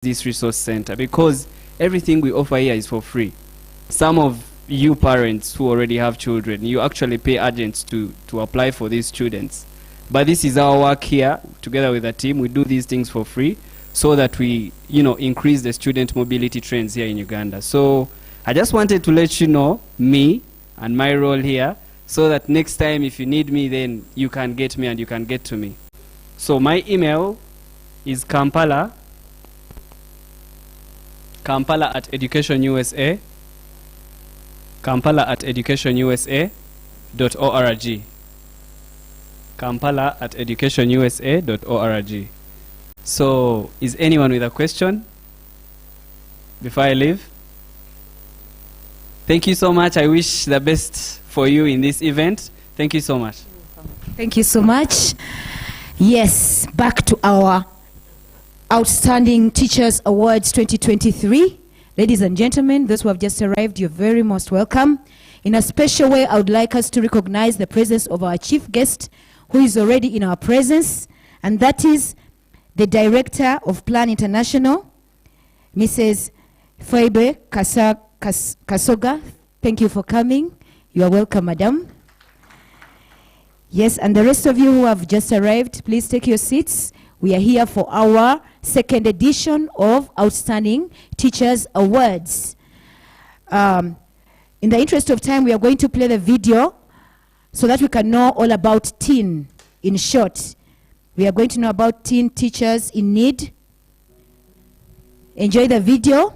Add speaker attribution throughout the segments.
Speaker 1: this resource center, because everything we offer here is for free. Some of you parents who already have children, you actually pay agents to apply for these students. But this is our work here, together with the team. We do these things for free so that we, increase the student mobility trends here in Uganda. So I just wanted to let you know me and my role here, so that next time if you need me, then you can get me and you can get to me. So my email is Kampala at educationusa, Kampala at educationusa.org. Kampala at educationusa.org. So, is anyone with a question before I leave? Thank you so much. I wish the best for you in this event. Thank you so much.
Speaker 2: Thank you so much. Yes, back to our Outstanding Teachers Awards 2023. Ladies and gentlemen, those who have just arrived, you're very most welcome. In a special way, I would like us to recognize the presence of our chief guest, who is already in our presence, and that is the Director of Plan International, Mrs. Phoebe Kasoga. Thank you for coming. You are welcome, Madam. Yes, and the rest of you who have just arrived, please take your seats. We are here for our second edition of Outstanding Teachers Awards. In the interest of time, we are going to play the video so that we can know all about teen in short. We are going to know about teen teachers in need. Enjoy the video.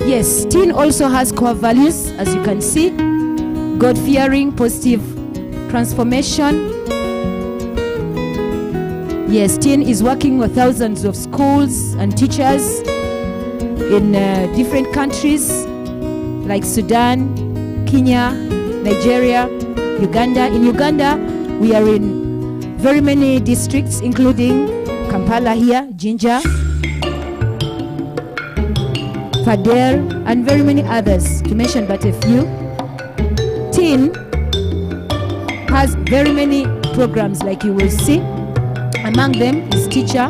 Speaker 2: Yes, teen also has core values, as you can see. God-fearing, positive transformation. Yes, teen is working with thousands of schools and teachers in different countries like Sudan, Kenya, Nigeria, Uganda. In Uganda, we are in very many districts, including Kampala here, Jinja, Fadel, and very many others, to mention but a few. Teen has very many programs, like you will see. Among them is teacher,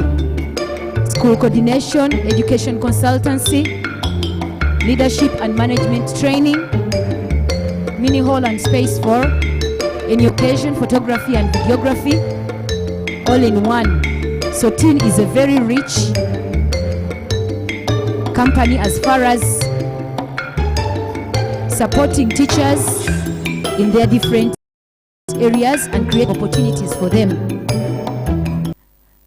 Speaker 2: school coordination, education consultancy, leadership and management training, mini hall and space for any occasion, photography and videography, all in one. So teen is a very rich company as far as supporting teachers in their different areas and create opportunities for them.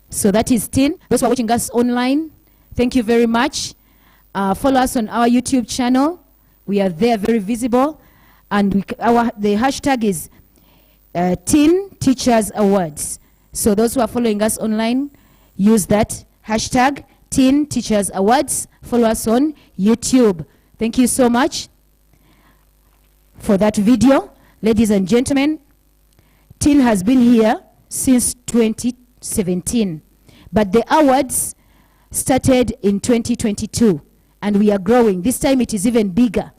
Speaker 2: So that is teen. Those who are watching us online, thank you very much. Follow us on our YouTube channel. We are there, very visible. And the hashtag is Teen Teachers Awards. So those who are following us online, use that hashtag Teen Teachers Awards. Follow us on YouTube. Thank you so much for that video. Ladies and gentlemen, teen has been here since 2017. But the awards started in 2022. And we are growing. This time it is even bigger.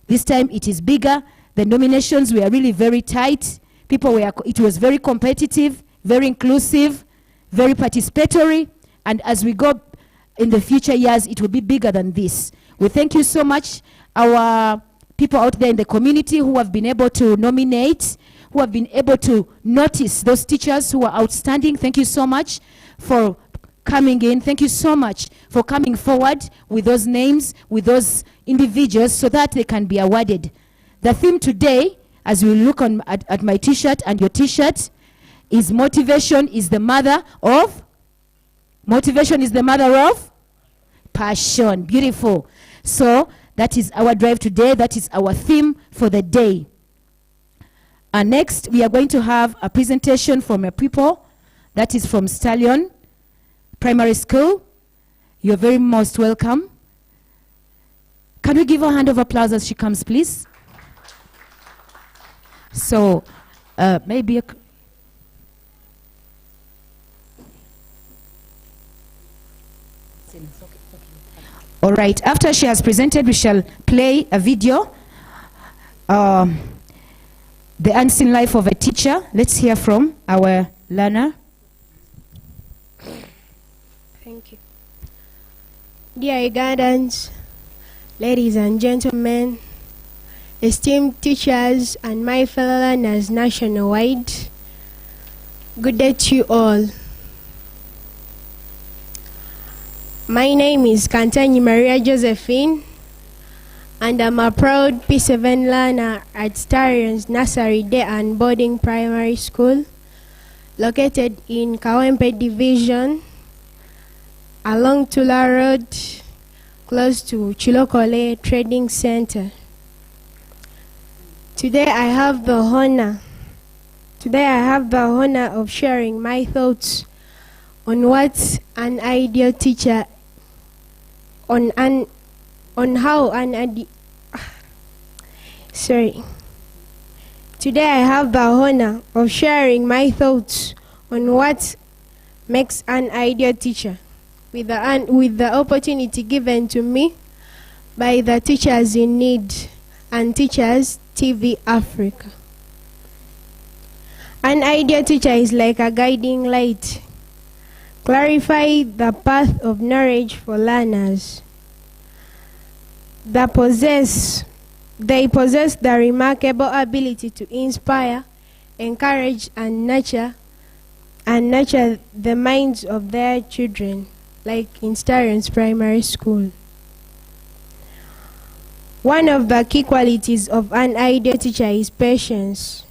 Speaker 2: This time it is bigger. The nominations were really very tight. It was very competitive, very inclusive, very participatory. And as we go in the future years, it will be bigger than this. We thank you so much, our people out there in the community who have been able to nominate, who have been able to notice those teachers who are outstanding. Thank you so much for coming in. Thank you so much for coming forward with those names, with those individuals, so that they can be awarded. The theme today, as we look at my t-shirt and your t-shirt, is motivation is the mother of? Motivation is the mother of? Passion. Beautiful. So That is our drive today. That is our theme for the day. And next, we are going to have a presentation from a pupil. That is from Stallion Primary School. You're very most welcome. Can we give her a hand of applause as she comes, please? So, maybe all right, after she has presented, we shall play a video. The Unseen Life of a Teacher. Let's hear from our learner.
Speaker 3: Thank you. Dear Ugandans, ladies and gentlemen, esteemed teachers and my fellow learners nationwide, good day to you all. My name is Kantanyi Maria Josephine, and I'm a proud P7 learner at Starions Nursery Day and Boarding Primary School, located in Kawempe Division, along Tula Road, close to Chilokole Trading Center. Today I have the honor of sharing my thoughts on what an ideal teacher, Today I have the honor of sharing my thoughts on what makes an ideal teacher, with the opportunity given to me by the Teachers in Need and Teachers TV Africa. An ideal teacher is like a guiding light, clarify the path of knowledge for learners. They possess the remarkable ability to inspire, encourage, and nurture the minds of their children, like in Starions Primary School. One of the key qualities of an ideal teacher is patience.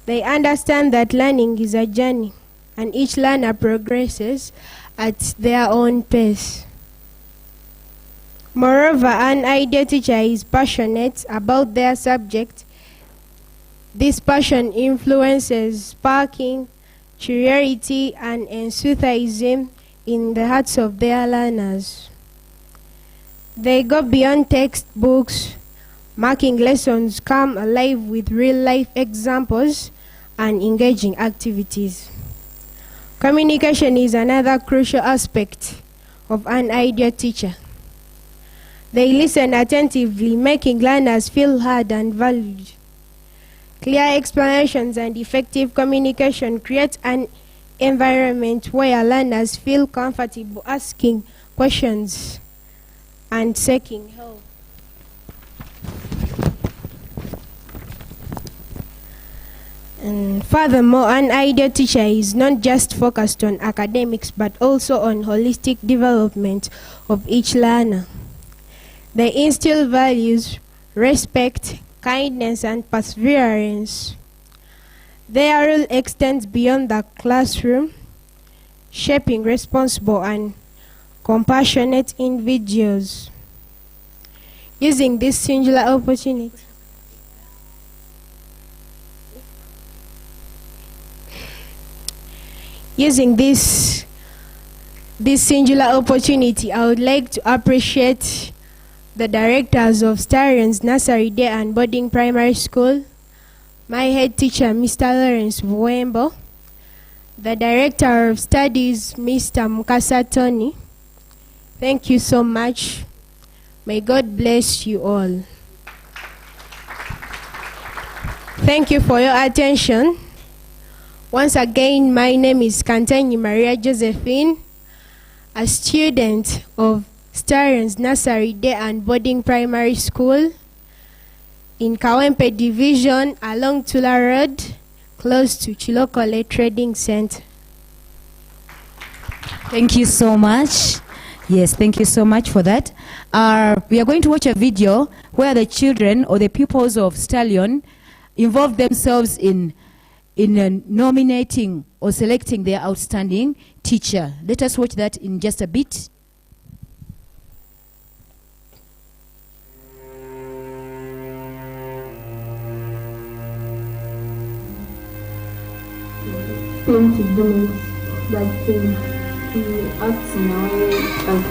Speaker 3: They understand that learning is a journey, and each learner progresses at their own pace. Moreover, an ideal teacher is passionate about their subject. This passion influences sparking curiosity and enthusiasm in the hearts of their learners. They go beyond textbooks, making lessons come alive with real-life examples and engaging activities. Communication is another crucial aspect of an ideal teacher. They listen attentively, making learners feel heard and valued. Clear explanations and effective communication create an environment where learners feel comfortable asking questions and seeking help. And furthermore, an ideal teacher is not just focused on academics but also on holistic development of each learner. They instill values, respect, kindness, and perseverance. Their role extends beyond the classroom, shaping responsible and compassionate individuals. Using this singular opportunity, I would like to appreciate the directors of Starions Nursery Day and Boarding Primary School, my head teacher, Mr. Lawrence Buembo, the director of studies, Mr. Mukasa Tony. Thank you so much. May God bless you all. Thank you for your attention. Once again, my name is Kantanyi Maria Josephine, a student of Starions Nursery Day and Boarding Primary School in Kawempe Division along Tula Road, close to Chilokole Trading Center.
Speaker 2: Thank you so much. Yes, thank you so much for that. We are going to watch a video where the children or the pupils of Stallion involve themselves in nominating or selecting their outstanding teacher. Let us watch that in just a bit.
Speaker 4: thing to do that thing. He acts in a way like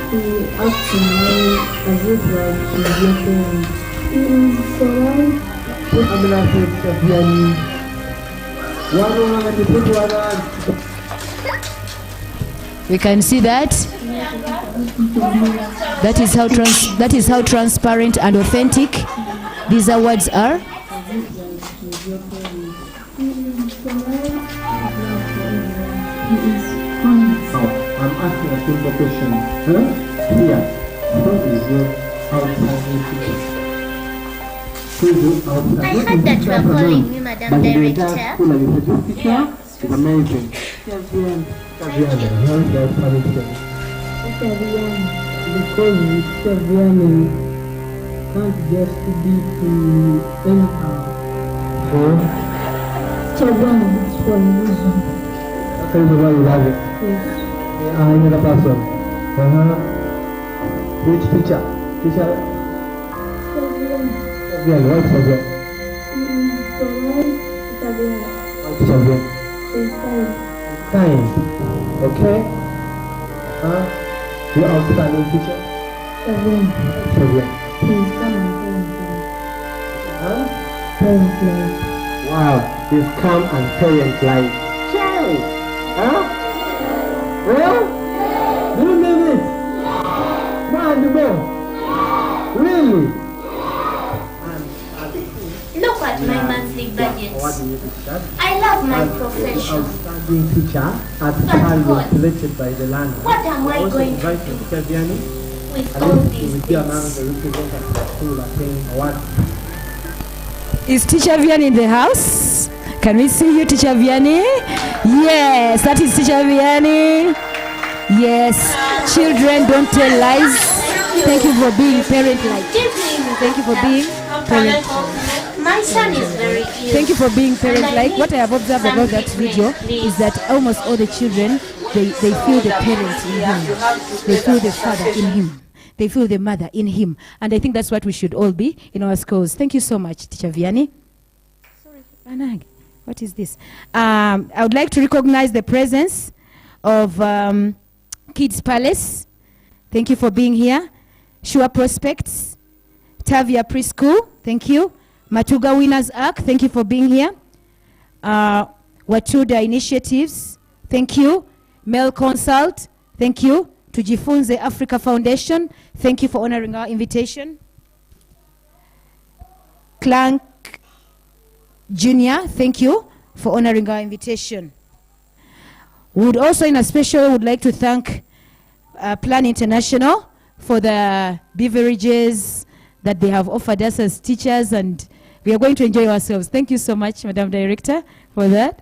Speaker 4: he acts in a way as if like he's your parent. So
Speaker 5: I'm gonna say Vianney. One, you put one on.
Speaker 2: We can see that. That is how transparent and authentic these awards are.
Speaker 5: I'm asking a simple question. Here, what is your outstanding teacher?
Speaker 6: I heard that you are calling me Madam Director.
Speaker 5: This teacher is amazing.
Speaker 4: because Vianney can't just be to anyhow. Vianney is for a reason.
Speaker 5: That is why you love it.
Speaker 4: Yes.
Speaker 5: Another person. Which teacher? Teacher? Vianney, what's your name? What's your name? Kind. Okay? You are outstanding teacher?
Speaker 4: Please come and parent life.
Speaker 5: Wow, he's calm and parent like child. Well, do you mean it? Man, the boy. Really?
Speaker 6: Look at my monthly
Speaker 5: What
Speaker 6: budget.
Speaker 5: do you think, Dad?
Speaker 6: I love my
Speaker 5: As the
Speaker 6: profession.
Speaker 5: outstanding teacher at the
Speaker 6: But
Speaker 5: time
Speaker 6: God,
Speaker 5: selected by the land.
Speaker 6: what am I going to
Speaker 5: invite
Speaker 6: do
Speaker 5: Mr. Vianney,
Speaker 6: with
Speaker 5: and
Speaker 6: all
Speaker 5: then he
Speaker 6: these
Speaker 5: will be among
Speaker 6: things?
Speaker 5: the representatives of the school attaining award.
Speaker 2: Is Teacher Vianney in the house? Can we see you, Teacher Vianney? Yes, that is Teacher Vianney. Yes, children don't tell lies. Thank you for being parent-like. Thank you for being parent.
Speaker 6: My son is very ill.
Speaker 2: Thank you for being parent-like. What I have observed about that video is that almost all the children, they feel the parent in him. They feel the father in him. They feel the mother in him. And I think that's what we should all be in our schools. Thank you so much, Teacher Vianney. Sorry, Anag, what is this? I would like to recognize the presence of Kids Palace. Thank you for being here. Sure Prospects. Tavia Preschool. Thank you. Matuga Winners Arc. Thank you for being here. Watuda Initiatives. Thank you. Mel Consult. Thank you. Tujifunze Africa Foundation. Thank you for honoring our invitation. Clank Junior. Thank you for honoring our invitation. We would also, in a special, would like to thank Plan International for the beverages that they have offered us as teachers, and we are going to enjoy ourselves. Thank you so much, Madam Director, for that.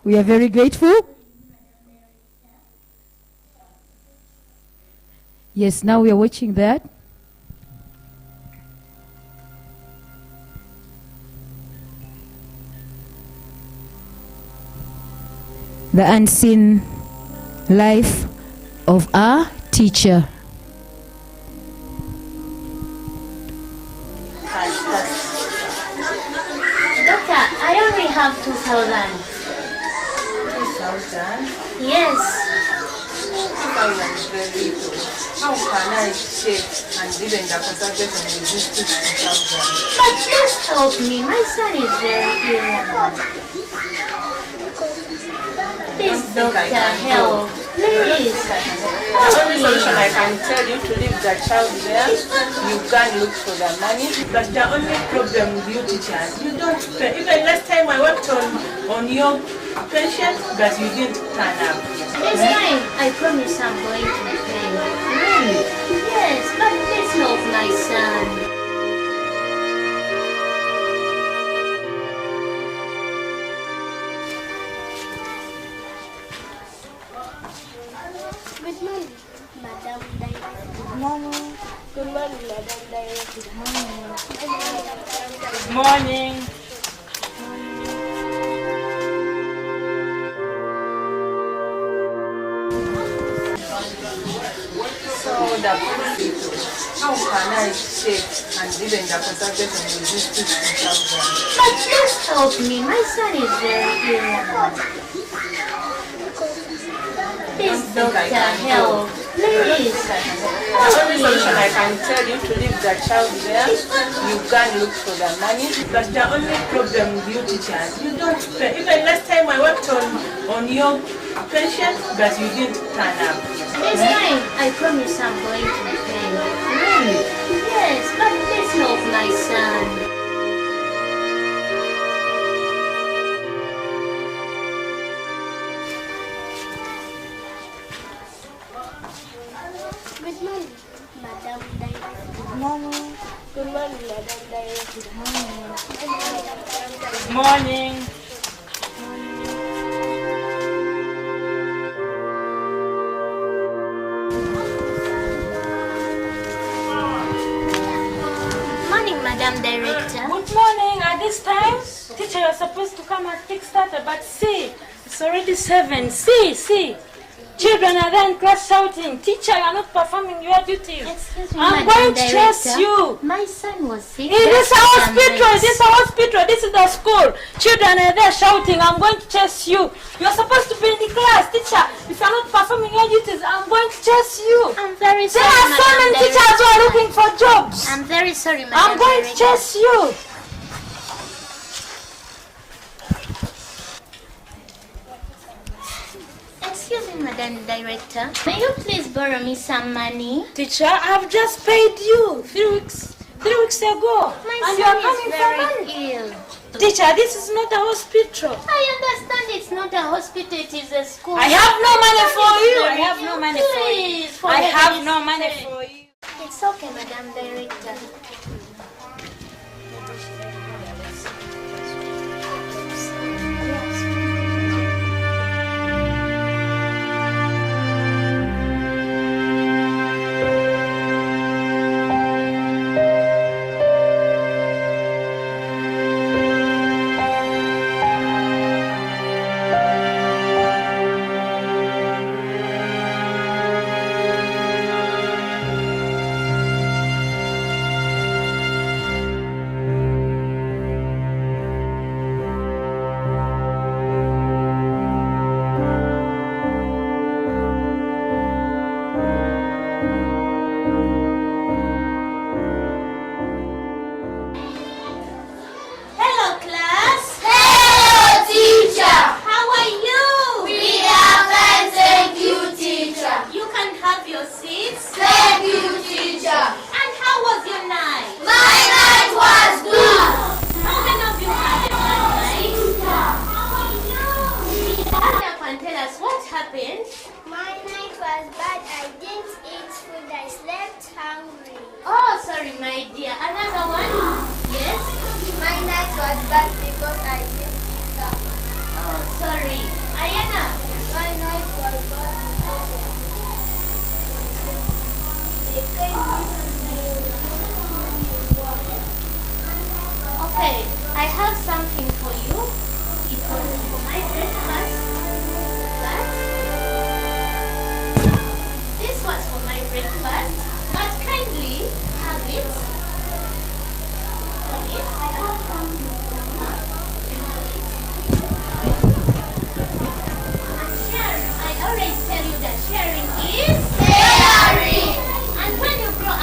Speaker 2: We are very grateful. Yes, now we are watching that. The unseen life of our teacher.
Speaker 6: Doctor, I only have 2,000.
Speaker 7: 2,000?
Speaker 6: Yes.
Speaker 7: 2,000 is very little. How can I check and even the consultation with this 2,000?
Speaker 6: But please help me. My son is very ill. Please, doctor, help. Please.
Speaker 7: The only solution I can tell you to leave the child there. You can look for the money. But the only problem with you teachers, you don't pay. Even last time I worked on your patient, but you didn't turn up.
Speaker 6: This time, I promise I'm going to pay.
Speaker 7: Really?
Speaker 6: Yes, but please help my son.
Speaker 3: Good morning, Madam Director. Good morning. Good morning, Madam Director. Good morning.
Speaker 7: Good morning. So the principal, how how can I check and even the consultation with these people?
Speaker 6: But please help me. My son is very ill. Please, doctor, help. Please.
Speaker 7: The only solution I can tell you to leave the child there. You can look for the money. But the only problem with you teachers, you don't pay. Even last time I worked on your patient, but you didn't turn up.
Speaker 6: This time, I promise I'm going to pay.
Speaker 7: Really?
Speaker 6: Yes, but please help my son.
Speaker 3: Good morning, Madam Director. Good morning. Good morning, Madam Director. Good morning.
Speaker 7: Morning.
Speaker 6: Morning, Madam Director.
Speaker 8: Good morning. At this time, teacher, you're supposed to come at 6:30, but see, it's already 7. See. Children are there in class shouting, teacher, you are not performing your duties.
Speaker 6: Excuse me,
Speaker 8: I'm
Speaker 6: Madam
Speaker 8: going to chase
Speaker 6: Director.
Speaker 8: you.
Speaker 6: My son was sick.
Speaker 8: It is a
Speaker 6: That's
Speaker 8: hospital,
Speaker 6: some
Speaker 8: this is a hospital, this is the school. Children are there shouting, I'm going to chase you. You're supposed to be in the class, teacher. If you're not performing your duties, I'm going to chase you.
Speaker 6: I'm very
Speaker 8: There
Speaker 6: sorry,
Speaker 8: are so
Speaker 6: Madam
Speaker 8: many
Speaker 6: Director.
Speaker 8: teachers who are looking for jobs.
Speaker 6: I'm very sorry, Madam
Speaker 8: I'm going to
Speaker 6: Director.
Speaker 8: chase you.
Speaker 6: Excuse me, Madam Director. May you please borrow me some money?
Speaker 8: Teacher, I've just paid you 3 weeks ago.
Speaker 6: My
Speaker 8: And you
Speaker 6: son
Speaker 8: are
Speaker 6: is
Speaker 8: coming for
Speaker 6: very
Speaker 8: money.
Speaker 6: ill.
Speaker 8: Teacher, this is not a hospital.
Speaker 6: I understand it's not a hospital, it is a school.
Speaker 8: I have no money for you. I
Speaker 6: Very
Speaker 8: have no
Speaker 6: ill.
Speaker 8: money for you.
Speaker 6: Please, for
Speaker 8: I have
Speaker 6: heaven's
Speaker 8: no money
Speaker 6: sake.
Speaker 8: for you.
Speaker 6: It's okay, Madam Director. Hello, class.
Speaker 9: Hello, teacher.
Speaker 6: How are you?
Speaker 9: We are fine, thank you, teacher.
Speaker 6: You can have your seats.
Speaker 9: Thank you, teacher.
Speaker 6: And how was your night?
Speaker 9: My night was good.
Speaker 6: How many of you had a good night? Hurry up and tell us what happened.
Speaker 3: My night was bad. I didn't eat food. I slept hungry.
Speaker 6: Oh, sorry, my dear. Another one? Yes?
Speaker 3: My night was bad because I didn't eat up.
Speaker 6: Oh, sorry. Ayana?
Speaker 3: My night was bad because they came
Speaker 6: Okay, I have something for you. It was for my breakfast. But this was for my breakfast. But kindly have it. Okay, I have something for you. And share. I always tell you that sharing is
Speaker 9: Sharing.
Speaker 6: And when you grow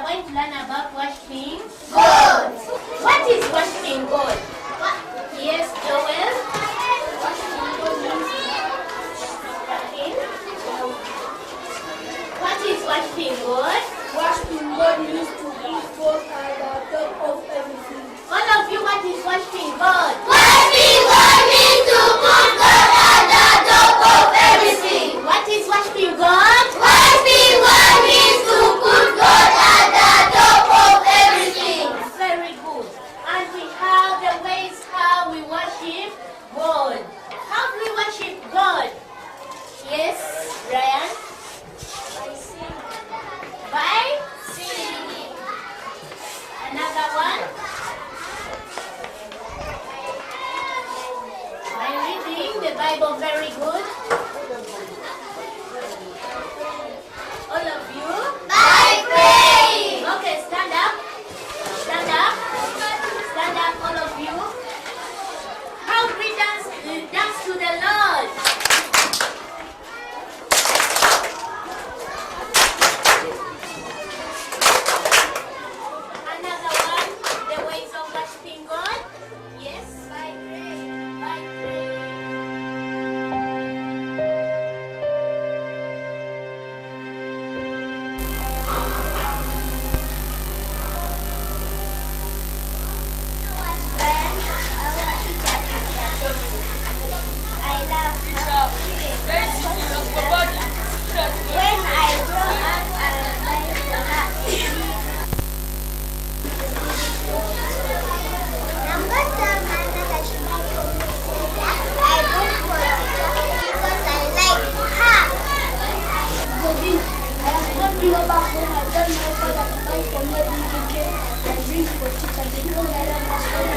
Speaker 6: going to learn about worshiping God. What is worshiping God? Yes, Joel? What is worshiping God?
Speaker 9: Worshiping God means to put God at the top of everything.
Speaker 6: All of you, what is worshiping God?
Speaker 9: Worshiping God means to put God at the top of everything.
Speaker 6: What is worshiping God?
Speaker 9: Worshiping God means to put God at the top of everything.
Speaker 6: Very good. And we have the ways how we worship God. How do we worship God? Yes, Brian? By singing. Another one? By reading the Bible. Very good. All of you?
Speaker 9: By praying.
Speaker 6: Okay, stand up. Stand up. Stand up, all of you. How do we dance to the Lord? Another one, the ways of worshiping God. Yes, by praying. By praying.
Speaker 9: When I grow up, I'll like to have Number 7, I go for it because I like her. I have not been back home. I don't know what I buy for me every weekend. I bring for teacher because I love my school.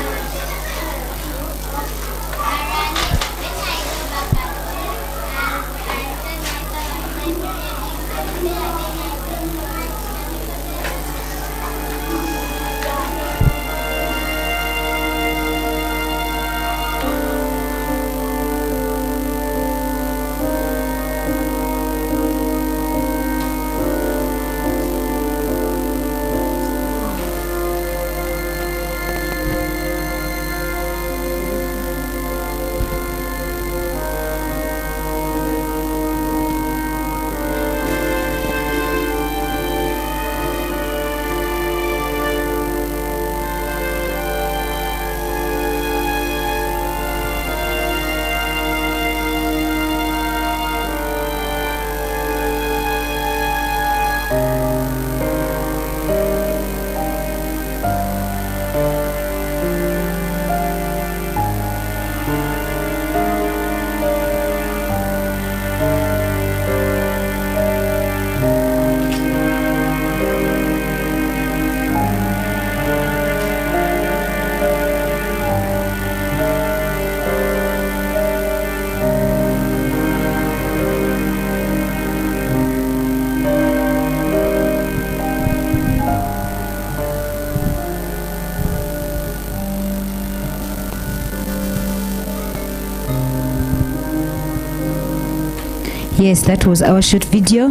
Speaker 2: Yes, that was our short video,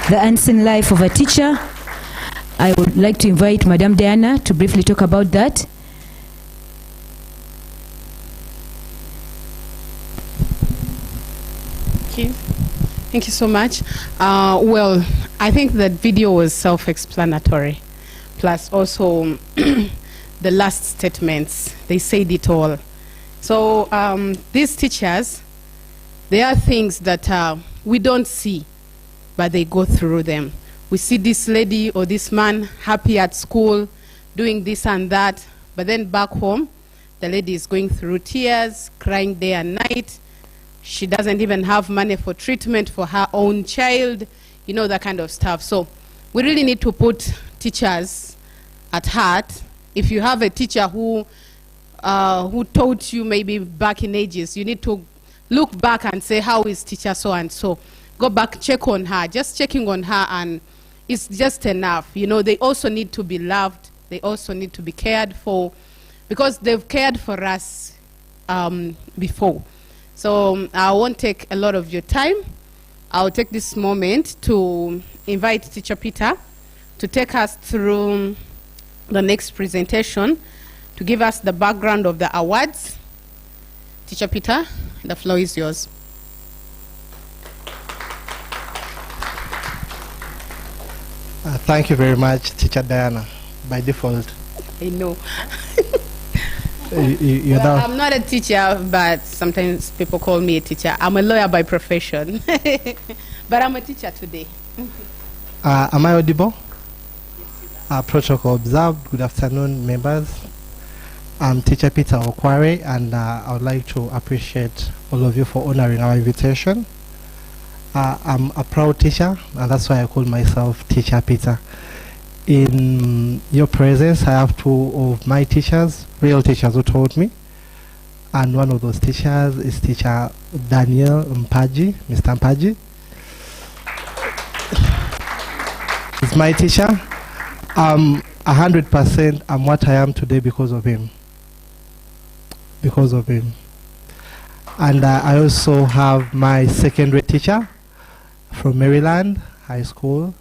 Speaker 2: The Unseen Life of a Teacher. I would like to invite Madam Diana to briefly talk about that.
Speaker 10: Thank you so much. Well, I think that video was self-explanatory. Plus also the last statements, they said it all. So these teachers, there are things that we don't see, but they go through them. We see this lady or this man happy at school, doing this and that, but then back home, the lady is going through tears, crying day and night. She doesn't even have money for treatment for her own child, you know, that kind of stuff. So we really need to put teachers at heart. If you have a teacher who taught you maybe back in ages, you need to look back and say, how is teacher so and so? Go back, check on her. Just checking on her, and it's just enough. You know, they also need to be loved. They also need to be cared for, because they've cared for us before. So I won't take a lot of your time. I'll take this moment to invite Teacher Peter to take us through the next presentation, to give us the background of the awards. Teacher Peter, the floor is yours.
Speaker 11: Thank you very much, Teacher Diana, by default.
Speaker 10: I know.
Speaker 11: Well,
Speaker 10: I'm not a teacher, but sometimes people call me a teacher. I'm a lawyer by profession, but I'm a teacher today.
Speaker 11: Am I audible? Protocol observed. Good afternoon, members. I'm Teacher Peter Okware, and I would like to appreciate all of you for honoring our invitation. I'm a proud teacher, and that's why I call myself Teacher Peter. In your presence, I have two of my teachers, real teachers who taught me. And one of those teachers is Teacher Daniel Mpaji, Mr. Mpaji. He's my teacher. 100% I'm what I am today because of him. Because of him. And I also have my secondary teacher from Maryland High School,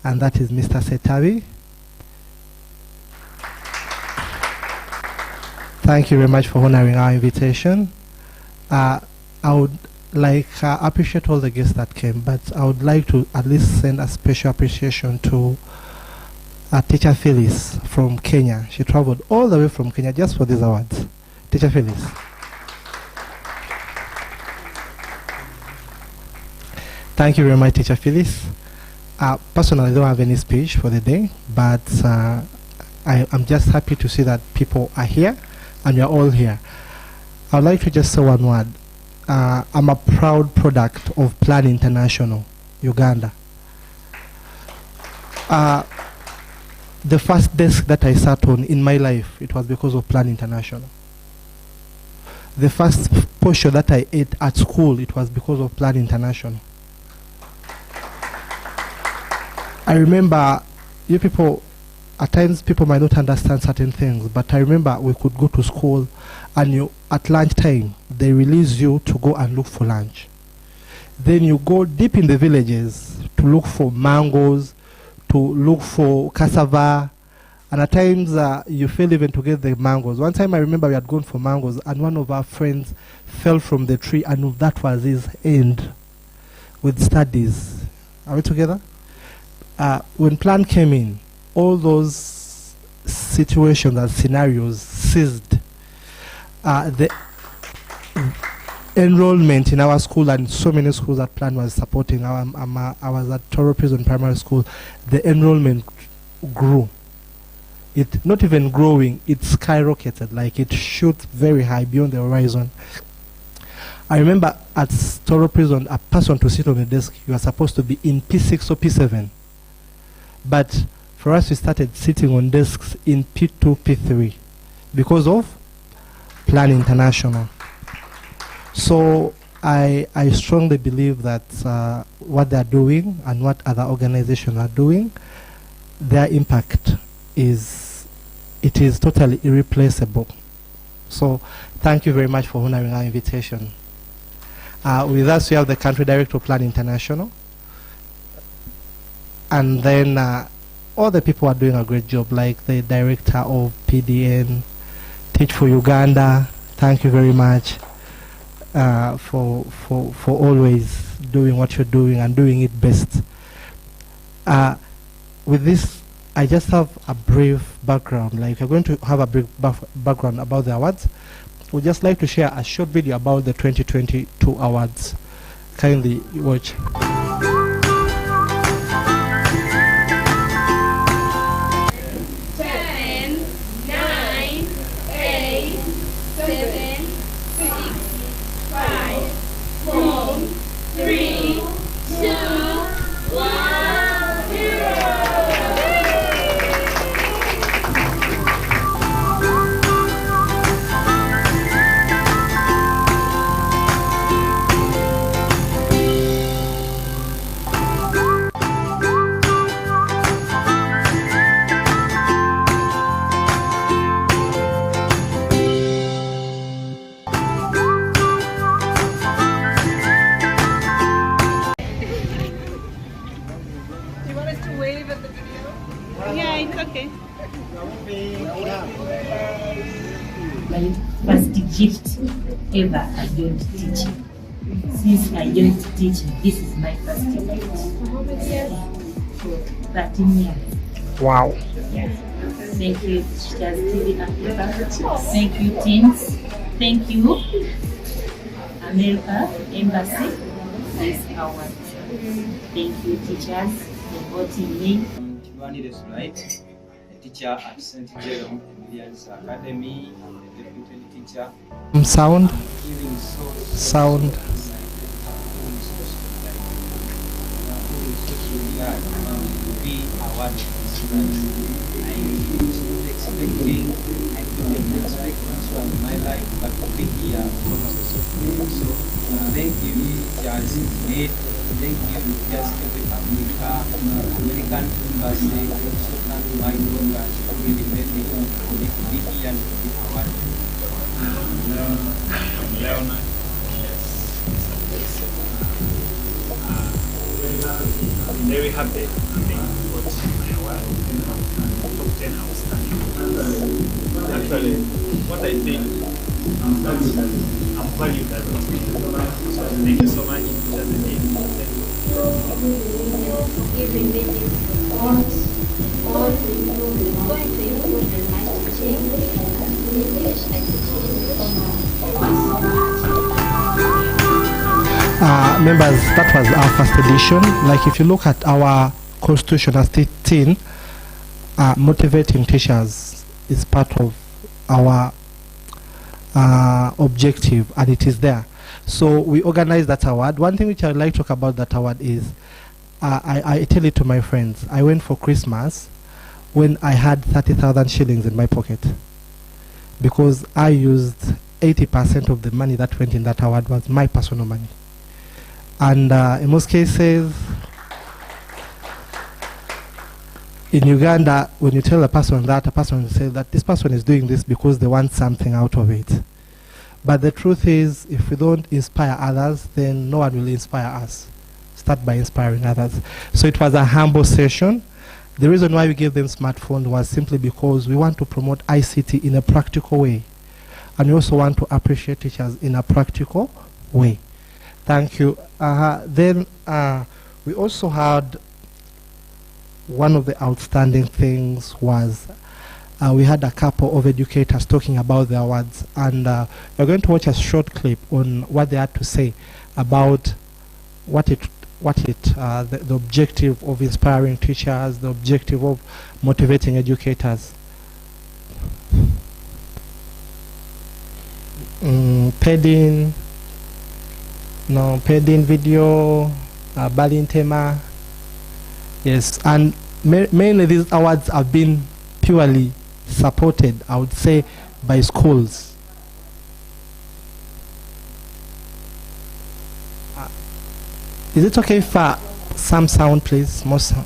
Speaker 11: and that is Mr. Setavi. Thank you very much for honoring our invitation. I would like appreciate all the guests that came, but I would like to at least send a special appreciation to Teacher Phyllis from Kenya. She traveled all the way from Kenya just for these awards. Teacher Phyllis. Thank you very much, Teacher Phyllis. Personally, I don't have any speech for the day, but I'm just happy to see that people are here, and you're all here. I'd like to just say one word. I'm a proud product of Plan International, Uganda. The first desk that I sat on in my life, it was because of Plan International. The first portion that I ate at school, it was because of Plan International. I remember, you people, at times people might not understand certain things, but I remember we could go to school and at lunchtime, they release you to go and look for lunch. Then you go deep in the villages to look for mangoes, to look for cassava, and at times you fail even to get the mangoes. One time I remember we had gone for mangoes and one of our friends fell from the tree, and that was his end with studies. Are we together? When Plan came in, all those situations and scenarios ceased. The enrollment in our school and so many schools that Plan was supporting, I was at Toro Prison Primary School, the enrollment grew. It not even growing, it skyrocketed, like it shot very high beyond the horizon. I remember at Toro Prison, a person to sit on the desk, you are supposed to be in P6 or P7. But for us, we started sitting on desks in P2, P3 because of Plan International. So I strongly believe that what they're doing and what other organizations are doing, their impact is totally irreplaceable. So thank you very much for honoring our invitation. With us, we have the country director of Plan International. And then all the people are doing a great job, like the director of PDN, Teach for Uganda. Thank you very much for always doing what you're doing and doing it best. With this, I just have a brief background. Like, we're going to have a brief background about the awards. We'd just like to share a short video about the 2022 awards. Kindly watch.
Speaker 7: 'Wave at the video. Yeah, it's okay.
Speaker 12: My first gift ever I joined teaching. Since I joined teaching, this is my first gift. 13 years.
Speaker 11: Wow.
Speaker 12: Yeah. Thank you, Teachers TV Africa. Thank you, teams. Thank you, America Embassy. This award. Thank you, teachers, for voting me.
Speaker 13: Is right. A teacher at St. Jerome Emilian's Academy, the deputy teacher.
Speaker 11: Sound.
Speaker 13: Giving
Speaker 11: Sound.
Speaker 13: To be awarded this prize. I was not expecting, I couldn't expect much from my life, but to be here so thank you, Charles Smith. Thank you, Just Every Africa, American Embassy, also thank my brother, really made me to be here and to be awarded.
Speaker 5: Leonard, I'm very happy to be got my award. Top 10 outstanding. Actually, what I think I'm valued as a teacher. So thank you so much, teachers and team.
Speaker 4: Giving me this support, all to improve, going to improve my teaching, English and
Speaker 11: Members, that was our first edition. Like if you look at our constitution as 13, motivating teachers is part of our objective, and it is there. So we organized that award. One thing which I would like to talk about that award is, I tell it to my friends, I went for Christmas when I had 30,000 shillings in my pocket, because I used 80% of the money that went in that award was my personal money. And in most cases, in Uganda, when you tell a person that, a person will say that this person is doing this because they want something out of it. But the truth is, if we don't inspire others, then no one will inspire us. Start by inspiring others. So it was a humble session. The reason why we gave them smartphones was simply because we want to promote ICT in a practical way. And we also want to appreciate teachers in a practical way. Thank you. Then we also had one of the outstanding things was we had a couple of educators talking about the awards, and we're going to watch a short clip on what they had to say about the objective of inspiring teachers, the objective of motivating educators. Pedin video, Balintema. Yes, and mainly these awards have been purely supported, I would say, by schools. Is it okay for some sound, please? More sound.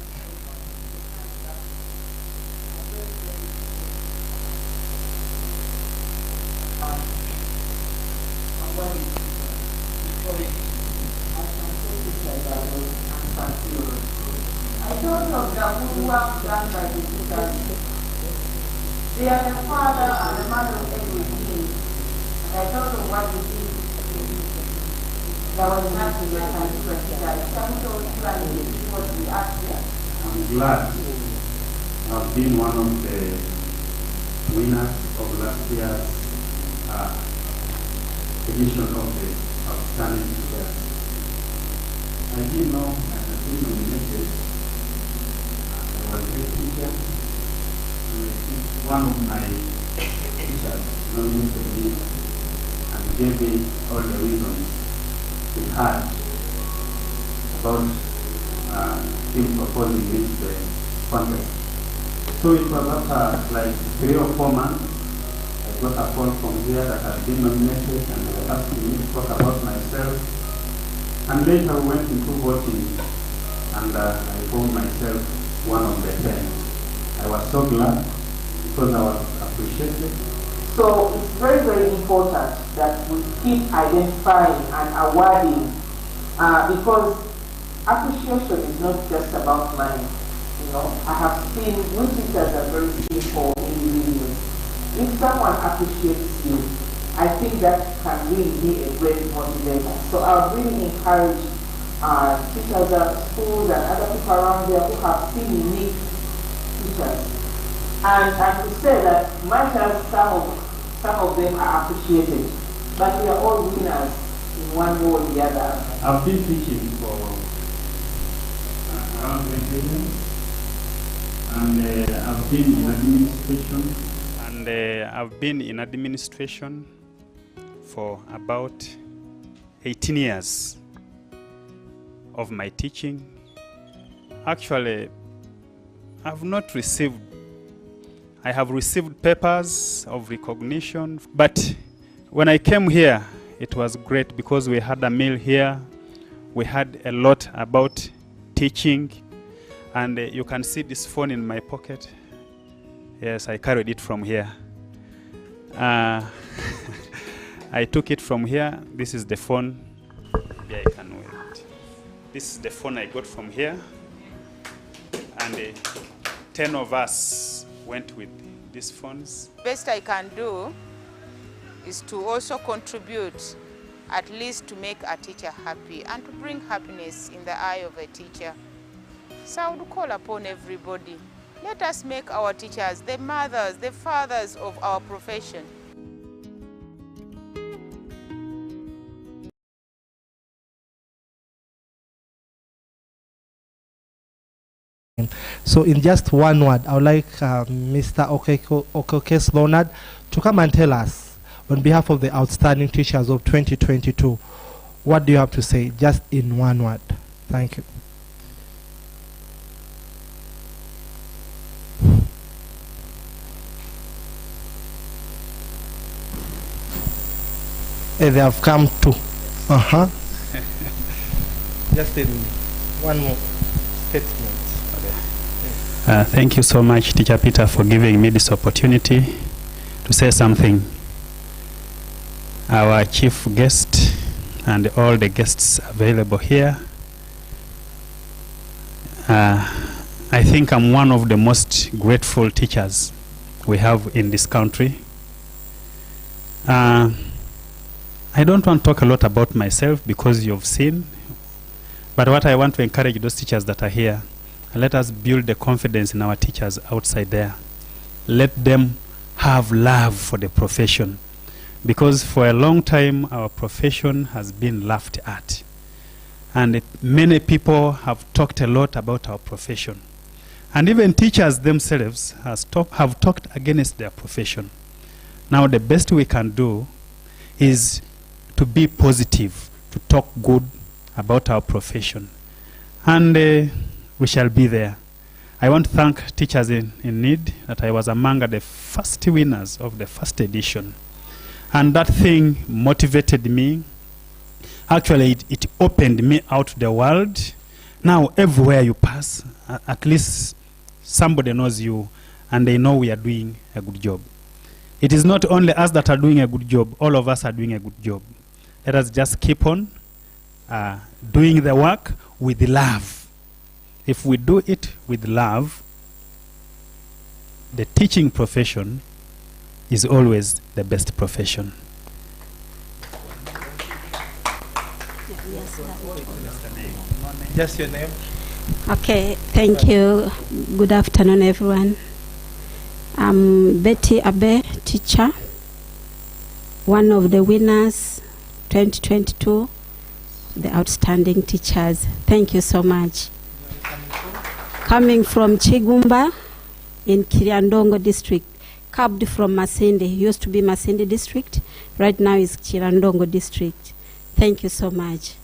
Speaker 14: They are the father and the mother of everything. And I thought of what you did. There was nothing I can do for teachers. Some told you and you did what we asked them.
Speaker 15: I'm glad I've been one of the winners of last year's edition of the Outstanding Teachers. I didn't know I had been nominated. I was a teacher. One of my teachers nominated me and gave me all the reasons he had about him proposing this contest. So it was after like 3 or 4 months, I got a call from here that I'd been nominated, and they were asking me to talk about myself. And later we went into voting, and I found myself one of the 10. I was so glad because I was appreciated.
Speaker 14: So it's very, very important that we keep identifying and awarding because appreciation is not just about money. You know, I have seen, we teachers are very simple individuals. If someone appreciates you, I think that can really be a great motivator. So I would really encourage teachers at schools and other people around there who have seen unique teachers. And to say that myself, some of them are appreciated, but we are all winners in one way or the other.
Speaker 15: I've been teaching for around 20 years, and I've been in administration.
Speaker 5: I've been in administration for about 18 years of my teaching. Actually, I have received papers of recognition, but when I came here, it was great because we had a meal here. We had a lot about teaching, and you can see this phone in my pocket. Yes, I carried it from here. I took it from here. This is the phone. Yeah, I can wait. This is the phone I got from here. And 10 of us went with these phones.
Speaker 16: Best I can do is to also contribute, at least to make a teacher happy and to bring happiness in the eye of a teacher. So I would call upon everybody. Let us make our teachers the mothers, the fathers of our profession.
Speaker 11: So in just one word, I would like Mr. Okokes Leonard to come and tell us, on behalf of the outstanding teachers of 2022, what do you have to say, just in one word? Thank you. They have come to. Just in one more statement.
Speaker 5: Thank you so much, Teacher Peter, for giving me this opportunity to say something. Our chief guest and all the guests available here, I think I'm one of the most grateful teachers we have in this country. I don't want to talk a lot about myself because you've seen, but what I want to encourage those teachers that are here, let us build the confidence in our teachers outside there. Let them have love for the profession, because for a long time our profession has been laughed at, and many people have talked a lot about our profession, and even teachers themselves have talked against their profession. Now the best we can do is to be positive, to talk good about our profession, and we shall be there. I want to thank Teachers in Need that I was among the first winners of the first edition, and that thing motivated me. Actually, it opened me out to the world. Now everywhere you pass, at least somebody knows you and they know we are doing a good job. It is not only us that are doing a good job, all of us are doing a good job. Let us just keep on doing the work with love. If we do it with love, the teaching profession is always the best profession.
Speaker 11: Just your name.
Speaker 17: Okay, thank you. Good afternoon, everyone. I'm Betty Abe, teacher, one of the winners 2022, the outstanding teachers. Thank you so much. Coming from Chigumba in Kirandongo district, cabbed from Masindi, used to be Masindi district, right now is Kirandongo district. Thank you so much.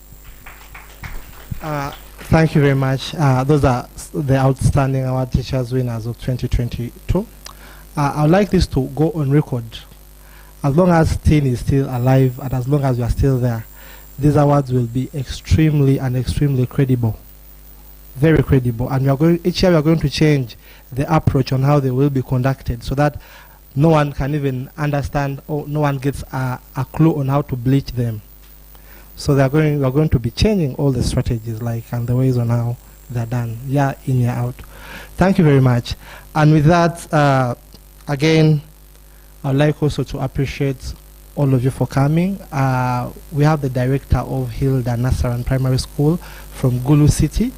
Speaker 11: Thank you very much. Those are the outstanding award teachers winners of 2022. I would like this to go on record. As long as Teen is still alive and as long as we are still there, these awards will be extremely credible. Very credible. And each year we are going to change the approach on how they will be conducted so that no one can even understand or no one gets a clue on how to bleach them. So we are going to be changing all the strategies and the ways on how they're done, year in, year out. Thank you very much. And with that, again, I'd like also to appreciate all of you for coming. We have the director of Hilda Nasaran Primary School from Gulu City.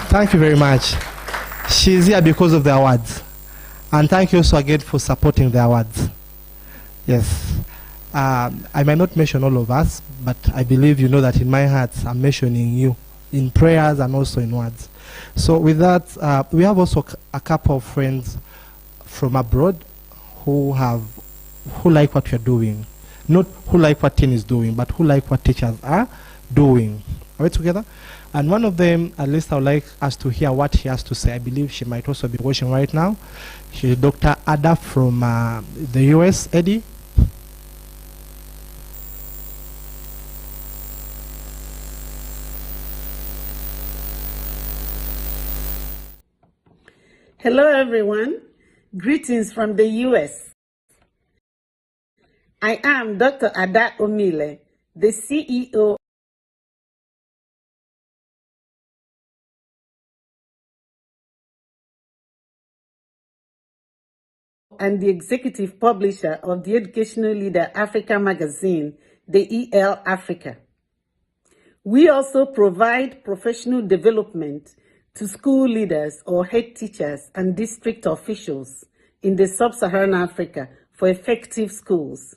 Speaker 11: Thank you very much. She's here because of the awards. And thank you also again for supporting the awards. Yes. I might not mention all of us, but I believe you know that in my heart I'm mentioning you in prayers and also in words. So with that, we have also a couple of friends from abroad who like what we're doing. Not who like what Tin is doing, but who like what teachers are doing. Are we together? And one of them, at least I would like us to hear what he has to say. I believe she might also be watching right now. She's Dr. Ada from the US. Eddie?
Speaker 18: Hello, everyone. Greetings from the US. I am Dr. Ada Omile, the CEO and the executive publisher of the Educational Leader Africa magazine, the EL Africa. We also provide professional development to school leaders or head teachers and district officials in the sub-Saharan Africa for effective schools.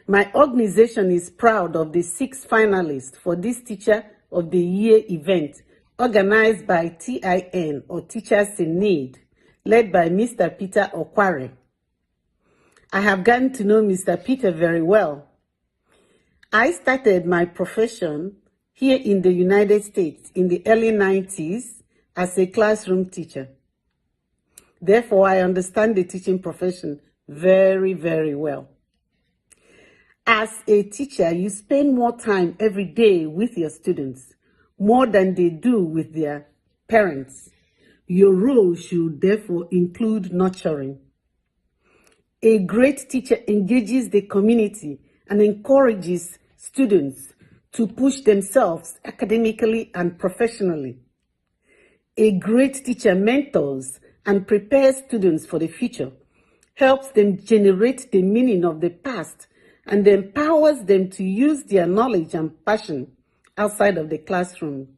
Speaker 18: My organization is proud of the 6 finalists for this Teacher of the Year event organized by TIN, or Teachers in Need, led by Mr. Peter Okware. I have gotten to know Mr. Peter very well. I started my profession here in the United States in the early 90s as a classroom teacher. Therefore, I understand the teaching profession very, very well. As a teacher, you spend more time every day with your students, more than they do with their parents. Your role should therefore include nurturing. A great teacher engages the community and encourages students to push themselves academically and professionally. A great teacher mentors and prepares students for the future, helps them generate the meaning of the past, and empowers them to use their knowledge and passion outside of the classroom.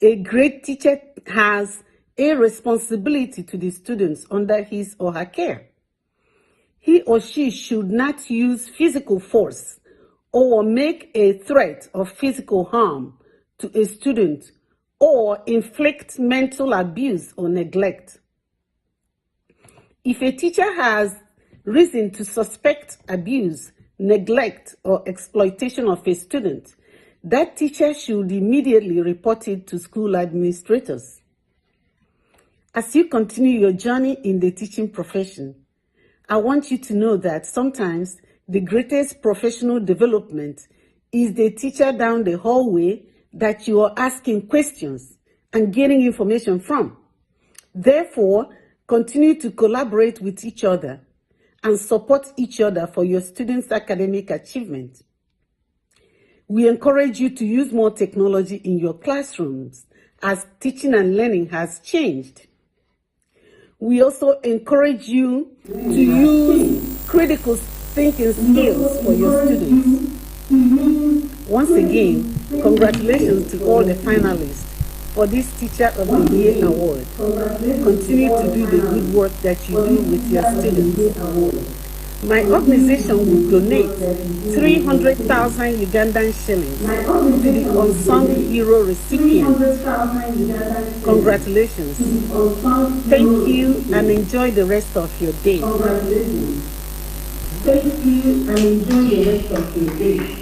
Speaker 18: A great teacher has a responsibility to the students under his or her care. He or she should not use physical force or make a threat of physical harm to a student or inflict mental abuse or neglect. If a teacher has reason to suspect abuse, neglect, or exploitation of a student, that teacher should immediately report it to school administrators. As you continue your journey in the teaching profession, I want you to know that sometimes the greatest professional development is the teacher down the hallway that you are asking questions and getting information from. Therefore, continue to collaborate with each other and support each other for your students' academic achievement. We encourage you to use more technology in your classrooms as teaching and learning has changed. We also encourage you to use critical thinking skills for your students. Once again, congratulations to all the finalists for this Teacher of the Year award. Continue to do the good work that you do with your students. My organization will donate 300,000 Ugandan shillings to the unsung hero recipient. Congratulations. Thank you and enjoy the rest of your day. Thank you and enjoy the rest of your day.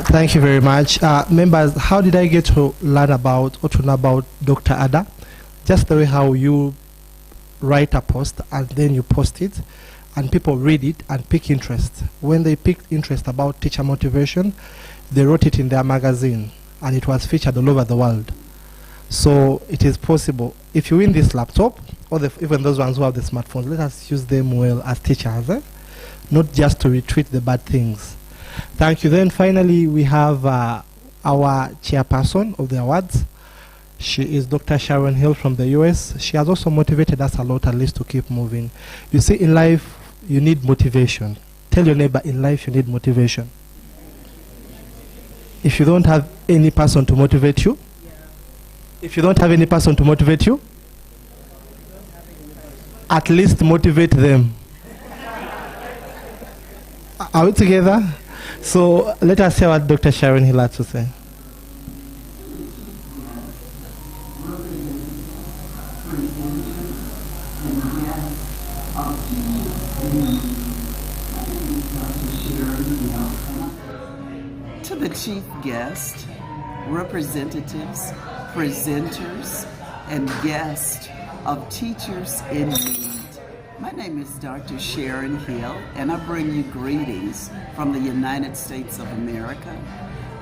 Speaker 11: Thank you very much. Members, how did I get to learn about or to know about Dr. Ada? Just the way how you write a post and then you post it and people read it and pick interest. When they picked interest about teacher motivation, they wrote it in their magazine and it was featured all over the world. So it is possible. If you win this laptop, or even those ones who have the smartphones, let us use them well as teachers, not just to retweet the bad things. Thank you. Then finally, we have our chairperson of the awards, She is Dr. Sharon Hill from the US. She has also motivated us a lot, at least, to keep moving. You see, in life, you need motivation. Tell your neighbor, in life, you need motivation. If you don't have any person to motivate you, if you don't have any person to motivate you, at least motivate them. Are we together? So let us hear what Dr. Sharon Hill had to say.
Speaker 19: To the chief guest, representatives, presenters, and guests of Teachers in Need. My name is Dr. Sharon Hill, and I bring you greetings from the United States of America.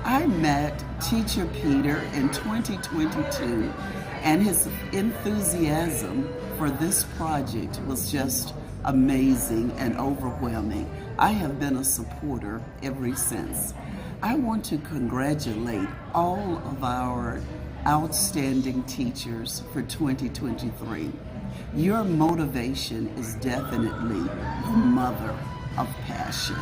Speaker 19: I met Teacher Peter in 2022, and his enthusiasm for this project was just amazing and overwhelming. I have been a supporter ever since. I want to congratulate all of our outstanding teachers for 2023. Your motivation is definitely the mother of passion.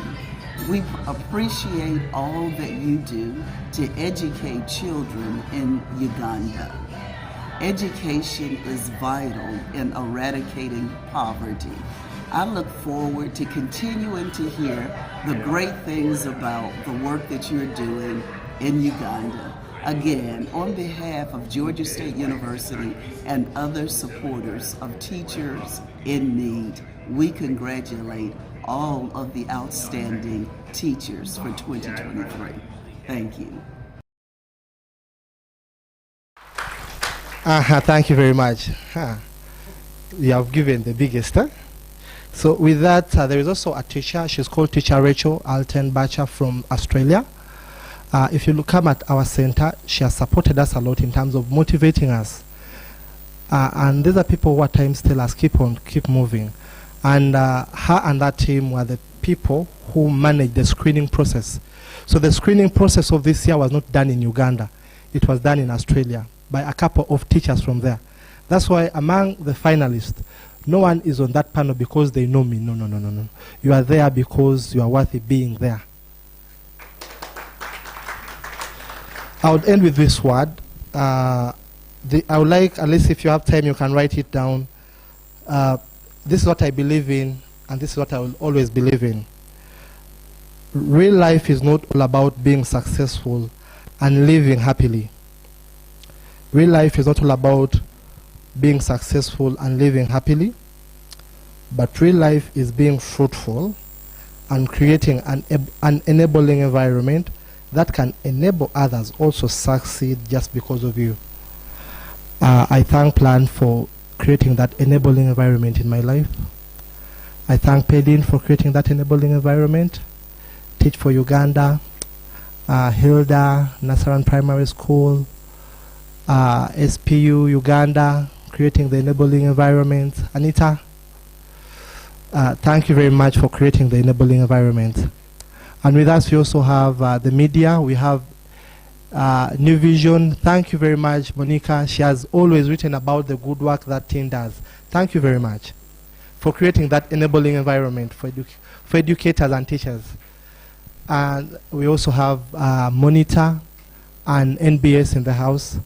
Speaker 19: We appreciate all that you do to educate children in Uganda. Education is vital in eradicating poverty. I look forward to continuing to hear the great things about the work that you're doing in Uganda. Again, on behalf of Georgia State University and other supporters of Teachers in Need, we congratulate all of the outstanding teachers for 2023. Thank you.
Speaker 11: Thank you very much. You have given the biggest. So with that, there is also a teacher. She's called Teacher Rachel Altenbacher from Australia. If you come at our center, she has supported us a lot in terms of motivating us. And these are people who at times tell us, keep moving. And her and that team were the people who managed the screening process. So the screening process of this year was not done in Uganda. It was done in Australia by a couple of teachers from there. That's why among the finalists, no one is on that panel because they know me. No. You are there because you are worthy being there. I would end with this word. I would like, at least if you have time, you can write it down. This is what I believe in, and this is what I will always believe in. Real life is not all about being successful and living happily. Real life is not all about being successful and living happily, but real life is being fruitful and creating an enabling environment that can enable others also succeed just because of you. I thank Plan for creating that enabling environment in my life. I thank Pedin for creating that enabling environment. Teach for Uganda, Hilda, Nasaran Primary School, SPU Uganda, creating the enabling environment. Anita, thank you very much for creating the enabling environment. And with us, we also have the media. We have New Vision. Thank you very much, Monica. She has always written about the good work that team does. Thank you very much for creating that enabling environment for educators and teachers. And we also have Monitor and NBS in the house.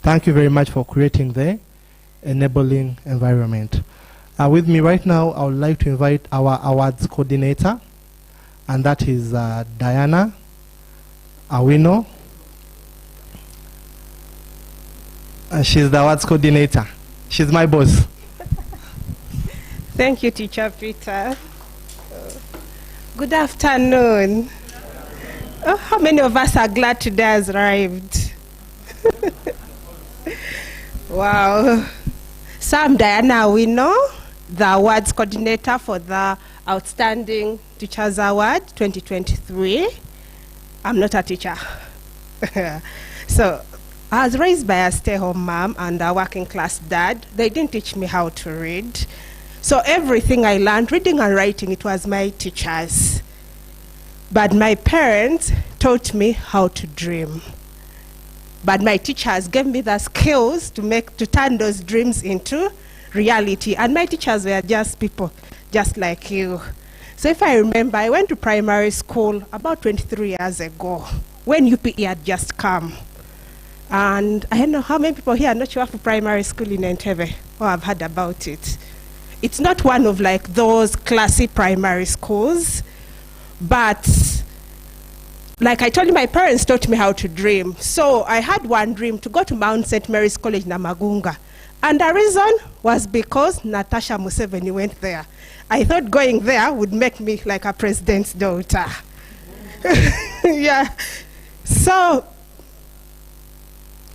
Speaker 11: Thank you very much for creating the enabling environment. With me right now, I would like to invite our awards coordinator, and that is Diana Awino. She's the awards coordinator. She's my boss.
Speaker 20: Thank you, Teacher Peter. Good afternoon. Oh, how many of us are glad today has arrived? Wow. So I'm Diana Awino, the awards coordinator for the Outstanding Teachers Award 2023. I'm not a teacher. So I was raised by a stay-home mom and a working class dad. They didn't teach me how to read. So everything I learned, reading and writing, it was my teachers. But my parents taught me how to dream. but my teachers gave me the skills to turn those dreams into reality. And my teachers were just people just like you. So if I remember, I went to primary school about 23 years ago when UPE had just come. And I don't know how many people here are not sure of primary school in Entebbe or have heard about it. It's not one of like those classic primary schools, but like I told you, my parents taught me how to dream. So I had one dream to go to Mount St. Mary's College, Namagunga. And the reason was because Natasha Museveni went there. I thought going there would make me like a president's daughter. Yeah. So,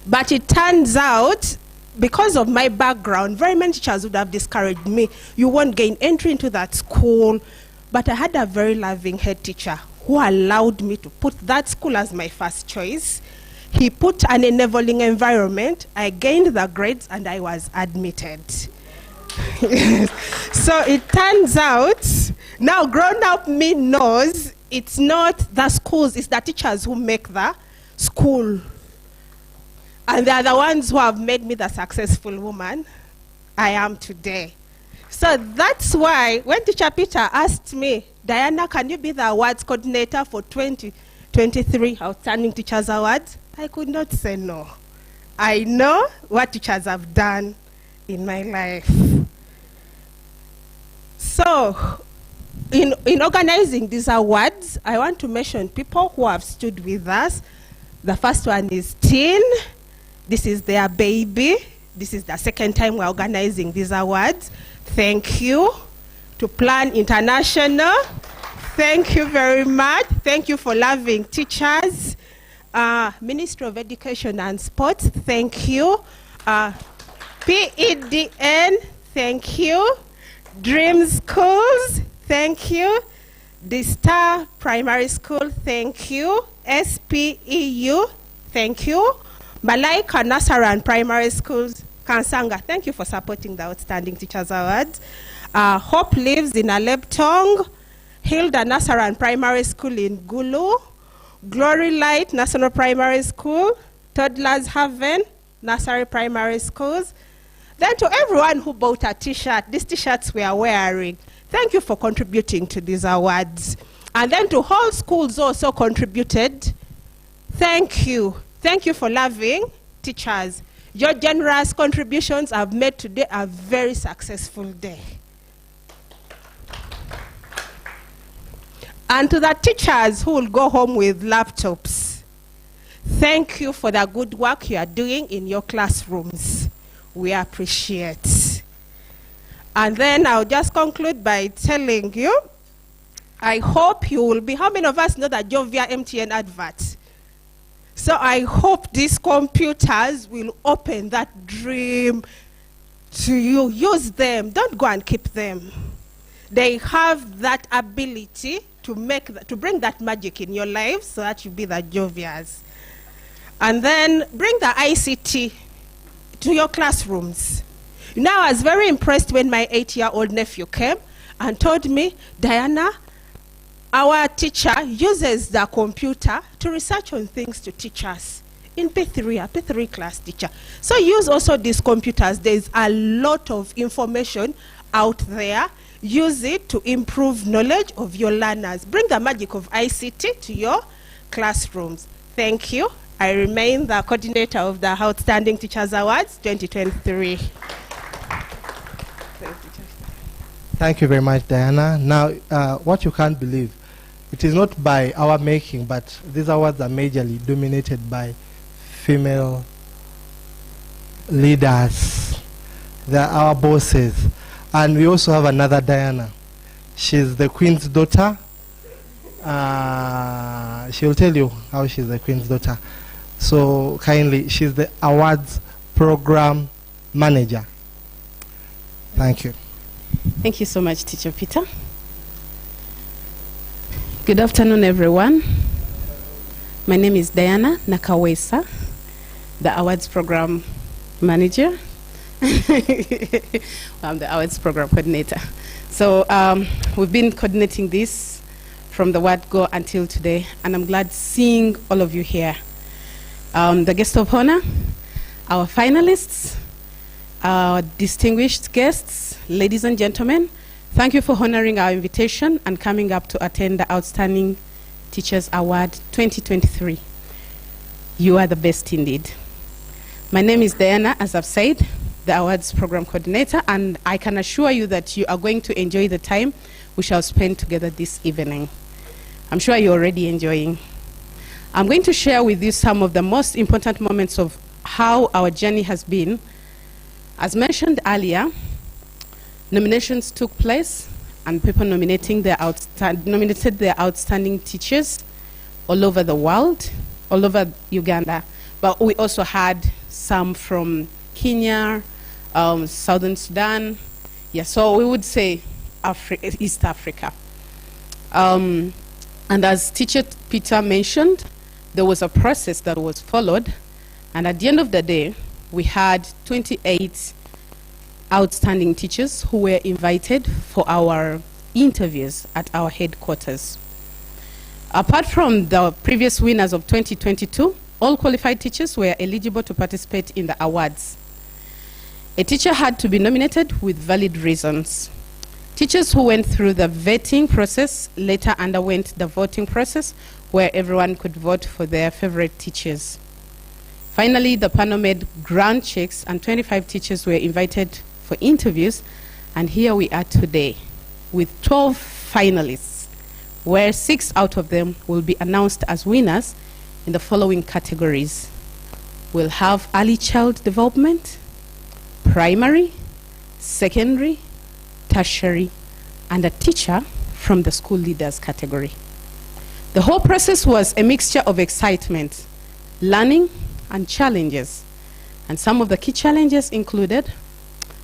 Speaker 20: but it turns out, because of my background, very many teachers would have discouraged me. You won't gain entry into that school. But I had a very loving head teacher who allowed me to put that school as my first choice. He put an enabling environment. I gained the grades and I was admitted. So it turns out, now grown up me knows it's not the schools, it's the teachers who make the school. And they are the ones who have made me the successful woman I am today. So that's why when Teacher Peter asked me, Diana, can you be the awards coordinator for 2023 Outstanding Teachers Awards? I could not say no. I know what teachers have done in my life. So, in organizing these awards, I want to mention people who have stood with us. The first one is Teen. This is their baby. This is the second time we're organizing these awards. Thank you. To Plan International, thank you very much. Thank you for loving teachers. Ministry of Education and Sports, thank you. PEDN, thank you. Dream Schools, thank you. The Star Primary School, thank you. SPEU, thank you. Malaika Nasaran Primary Schools, Kansanga, thank you for supporting the Outstanding Teachers Awards. Hope Lives in Aleptong, Hilda Nasaran Primary School in Gulu, Glory Light National Primary School, Toddlers Haven, Nursery Primary Schools. Then to everyone who bought a t-shirt, these t-shirts we are wearing, thank you for contributing to these awards. And then to all schools also contributed, thank you. Thank you for loving teachers. Your generous contributions have made today a very successful day. And to the teachers who will go home with laptops, thank you for the good work you are doing in your classrooms. We appreciate. And then I'll just conclude by telling you, I hope you will be, how many of us know the Jovia MTN advert? So I hope these computers will open that dream to you. Use them. Don't go and keep them. They have that ability to bring that magic in your life so that you be the Jovias. And then bring the ICT to your classrooms. Now, I was very impressed when my 8-year-old nephew came and told me, Diana, our teacher uses the computer to research on things to teach us in P3, a P3 class teacher. So use also these computers. There's a lot of information out there. Use it to improve knowledge of your learners. Bring the magic of ICT to your classrooms. Thank you. I remain the coordinator of the Outstanding Teachers Awards 2023.
Speaker 11: Thank you very much, Diana. Now, what you can't believe, it is not by our making, but these awards are majorly dominated by female leaders. They are our bosses. And we also have another Diana. She's the Queen's daughter. She'll tell you how she's the Queen's daughter. So kindly, she's the awards program manager. Thank you.
Speaker 10: Thank you so much, Teacher Peter. Good afternoon, everyone. My name is Diana Nakawesa, the awards program manager. I'm the awards program coordinator. So we've been coordinating this from the word go until today, and I'm glad seeing all of you here. the guest of honor, our finalists, our distinguished guests, ladies and gentlemen, thank you for honoring our invitation and coming up to attend the Outstanding Teachers Award 2023. You are the best indeed. My name is Diana, as I've said, the awards program coordinator, and I can assure you that you are going to enjoy the time we shall spend together this evening. I'm sure you're already enjoying. I'm going to share with you some of the most important moments of how our journey has been. As mentioned earlier, nominations took place and people nominated their outstanding teachers all over the world, all over Uganda. But we also had some from Kenya, Southern Sudan. Yeah, so we would say East Africa. And as Teacher Peter mentioned, there was a process that was followed. And at the end of the day, we had 28 outstanding teachers who were invited for our interviews at our headquarters. Apart from the previous winners of 2022, all qualified teachers were eligible to participate in the awards. A teacher had to be nominated with valid reasons. Teachers who went through the vetting process later underwent the voting process where everyone could vote for their favorite teachers. Finally, the panel made ground checks and 25 teachers were invited for interviews, and here we are today with 12 finalists, where 6 out of them will be announced as winners in the following categories. We'll have early child development, primary, secondary, tertiary, and a teacher from the school leaders category. The whole process was a mixture of excitement, learning, and challenges. And some of the key challenges included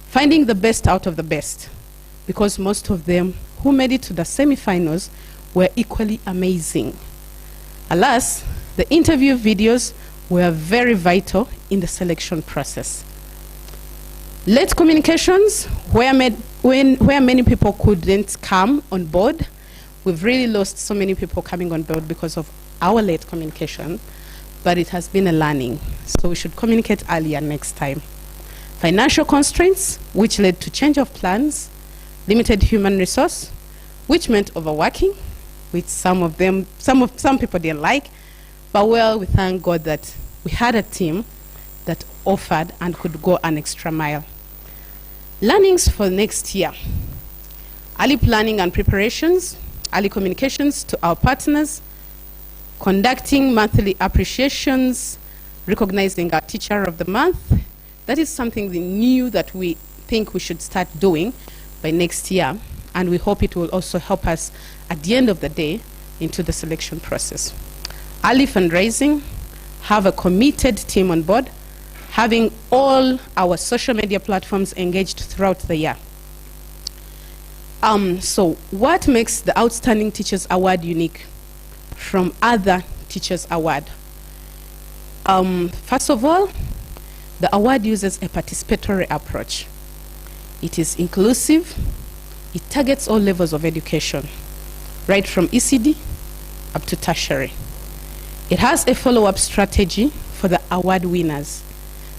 Speaker 10: finding the best out of the best, because most of them who made it to the semifinals were equally amazing. Alas, the interview videos were very vital in the selection process. Late communications, where many people couldn't come on board. We've really lost so many people coming on board because of our late communication, but it has been a learning, so we should communicate earlier next time. Financial constraints, which led to change of plans. Limited human resource, which meant overworking, which some people didn't like, but well, we thank God that we had a team that offered and could go an extra mile. Learnings for next year: early planning and preparations, early communications to our partners, conducting monthly appreciations, recognizing our teacher of the month. That is something new that we think we should start doing by next year, and we hope it will also help us at the end of the day into the selection process. Early fundraising, have a committed team on board, having all our social media platforms engaged throughout the year. So what makes the Outstanding Teachers Award unique from other Teachers Award? First of all, the award uses a participatory approach. It is inclusive. It targets all levels of education, right from ECD up to tertiary. It has a follow-up strategy for the award winners.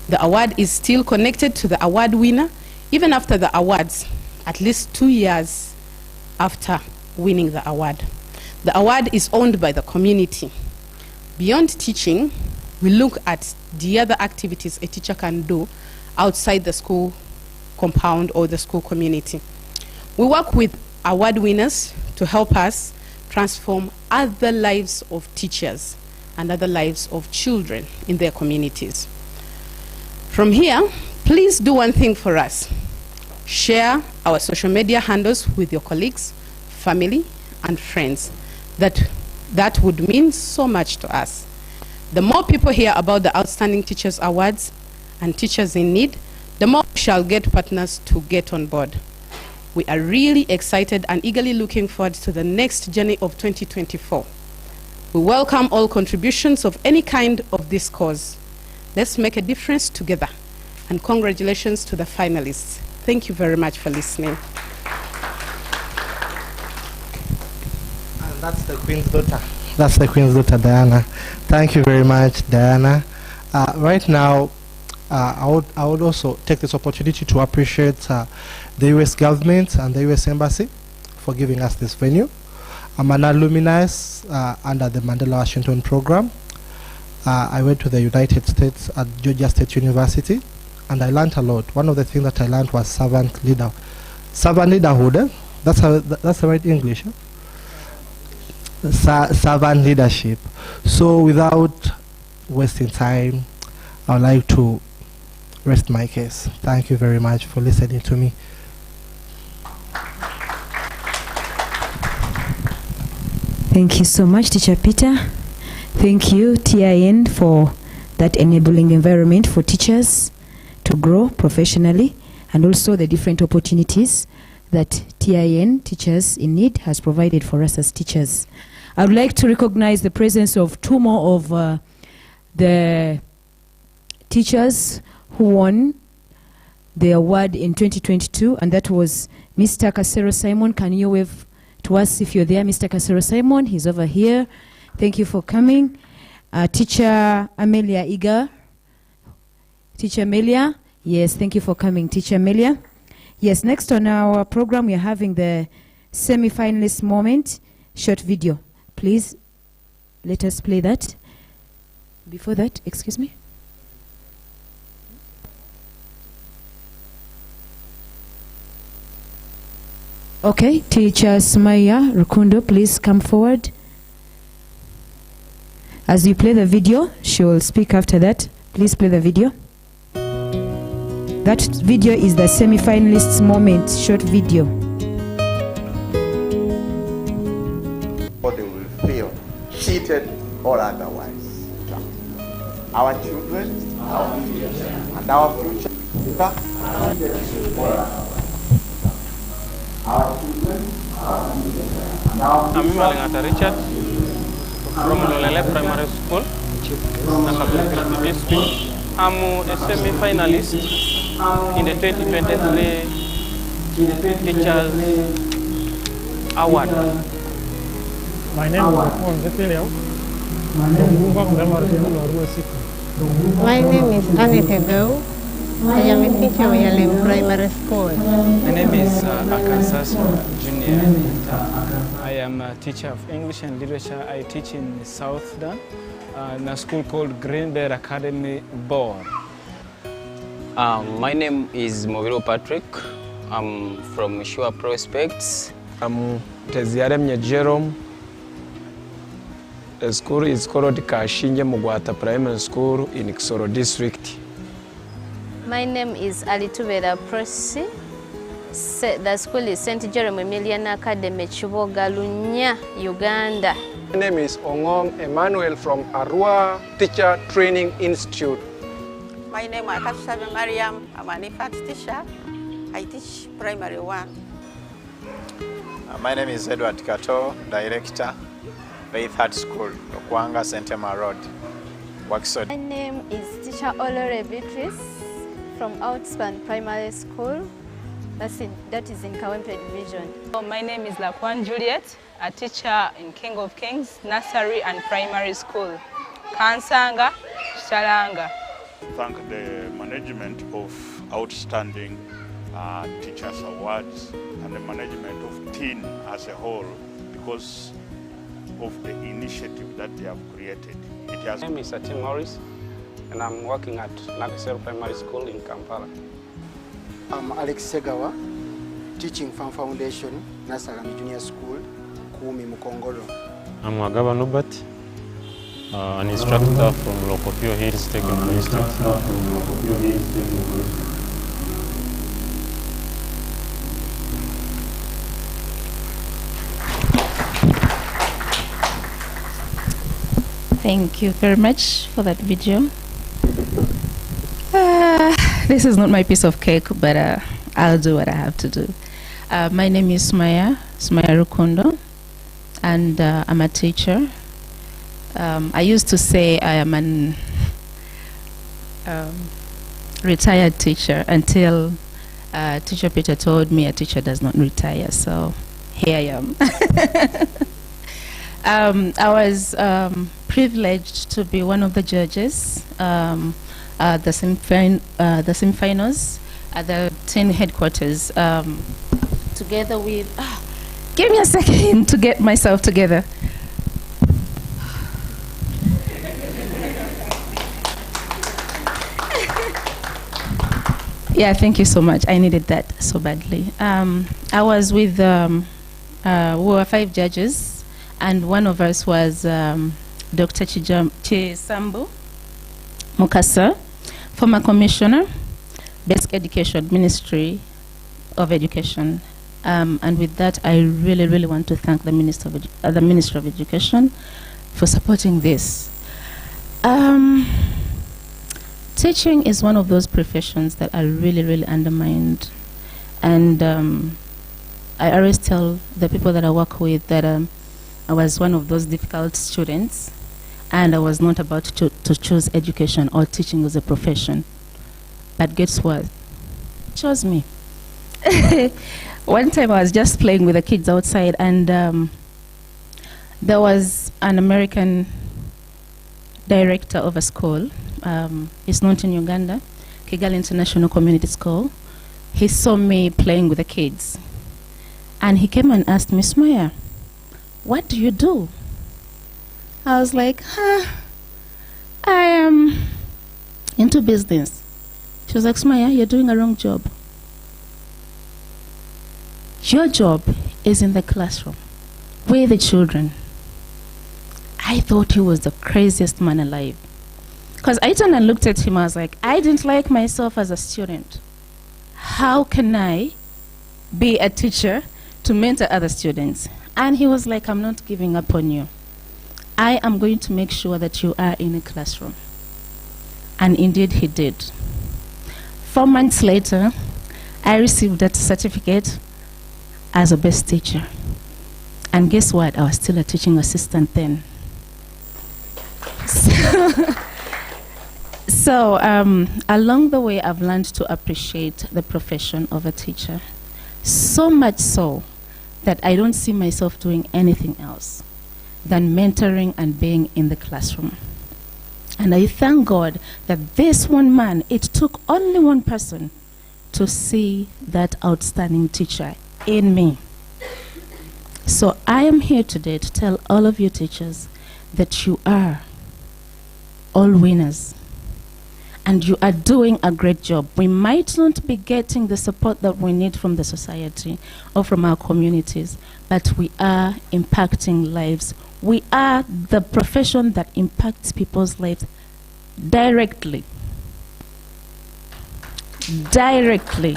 Speaker 10: The award is still connected to the award winner even after the awards, at least 2 years after winning the award. The award is owned by the community. Beyond teaching, we look at the other activities a teacher can do outside the school compound or the school community. We work with award winners to help us transform other lives of teachers and other lives of children in their communities. From here, please do one thing for us. Share our social media handles with your colleagues, family, and friends. That would mean so much to us. The more people hear about the Outstanding Teachers Awards and Teachers in Need, the more we shall get partners to get on board. We are really excited and eagerly looking forward to the next journey of 2024. We welcome all contributions of any kind of this cause. Let's make a difference together. And congratulations to the finalists. Thank you very much for listening.
Speaker 11: And that's the Queen's daughter. That's the Queen's daughter, Diana. Thank you very much, Diana. Right now, I would also take this opportunity to appreciate the U.S. government and the U.S. Embassy for giving us this venue. I'm an alumni under the Mandela Washington program. I went to the United States at Georgia State University, and I learned a lot. One of the things that I learned was servant leaderhood. Eh? That's the right English. Eh? Servant leadership. So without wasting time, I would like to rest my case. Thank you very much for listening to me.
Speaker 2: Thank you so much, Teacher Peter. Thank you, TIN, for that enabling environment for teachers to grow professionally, and also the different opportunities that TIN, Teachers in Need, has provided for us as teachers. I would like to recognize the presence of two more of the teachers who won the award in 2022, and that was Mr. Kasero Simon. Can you wave to us if you're there, Mr. Kasero Simon? He's over here. Thank you for coming. Teacher Amelia Iga. Teacher Amelia. Yes, thank you for coming, Teacher Amelia. Yes, next on our program, we are having the semi-finalist moment, short video. Please, let us play that. Before that, excuse me. Okay, Teacher Smaya Rukundo, please come forward. As you play the video, she will speak after that. Please play the video. That video is the semi-finalists moment, short video.
Speaker 21: Or they will feel cheated or otherwise. Our children, our future, and our future.
Speaker 22: I'm Malingata Richard from Lolele Primary School, Nasabel District. I'm a semi-finalist in the 2023 Teachers Award.
Speaker 23: My name is Juan Zeteliao.
Speaker 24: My name is Anita Go. I am a teacher in primary school.
Speaker 22: My name is Akansas Junior. I am a teacher of English and Literature. I teach in South Sudan in a school called Green Bay Academy Board.
Speaker 25: My name is Moviro Patrick. I'm from Shua Prospects.
Speaker 23: I'm Teziaremye Jerome. The school is called Kashinje Mugwata Primary School in Kisoro District.
Speaker 26: My name is Alitubera Prosi. The school is St. Jerome Emilian Academy, Chiboga, Lunya, Uganda.
Speaker 23: My name is Ongong Emmanuel from Arua Teacher Training Institute.
Speaker 27: My name is Akasabe Mariam. I'm an infant teacher. I teach primary 1.
Speaker 28: My name is Edward Kato, Director, Faith Heart School, Okwanga, St. Emma Road, Wakisod.
Speaker 29: My name is Teacher Olore Beatrice from Outspan Primary School. That is in Kawempe Division.
Speaker 30: My name is Lakwan Juliet, a teacher in King of Kings Nursery and Primary School, Kansanga, Shalanga.
Speaker 31: Thank the management of Outstanding Teachers Awards and the management of TIN as a whole because of the initiative that they have created.
Speaker 25: My name is Atim Morris, and I'm working at Nakasero Primary School in Kampala.
Speaker 32: I'm Alex Segawa, teaching Farm Foundation, Nasalami Junior School, Kumi Mukongolo.
Speaker 33: I'm Wagaba Nubat, an instructor from Lokopio Hills Technical Institute.
Speaker 34: Thank you very much for that video. This is not my piece of cake, but I'll do what I have to do. My name is Smaya Rukundo, and I'm a teacher. I used to say I am an retired teacher until Teacher Peter told me a teacher does not retire, so here I am. I was privileged to be one of the judges at the semifinals at the teen headquarters, together with. Give me a second to get myself together. Yeah, thank you so much. I needed that so badly. I was with, we were 5 judges, and one of us was Dr. Chisambu Mukasa, former commissioner, Basic Education, Ministry of Education. And with that, I really want to thank the Minister of Education for supporting this. Teaching is one of those professions that are really undermined. And I always tell the people that I work with that I was one of those difficult students, and I was not about to choose education or teaching as a profession. But guess what? It chose me. One time I was just playing with the kids outside, and there was an American director of a school. It's not in Uganda, Kigali International Community School. He saw me playing with the kids, and he came and asked me, Smaya, what do you do? I was like, I am into business. She was like, Smaya, you're doing a wrong job. Your job is in the classroom with the children. I thought he was the craziest man alive. Because I turned and looked at him, I was like, I didn't like myself as a student. How can I be a teacher to mentor other students? And he was like, I'm not giving up on you. I am going to make sure that you are in a classroom. And indeed he did. 4 months later, I received that certificate as a best teacher. And guess what? I was still a teaching assistant then. So along the way, I've learned to appreciate the profession of a teacher. So much so that I don't see myself doing anything else than mentoring and being in the classroom. And I thank God that this one man, it took only one person to see that outstanding teacher in me. So I am here today to tell all of you teachers that you are all winners. And you are doing a great job. We might not be getting the support that we need from the society or from our communities, but we are impacting lives. We are the profession that impacts people's lives directly. Directly.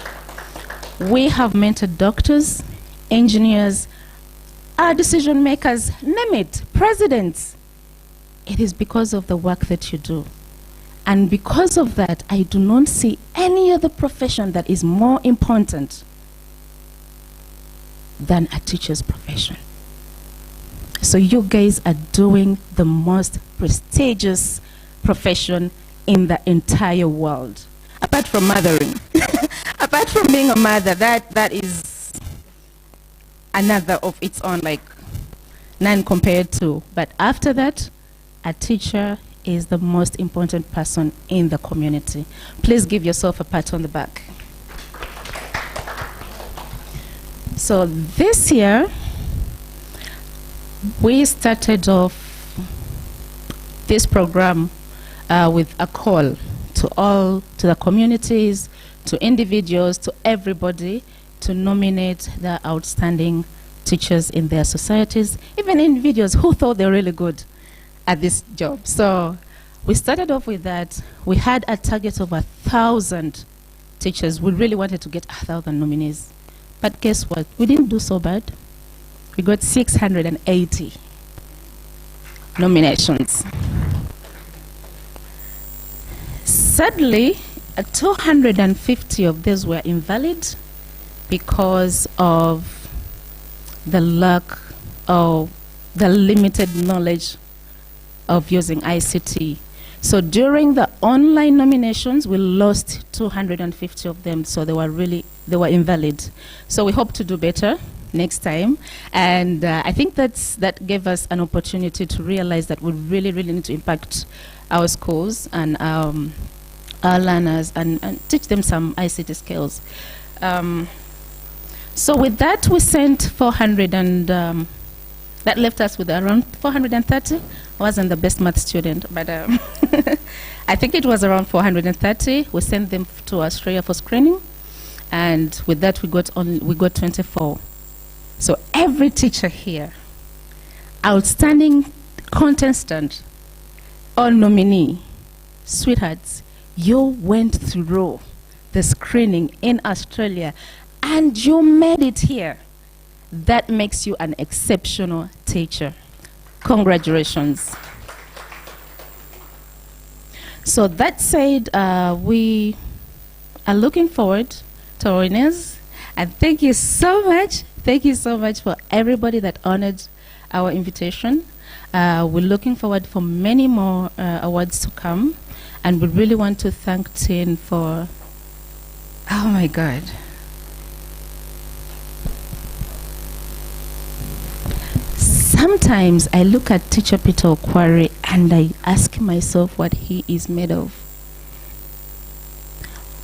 Speaker 34: We have mentored doctors, engineers, our decision makers, name it, presidents. It is because of the work that you do. And because of that, I do not see any other profession that is more important than a teacher's profession. So you guys are doing the most prestigious profession in the entire world. Apart from mothering. Apart from being a mother, that is another of its own, like none compared to. But after that, a teacher is the most important person in the community. Please give yourself a pat on the back. So this year, we started off this program with a call to the communities, to individuals, to everybody to nominate the outstanding teachers in their societies, even individuals who thought they were really good at this job. So we started off with that. We had a target of 1,000 teachers. We really wanted to get 1,000 nominees. But guess what? We didn't do so bad. We got 680 nominations. Sadly, 250 of these were invalid because of the lack of the limited knowledge of using ICT. So during the online nominations, we lost 250 of them, so they were invalid. So we hope to do better next time. And I think that gave us an opportunity to realize that we really, really need to impact our schools and our learners and teach them some ICT skills. So with that, we sent 400 and that left us with around 430. I wasn't the best math student, but I think it was around 430. We sent them to Australia for screening, and with that we got 24. So every teacher here, outstanding contestant or nominee, sweethearts, you went through the screening in Australia and you made it here. That makes you an exceptional teacher. Congratulations. So that said, we are looking forward to our winners, and thank you so much. Thank you so much for everybody that honored our invitation. We're looking forward for many more awards to come, and we really want to thank Tin for, oh my God. Sometimes I look at Teacher Peter Okware and I ask myself what he is made of.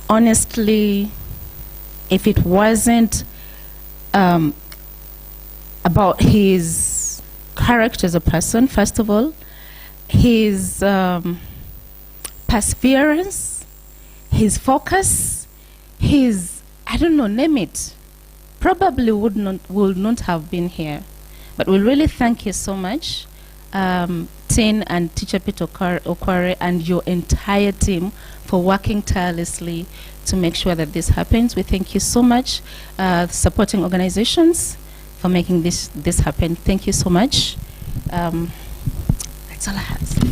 Speaker 34: Honestly, if it wasn't about his character as a person, first of all, his perseverance, his focus, his, I don't know, name it, probably would not have been here. But we really thank you so much, Tin and Teacher Peter Okware and your entire team for working tirelessly to make sure that this happens. We thank you so much, supporting organizations for making this happen. Thank you so much. That's all I have to say.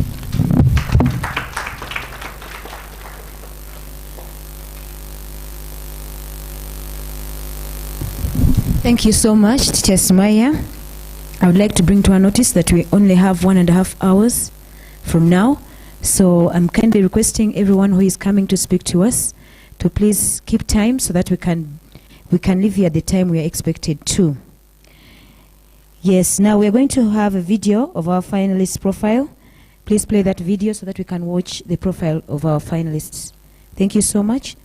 Speaker 2: Thank you so much, Teacher Smaya. I would like to bring to our notice that we only have 1.5 hours from now. So I'm kindly requesting everyone who is coming to speak to us to please keep time so that we can leave here at the time we are expected to. Yes, now we're going to have a video of our finalists' profile. Please play that video so that we can watch the profile of our finalists. Thank you so much.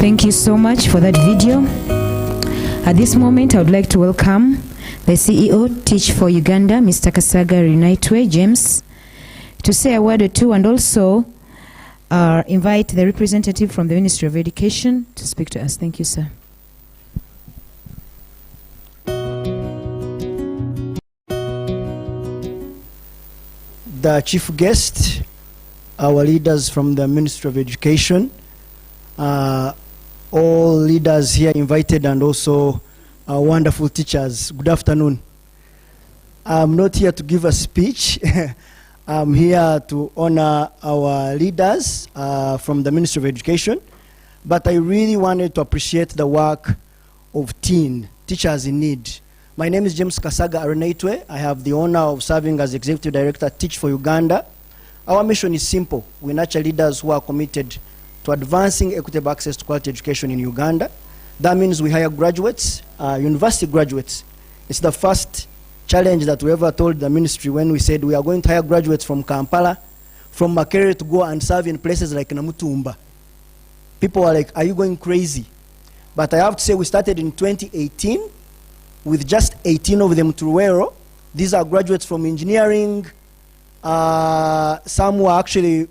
Speaker 2: Thank you so much for that video. At this moment, I would like to welcome the CEO, Teach for Uganda, Mr. Kasaga Rinaitwe James, to say a word or two, and also invite the representative from the Ministry of Education to speak to us. Thank you, sir.
Speaker 1: The chief guest, our leaders from the Ministry of Education, all leaders here invited, and also our wonderful teachers. Good afternoon. I'm not here to give a speech. I'm here to honor our leaders from the Ministry of Education, but I really wanted to appreciate the work of teachers in need. My name is James Kasaga Rinaitwe. I have the honor of serving as Executive Director at Teach for Uganda. Our mission is simple. We nurture leaders who are committed to advancing equitable access to quality education in Uganda. That means we hire graduates, university graduates. It's the first challenge that we ever told the ministry when we said we are going to hire graduates from Kampala, from Makerere, to go and serve in places like Namutumba. People are like, are you going crazy? But I have to say we started in 2018 with just 18 of them to Ruero. These are graduates from engineering. Some were actually,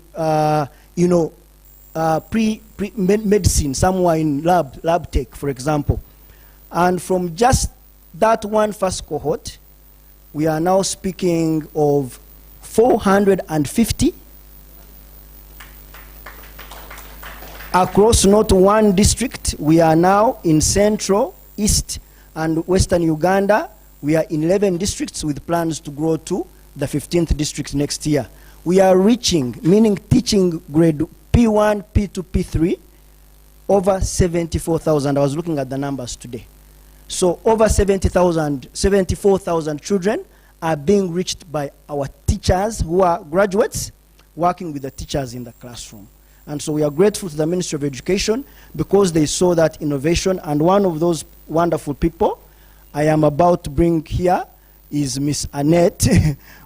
Speaker 1: medicine. Some were in lab tech, for example. And from just that one first cohort, we are now speaking of 450 across not one district. We are now in Central, East, and Western Uganda. We are in 11 districts with plans to grow to the 15th district next year. We are reaching, meaning teaching grade P1, P2, P3, over 74,000. I was looking at the numbers today. So over 74,000 children are being reached by our teachers who are graduates working with the teachers in the classroom. And so we are grateful to the Ministry of Education because they saw that innovation, and one of those wonderful people I am about to bring here is Miss Annette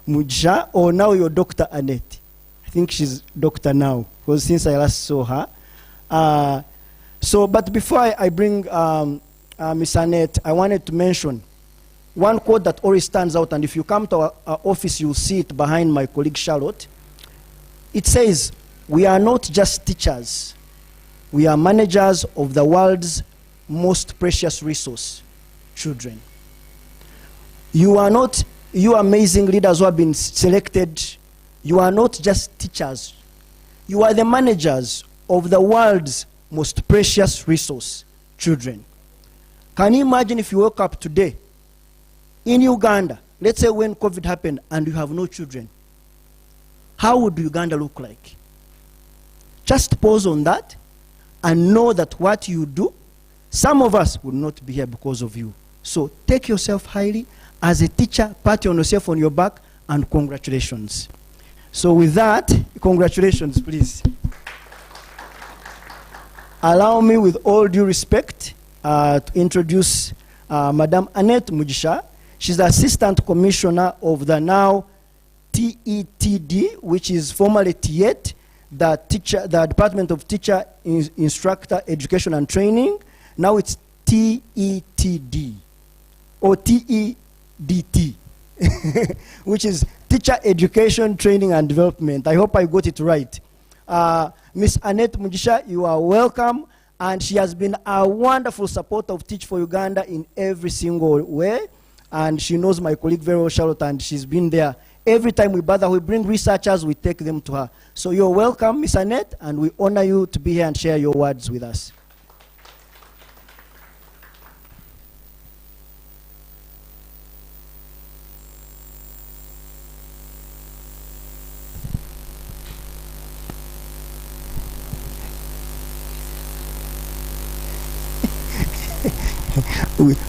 Speaker 1: Mujisha, or now you're Dr. Annette. I think she's doctor now, because since I last saw her. But before I bring Miss Annette, I wanted to mention one quote that always stands out, and if you come to our office, you'll see it behind my colleague Charlotte. It says, we are not just teachers, we are managers of the world's most precious resource, children. You are not, you amazing leaders who have been selected, you are not just teachers, you are the managers of the world's most precious resource, children. Can you imagine if you woke up today in Uganda, let's say when COVID happened, and you have no children? How would Uganda look like? Just pause on that and know that what you do, some of us would not be here because of you. So take yourself highly. As a teacher, pat on yourself on your back, and congratulations. So with that, congratulations, please. Allow me, with all due respect, to introduce Madam Annette Mujisha. She's the Assistant Commissioner of the now TETD, which is formerly TET, the Department of Teacher Instructor Education and Training. Now it's TETD, or TEDT, which is Teacher Education Training and Development. I hope I got it right. Miss Annette Mujisha, you are welcome, and she has been a wonderful supporter of Teach for Uganda in every single way, and she knows my colleague very well, Charlotte, and she's been there. Every time we bother, we bring researchers, we take them to her. So you're welcome, Miss Annette, and we honor you to be here and share your words with us.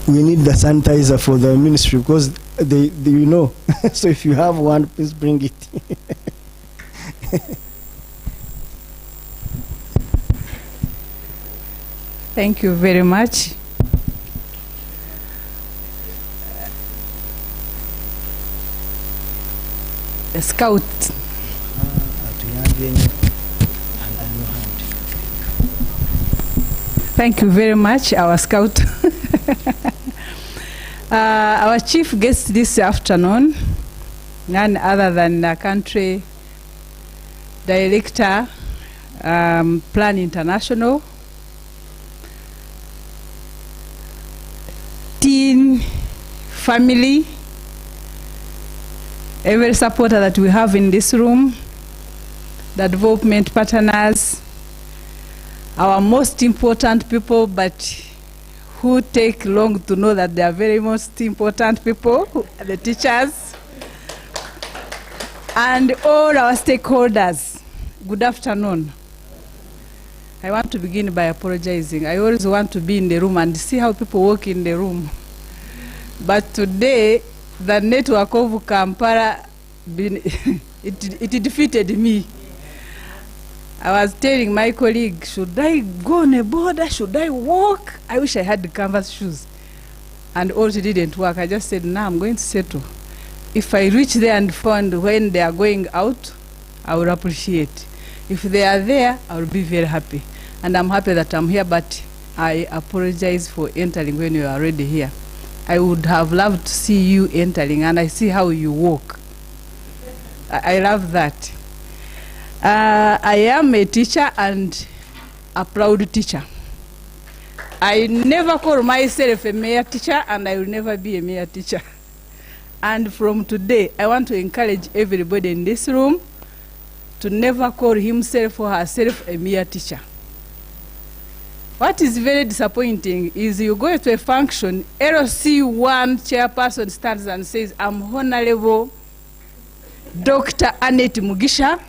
Speaker 1: We need the sanitizer for the ministry because they you know. So if you have one, please bring it.
Speaker 3: Thank you very much. Scout. Thank you very much, our scout. Our chief guest this afternoon, none other than the country director, Plan International, teen, family, every supporter that we have in this room, the development partners, our most important people, but who take long to know that they are very most important people, the teachers, and all our stakeholders. Good afternoon. I want to begin by apologizing. I always want to be in the room and see how people work in the room. But today, the network of Kampala, it defeated me. I was telling my colleague, should I go on a border? Should I walk? I wish I had the canvas shoes. And also didn't work. I just said, no, I'm going to settle. If I reach there and find when they are going out, I will appreciate. If they are there, I will be very happy. And I'm happy that I'm here, but I apologize for entering when you are already here. I would have loved to see you entering, and I see how you walk. I love that. I am a teacher and a proud teacher. I never call myself a mere teacher, and I will never be a mere teacher. And from today, I want to encourage everybody in this room to never call himself or herself a mere teacher. What is very disappointing is you go to a function, LC1 chairperson stands and says, I'm Honorable Dr. Annette Mugisha,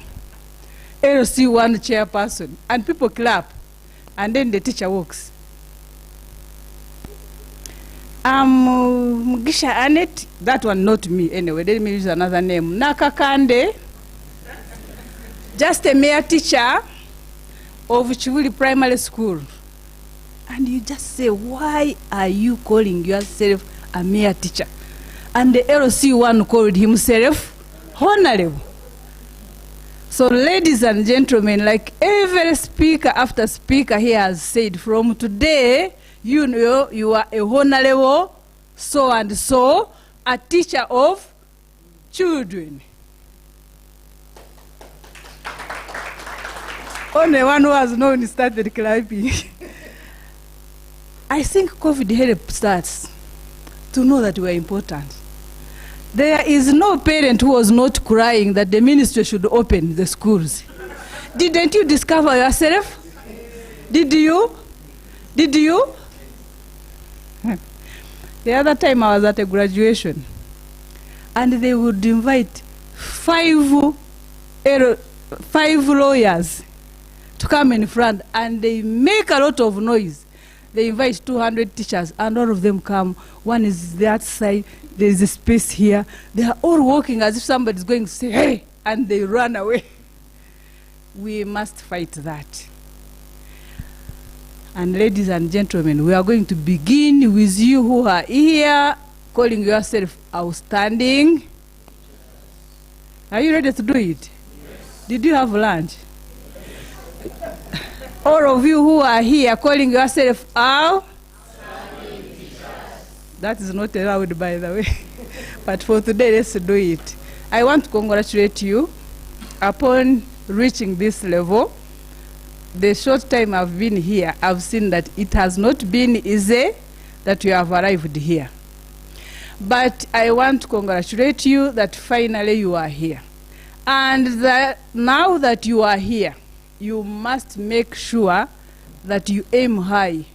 Speaker 3: LC1 chairperson, and people clap, and then the teacher walks. Mugisha Annette, that one not me anyway, let me use another name. Nakakande, just a mere teacher of Chivuli Primary School. And you just say, why are you calling yourself a mere teacher? And the LC1 called himself honorable. So ladies and gentlemen, like every speaker after speaker here has said, from today, you know you are a honorable so and so, a teacher of children. Only one who has known started clapping. I think COVID helped us to know that we are important. There is no parent who was not crying that the ministry should open the schools. Didn't you discover yourself? Did you? Did you? The other time I was at a graduation, and they would invite five lawyers to come in front, and they make a lot of noise. They invite 200 teachers, and all of them come. One is that side, there is a space here. They are all walking as if somebody is going to say, hey, and they run away. We must fight that. And ladies and gentlemen, we are going to begin with you who are here, calling yourself outstanding. Are you ready to do it? Yes. Did you have lunch? All of you who are here, calling yourself outstanding teachers. That is not allowed, by the way. But for today, let's do it. I want to congratulate you upon reaching this level. The short time I've been here, I've seen that it has not been easy that you have arrived here. But I want to congratulate you that finally you are here. And that now that you are here, you must make sure that you aim high.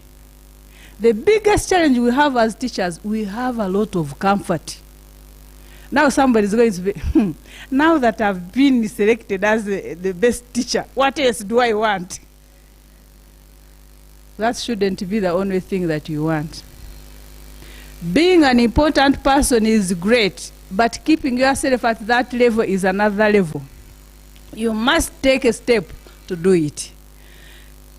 Speaker 3: The biggest challenge we have as teachers, we have a lot of comfort. Now somebody's going to be, now that I've been selected as the best teacher, what else do I want? That shouldn't be the only thing that you want. Being an important person is great, but keeping yourself at that level is another level. You must take a step to do it.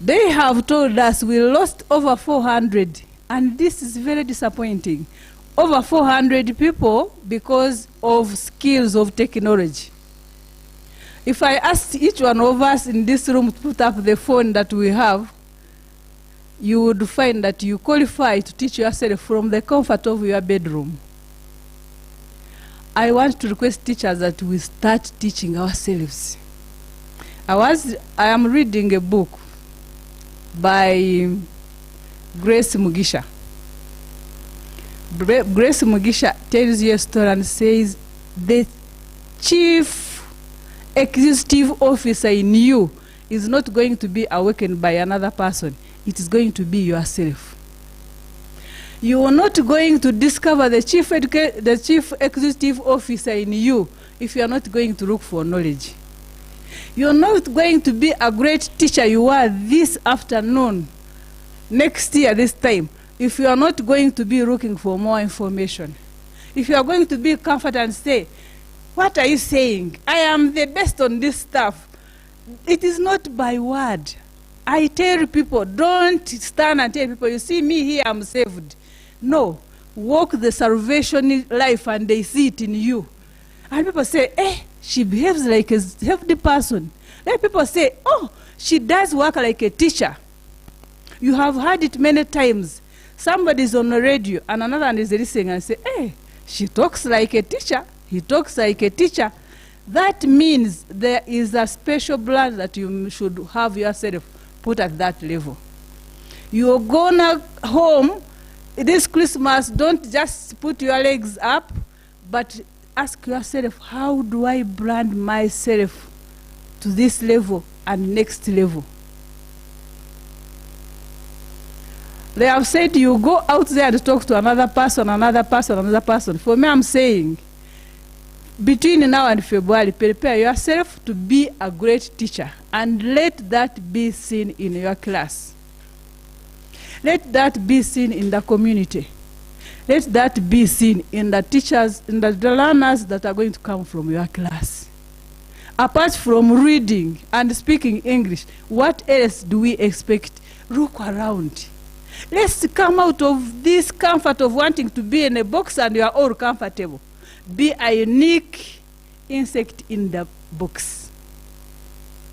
Speaker 3: They have told us we lost over 400, and this is very disappointing. Over 400 people because of skills of technology. If I asked each one of us in this room to put up the phone that we have, you would find that you qualify to teach yourself from the comfort of your bedroom. I want to request teachers that we start teaching ourselves. I am reading a book by Grace Mugisha. Grace Mugisha tells you a story and says the chief executive officer in you is not going to be awakened by another person. It is going to be yourself. You are not going to discover the chief executive officer in you if you are not going to look for knowledge. You are not going to be a great teacher you are this afternoon, next year, this time, if you are not going to be looking for more information. If you are going to be comfortable and say, what are you saying? I am the best on this stuff. It is not by word. I tell people, don't stand and tell people, you see me here, I'm saved. No, walk the salvation life and they see it in you. And people say, she behaves like a healthy person. Let people say, oh, she does work like a teacher. You have heard it many times. Somebody is on the radio and another one is listening and say, she talks like a teacher. He talks like a teacher. That means there is a special blood that you should have yourself put at that level. You're gonna home this Christmas, don't just put your legs up, but ask yourself, how do I brand myself to this level and next level? They have said you go out there and talk to another person, another person, another person. For me, I'm saying, between now and February, prepare yourself to be a great teacher and let that be seen in your class. Let that be seen in the community. Let that be seen in the teachers, in the learners that are going to come from your class. Apart from reading and speaking English, what else do we expect? Look around. Let's come out of this comfort of wanting to be in a box and you are all comfortable. Be a unique insect in the box.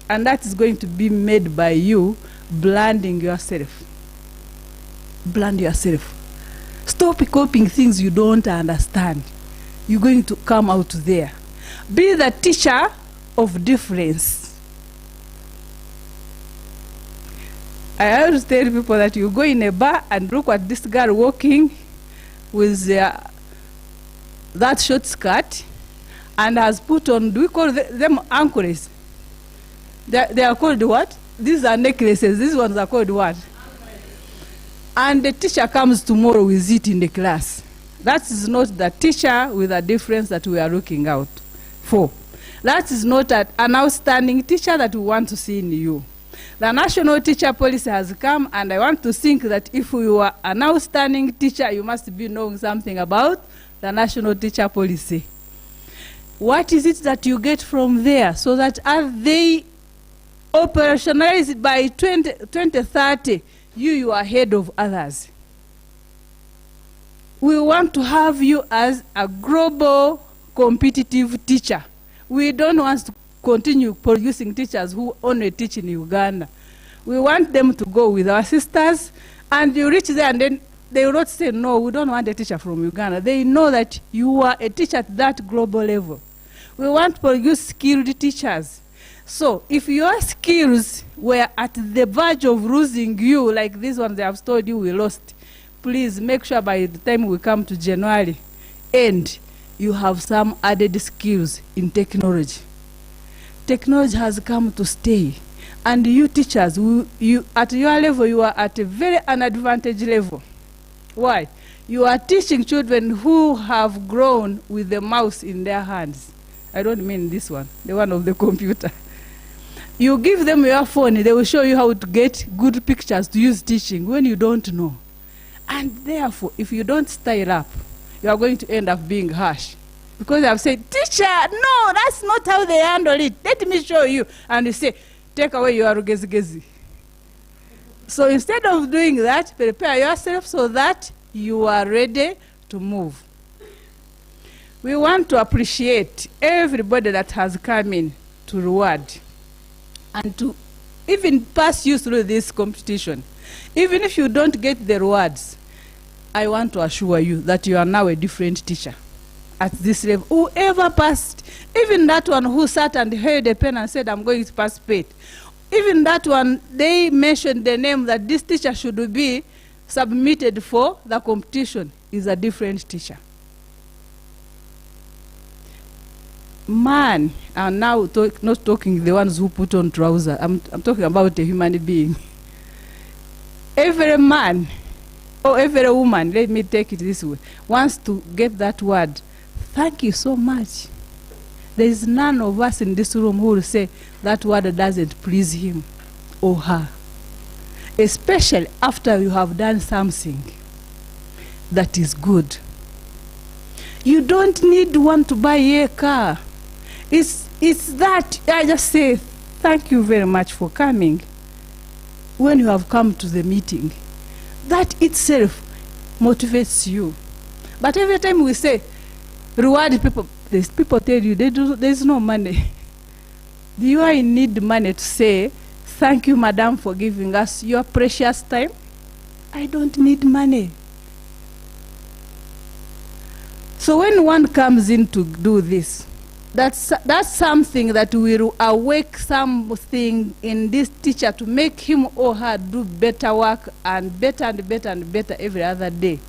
Speaker 3: And that is going to be made by you blending yourself. Blend yourself. Stop copying things you don't understand. You're going to come out there. Be the teacher of difference. I always tell people that you go in a bar and look at this girl walking with that short skirt and has put on, do we call them anchors? They are called what? These are necklaces. These ones are called what? And the teacher comes tomorrow with it in the class. That is not the teacher with a difference that we are looking out for. That is not an outstanding teacher that we want to see in you. The national teacher policy has come, and I want to think that if you are an outstanding teacher, you must be knowing something about the national teacher policy. What is it that you get from there so that as they operationalize it by 2030, you are ahead of others? We want to have you as a global competitive teacher. We don't want to continue producing teachers who only teach in Uganda. We want them to go with our sisters, and you reach there and then they will not say, no, we don't want a teacher from Uganda. They know that you are a teacher at that global level. We want to produce skilled teachers. So if your skills were at the verge of losing you, like this one they have told you we lost, please make sure by the time we come to January end, you have some added skills in technology. Technology has come to stay. And you teachers, you at your level, you are at a very unadvantaged level. Why? You are teaching children who have grown with the mouse in their hands. I don't mean this one, the one of the computer. You give them your phone, they will show you how to get good pictures to use teaching when you don't know. And therefore, if you don't style up, you are going to end up being harsh. Because they have said, teacher, no, that's not how they handle it. Let me show you. And you say, take away your gezi. So instead of doing that, prepare yourself so that you are ready to move. We want to appreciate everybody that has come in to reward and to even pass you through this competition. Even if you don't get the rewards, I want to assure you that you are now a different teacher at this level. Whoever passed, even that one who sat and held a pen and said, I'm going to participate, even that one, they mentioned the name that this teacher should be submitted for the competition, is a different teacher. Man, I'm now not talking the ones who put on trousers. I'm talking about a human being. Every man, or every woman, let me take it this way, wants to get that word, thank you so much. There is none of us in this room who will say that word doesn't please him or her. Especially after you have done something that is good. You don't need one to buy a car. It's that I just say thank you very much for coming. When you have come to the meeting, that itself motivates you. But every time we say reward people, these people tell you there's no money. You are in need money to say thank you, madam, for giving us your precious time. I don't need money. So when one comes in to do this, that's something that will awake something in this teacher to make him or her do better work and better and better and better every other day.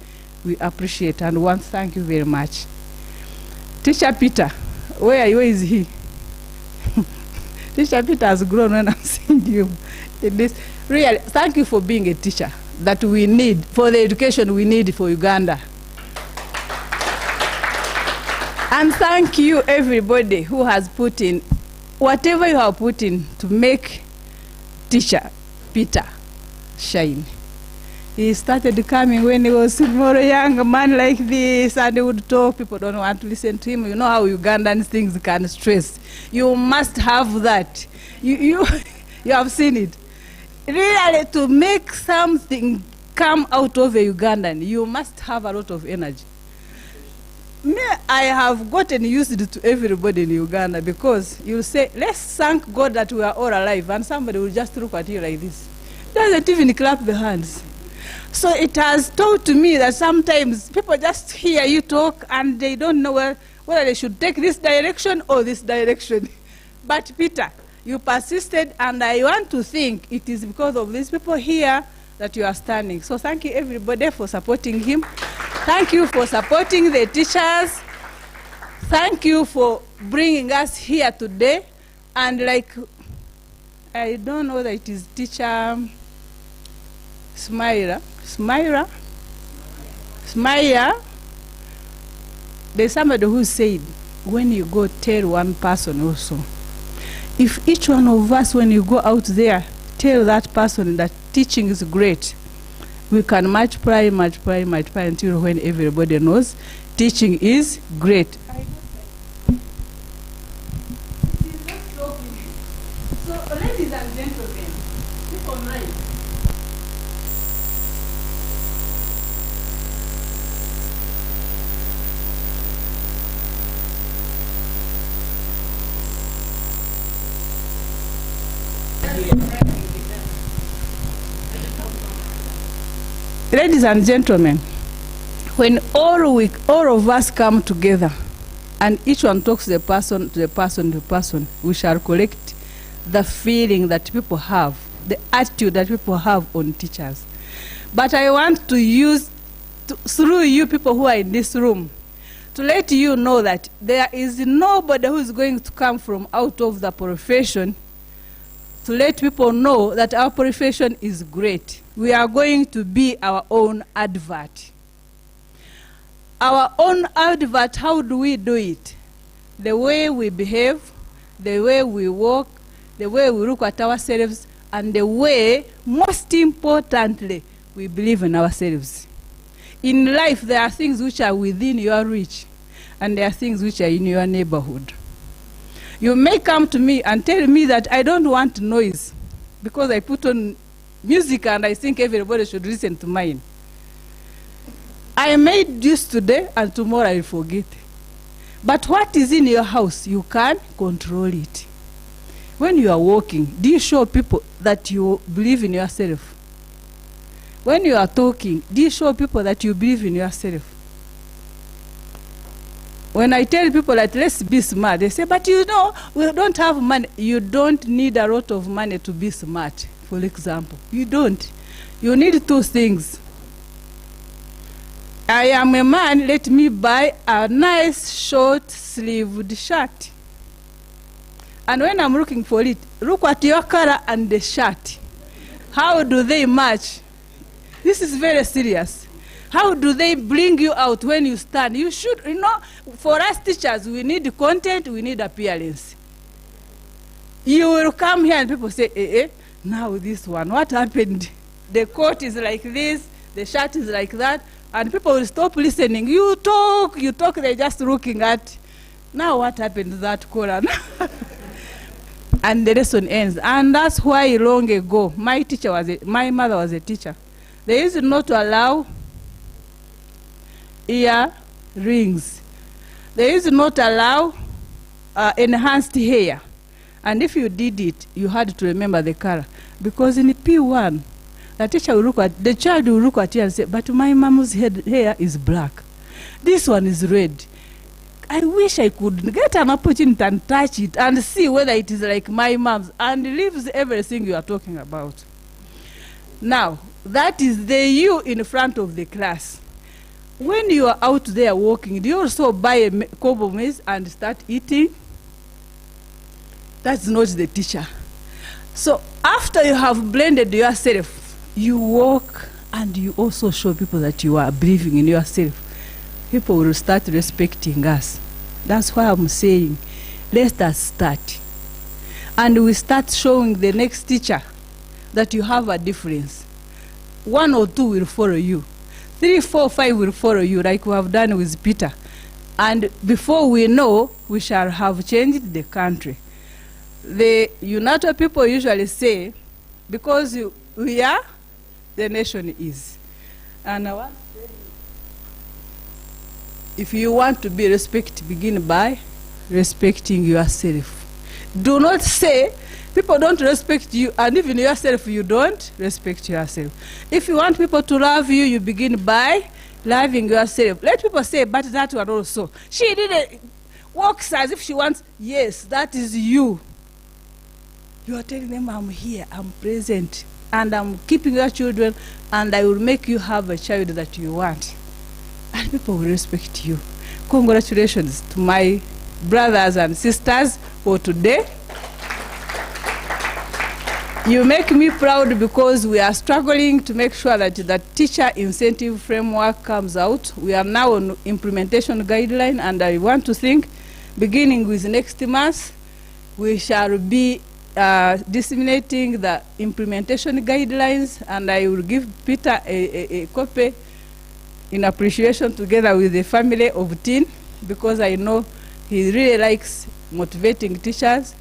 Speaker 3: We appreciate and want thank you very much. Teacher Peter, where is he? Teacher Peter has grown when I'm seeing you in this. Really, thank you for being a teacher that we need for the education we need for Uganda. And thank you everybody who has put in whatever you have put in to make Teacher Peter shine. He started coming when he was a more young man like this, and he would talk. People don't want to listen to him. You know how Ugandan things can stress. You must have that. You have seen it. Really, to make something come out of a Ugandan, you must have a lot of energy. Me, I have gotten used to everybody in Uganda because you say, let's thank God that we are all alive, and somebody will just look at you like this. Doesn't even clap the hands. So it has taught me that sometimes people just hear you talk and they don't know whether they should take this direction or this direction. But Peter, you persisted, and I want to think it is because of these people here that you are standing. So thank you everybody for supporting him. Thank you for supporting the teachers. Thank you for bringing us here today. And like, I don't know that it is teacher Smira. There's somebody who said, when you go tell one person also, if each one of us, when you go out there, tell that person that teaching is great, we can multiply until when everybody knows teaching is great. So, ladies and gentlemen, keep online. Ladies and gentlemen, when all of us come together and each one talks to the person, we shall collect the feeling that people have, the attitude that people have on teachers. But I want to use, through you people who are in this room, to let you know that there is nobody who is going to come from out of the profession to let people know that our profession is great. We are going to be our own advert. Our own advert, how do we do it? The way we behave, the way we walk, the way we look at ourselves, and the way, most importantly, we believe in ourselves. In life, there are things which are within your reach, and there are things which are in your neighborhood. You may come to me and tell me that I don't want noise because I put on music and I think everybody should listen to mine. I made this today and tomorrow I forget. But what is in your house, you can control it. When you are walking, do you show people that you believe in yourself? When you are talking, do you show people that you believe in yourself? When I tell people that let's be smart, they say, but you know, we don't have money. You don't need a lot of money to be smart, for example. You don't. You need two things. I am a man, let me buy a nice short-sleeved shirt. And when I'm looking for it, look at your color and the shirt. How do they match? This is very serious. How do they bring you out when you stand? You should, you know, for us teachers, we need content, we need appearance. You will come here and people say, now this one, what happened? The coat is like this, the shirt is like that, and people will stop listening. You talk, they're just looking at, now what happened to that color? And the lesson ends. And that's why long ago, my mother was a teacher. They used not to allow earrings. They used not allow enhanced hair. And if you did it, you had to remember the color. Because in P1, the teacher will look at, the child will look at you and say, but my mom's hair is black. This one is red. I wish I could get an opportunity and touch it and see whether it is like my mom's, and leaves everything you are talking about. Now, that is the you in front of the class. When you are out there walking, do you also buy a cob of maize and start eating? That's not the teacher. So after you have blended yourself, you walk and you also show people that you are believing in yourself. People will start respecting us. That's why I'm saying, let us start. And we start showing the next teacher that you have a difference. 1 or 2 will follow you. 3, 4, 5 will follow you, like we have done with Peter. And before we know, we shall have changed the country. The United people usually say, because we are, the nation is. And I want to say, if you want to be respected, begin by respecting yourself. Do not say, people don't respect you, and even yourself, you don't respect yourself. If you want people to love you, you begin by loving yourself. Let people say, but that one also. She didn't walk as if she wants, yes, that is you. You are telling them, I'm here, I'm present, and I'm keeping your children, and I will make you have a child that you want. And people will respect you. Congratulations to my brothers and sisters for today. You make me proud because we are struggling to make sure that the teacher incentive framework comes out. We are now on implementation guideline, and I want to think, beginning with next month, we shall be disseminating the implementation guidelines, and I will give Peter a copy in appreciation together with the family of Tin, because I know he really likes motivating teachers.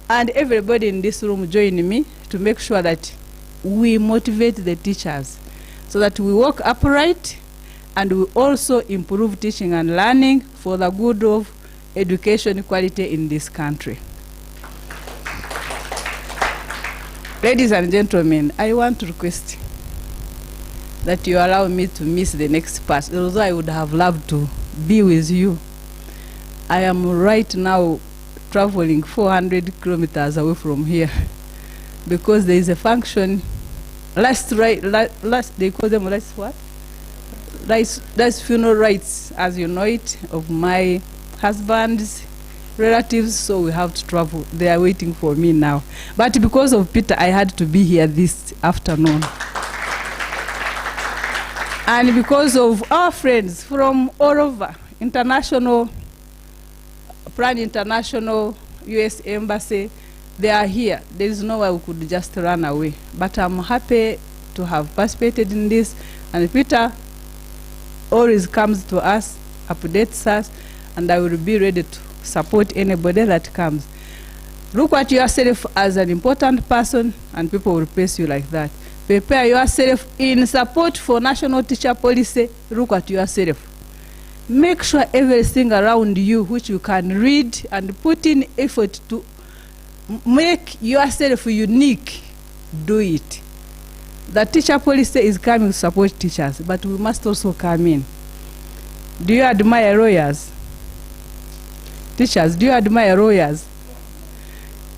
Speaker 3: And everybody in this room join me to make sure that we motivate the teachers so that we walk upright and we also improve teaching and learning for the good of education quality in this country. Ladies and gentlemen, I want to request that you allow me to miss the next part, although I would have loved to be with you. I am right now traveling 400 kilometers away from here because there is a function, last they call them last what? Last funeral rites, as you know it, of my husband's relatives, so we have to travel. They are waiting for me now. But because of Peter, I had to be here this afternoon. And because of our friends from all over, international, Plan International, US Embassy, they are here. There is no way we could just run away. But I'm happy to have participated in this. And Peter always comes to us, updates us, and I will be ready to support anybody that comes. Look at yourself as an important person, and people will face you like that. Prepare yourself in support for national teacher policy. Look at yourself. Make sure everything around you which you can read and put in effort to make yourself unique, do it. The teacher policy is coming to support teachers, but we must also come in. Do you admire lawyers? Teachers, do you admire lawyers?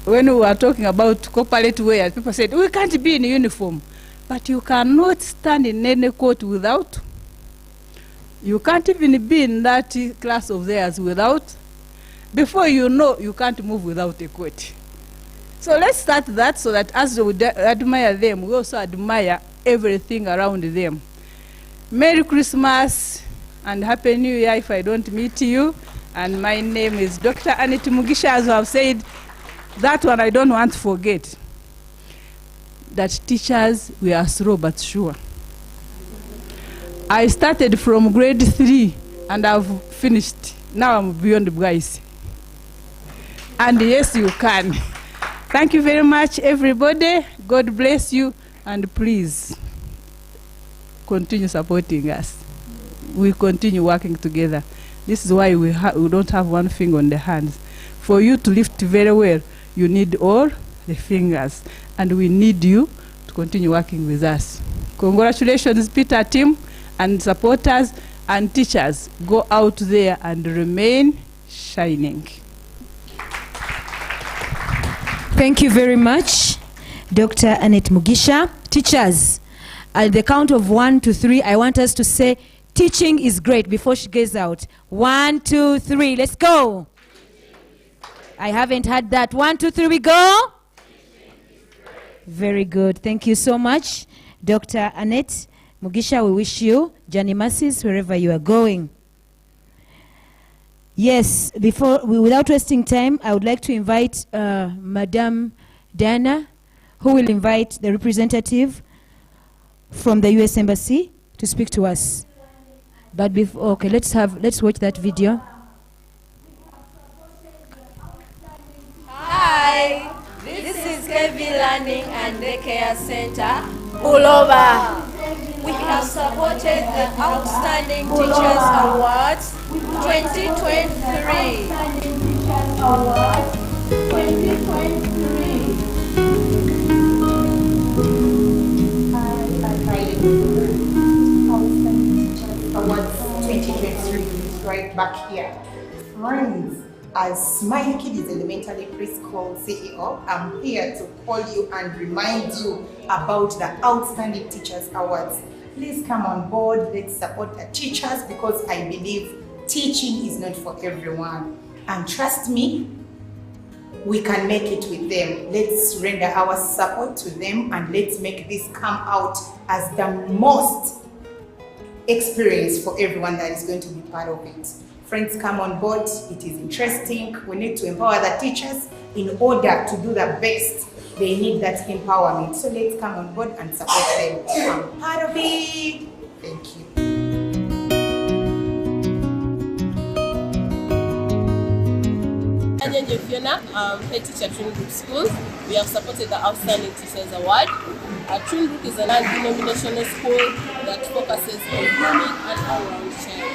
Speaker 3: When we were talking about corporate wear, people said, we can't be in uniform. But you cannot stand in any court without. You can't even be in that class of theirs without. Before you know, you can't move without a coat. So let's start that so that as we admire them, we also admire everything around them. Merry Christmas and Happy New Year if I don't meet you. And my name is Dr. Annette Mugisha, as I've said. That one I don't want to forget. That teachers, we are slow but sure. I started from grade 3 and I've finished. Now I'm beyond guys. And yes, you can. Thank you very much, everybody. God bless you. And please, continue supporting us. We continue working together. This is why we don't have one finger on the hands. For you to lift very well, you need all the fingers. And we need you to continue working with us. Congratulations, Peter team and supporters and teachers. Go out there and remain shining.
Speaker 2: Thank you very much, Dr. Annette Mugisha. Teachers, at the count of 1 to 3, I want us to say, teaching is great before she goes out. 1, 2, 3, let's go. I haven't had that. 1, 2, 3, we go. Very good. Thank you so much, Dr. Annette Mugisha. We wish you journey mercies wherever you are going. Yes, without wasting time, I would like to invite Madame Diana, who will invite the representative from the U.S. Embassy to speak to us. But before, okay, let's watch that video.
Speaker 4: Hi, this is KB Learning and Daycare Center, Bulova. We have supported the Outstanding Teachers Awards 2023.
Speaker 5: Awards 2023 is right back here. Friends, as Smile Kiddies Elementary Preschool CEO, I'm here to call you and remind you about the Outstanding Teachers Awards. Please come on board, let's support the teachers because I believe teaching is not for everyone. And trust me, we can make it with them. Let's render our support to them and let's make this come out as the most experience for everyone that is going to be part of it. Friends, come on board. It is interesting. We need to empower the teachers in order to do the best. They need that empowerment. So let's come on board and support them. I'm part of it. Thank you.
Speaker 6: I'm Fiona, head teacher at Trin Group School. We have supported the Outstanding Teachers Award. Trin Group is a non-denominational school that focuses on grooming and all-round child.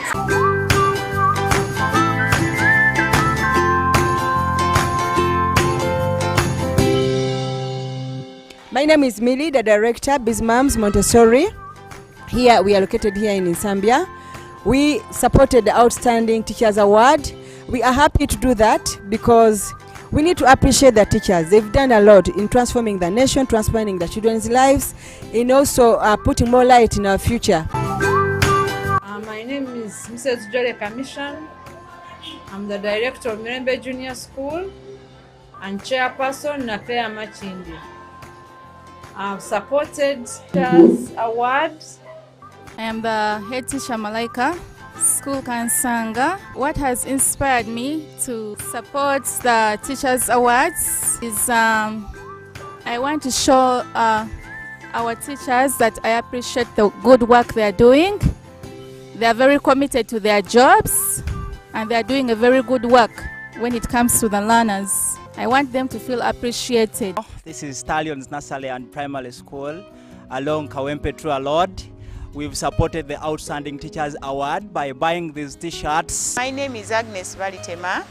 Speaker 7: My name is Millie, the director, Bismams Montessori. Here, we are located here in Zambia. We supported the Outstanding Teachers Award. We are happy to do that because we need to appreciate the teachers. They've done a lot in transforming the nation, transforming the children's lives, and also putting more light in our future.
Speaker 8: My name is Mrs. Jole Commission. I'm the director of Mirembe Junior School and chairperson Napea Machindi. I've supported Teachers Awards.
Speaker 9: I am the head teacher Malaika, School Kansanga. What has inspired me to support the Teachers Awards is I want to show our teachers that I appreciate the good work they are doing. They are very committed to their jobs and they are doing a very good work when it comes to the learners. I want them to feel appreciated.
Speaker 12: This is Stallions Nursery and Primary School along Kawempe True Lord. We've supported the Outstanding Teachers Award by buying these t-shirts.
Speaker 27: My name is Agnes Valitema.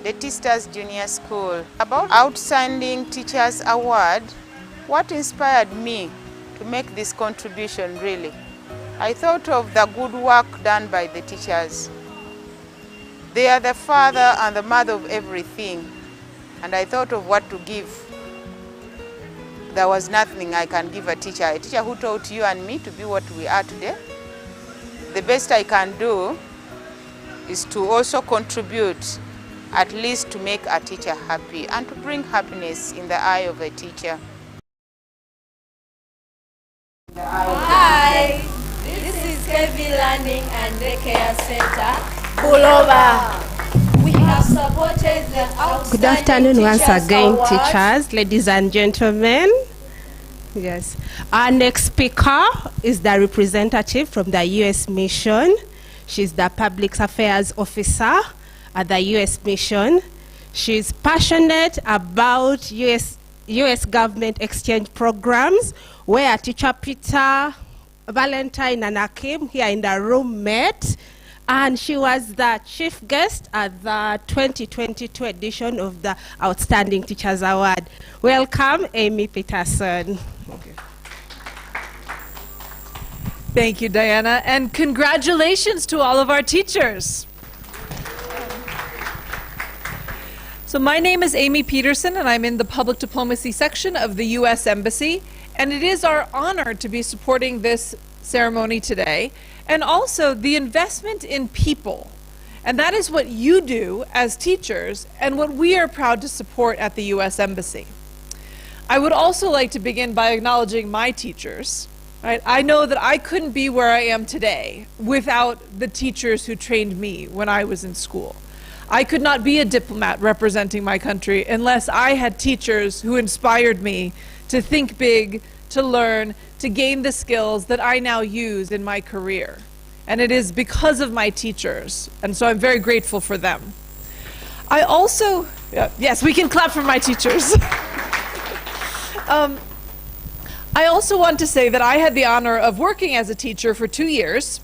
Speaker 27: the Teachers Junior School. About Outstanding Teachers Award, what inspired me to make this contribution really? I thought of the good work done by the teachers. They are the father and the mother of everything, and I thought of what to give. There was nothing I can give a teacher who taught you and me to be what we are today. The best I can do is to also contribute, at least to make a teacher happy and to bring happiness in the eye of a teacher.
Speaker 4: Hi, this is Heavy Learning and Daycare Center, Bulova. We have supported the outstanding
Speaker 10: Good afternoon once
Speaker 4: Teachers
Speaker 10: again,
Speaker 4: Award.
Speaker 10: teachers, ladies and gentlemen. Yes, our next speaker is the representative from the U.S. Mission. She's the Public Affairs Officer at the U.S. Mission. She's passionate about U.S. government exchange programs, where teacher Peter, Valentine, and Akim here in the room met. And she was the chief guest at the 2022 edition of the Outstanding Teachers Award. Welcome, Amy Peterson.
Speaker 11: Thank you, Diana, and congratulations to all of our teachers. So my name is Amy Peterson, and I'm in the Public Diplomacy section of the U.S. Embassy, and it is our honor to be supporting this ceremony today, and also the investment in people. And that is what you do as teachers, and what we are proud to support at the U.S. Embassy. I would also like to begin by acknowledging my teachers. Right? I know that I couldn't be where I am today without the teachers who trained me when I was in school. I could not be a diplomat representing my country unless I had teachers who inspired me to think big, to learn, to gain the skills that I now use in my career. And it is because of my teachers, and so I'm very grateful for them. I also, yes, we can clap for my teachers. I also want to say that I had the honor of working as a teacher for 2 years.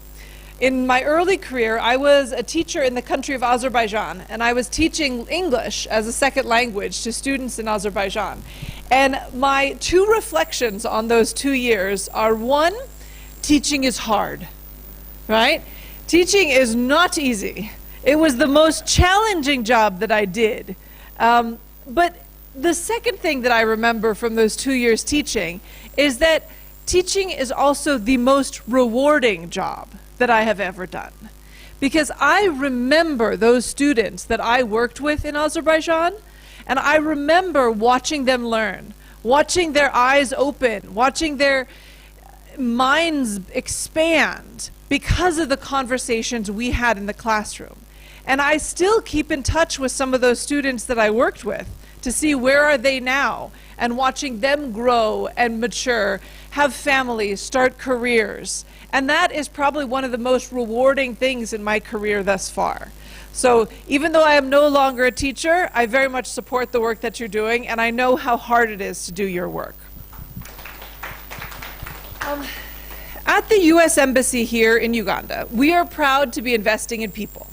Speaker 11: In my early career, I was a teacher in the country of Azerbaijan, and I was teaching English as a second language to students in Azerbaijan. And my two reflections on those 2 years are, one, teaching is hard, right? Teaching is not easy. It was the most challenging job that I did. But the second thing that I remember from those 2 years teaching is that teaching is also the most rewarding job that I have ever done. Because I remember those students that I worked with in Azerbaijan, and I remember watching them learn, watching their eyes open, watching their minds expand because of the conversations we had in the classroom. And I still keep in touch with some of those students that I worked with to see where are they now, and watching them grow and mature, have families, start careers. And that is probably one of the most rewarding things in my career thus far. So even though I am no longer a teacher, I very much support the work that you're doing, and I know how hard it is to do your work. At the U.S. Embassy here in Uganda, we are proud to be investing in people.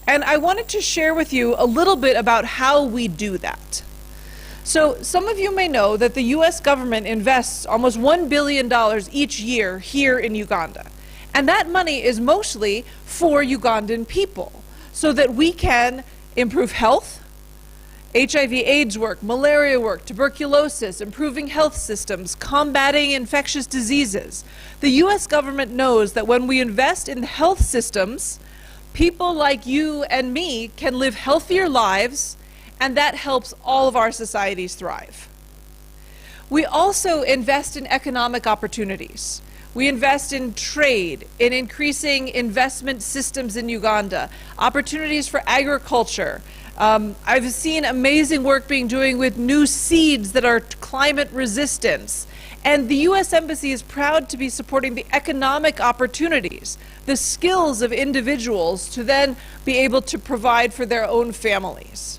Speaker 11: And I wanted to share with you a little bit about how we do that. So some of you may know that the U.S. government invests almost $1 billion each year here in Uganda. And that money is mostly for Ugandan people, so that we can improve health, HIV/AIDS work, malaria work, tuberculosis, improving health systems, combating infectious diseases. The U.S. government knows that when we invest in health systems, people like you and me can live healthier lives, and that helps all of our societies thrive. We also invest in economic opportunities. We invest in trade, in increasing investment systems in Uganda, opportunities for agriculture. I've seen amazing work being doing with new seeds that are climate resistant. And the U.S. Embassy is proud to be supporting the economic opportunities, the skills of individuals to then be able to provide for their own families.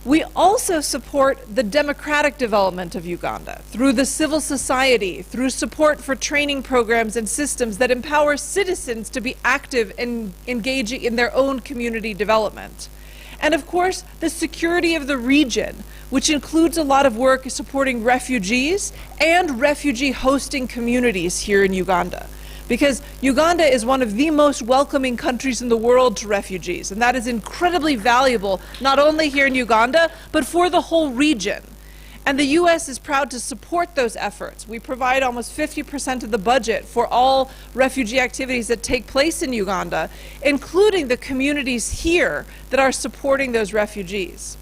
Speaker 11: We also support the democratic development of Uganda through the civil society, through support for training programs and systems that empower citizens to be active in engaging in their own community development. And of course, the security of the region, which includes a lot of work supporting refugees and refugee hosting communities here in Uganda. Because Uganda is one of the most welcoming countries in the world to refugees, and that is incredibly valuable, not only here in Uganda, but for the whole region. And the U.S. is proud to support those efforts. We provide almost 50% of the budget for all refugee activities that take place in Uganda, including the communities here that are supporting those refugees.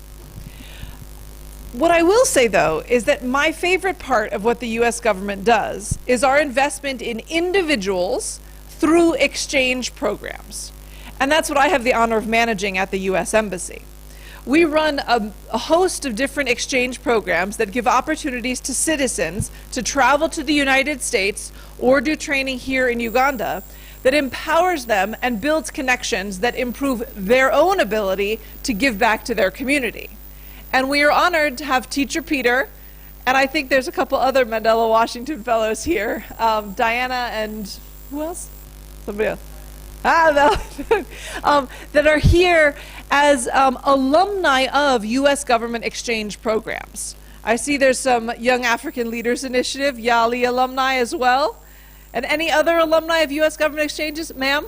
Speaker 11: What I will say, though, is that my favorite part of what the U.S. government does is our investment in individuals through exchange programs. And that's what I have the honor of managing at the U.S. Embassy. We run a host of different exchange programs that give opportunities to citizens to travel to the United States or do training here in Uganda that empowers them and builds connections that improve their own ability to give back to their community. And we are honored to have Teacher Peter, and I think there's a couple other Mandela Washington Fellows here, Diana and who else? Somebody else. That are here as alumni of U.S. government exchange programs. I see there's some Young African Leaders Initiative, YALI alumni as well. And any other alumni of U.S. government exchanges? Ma'am?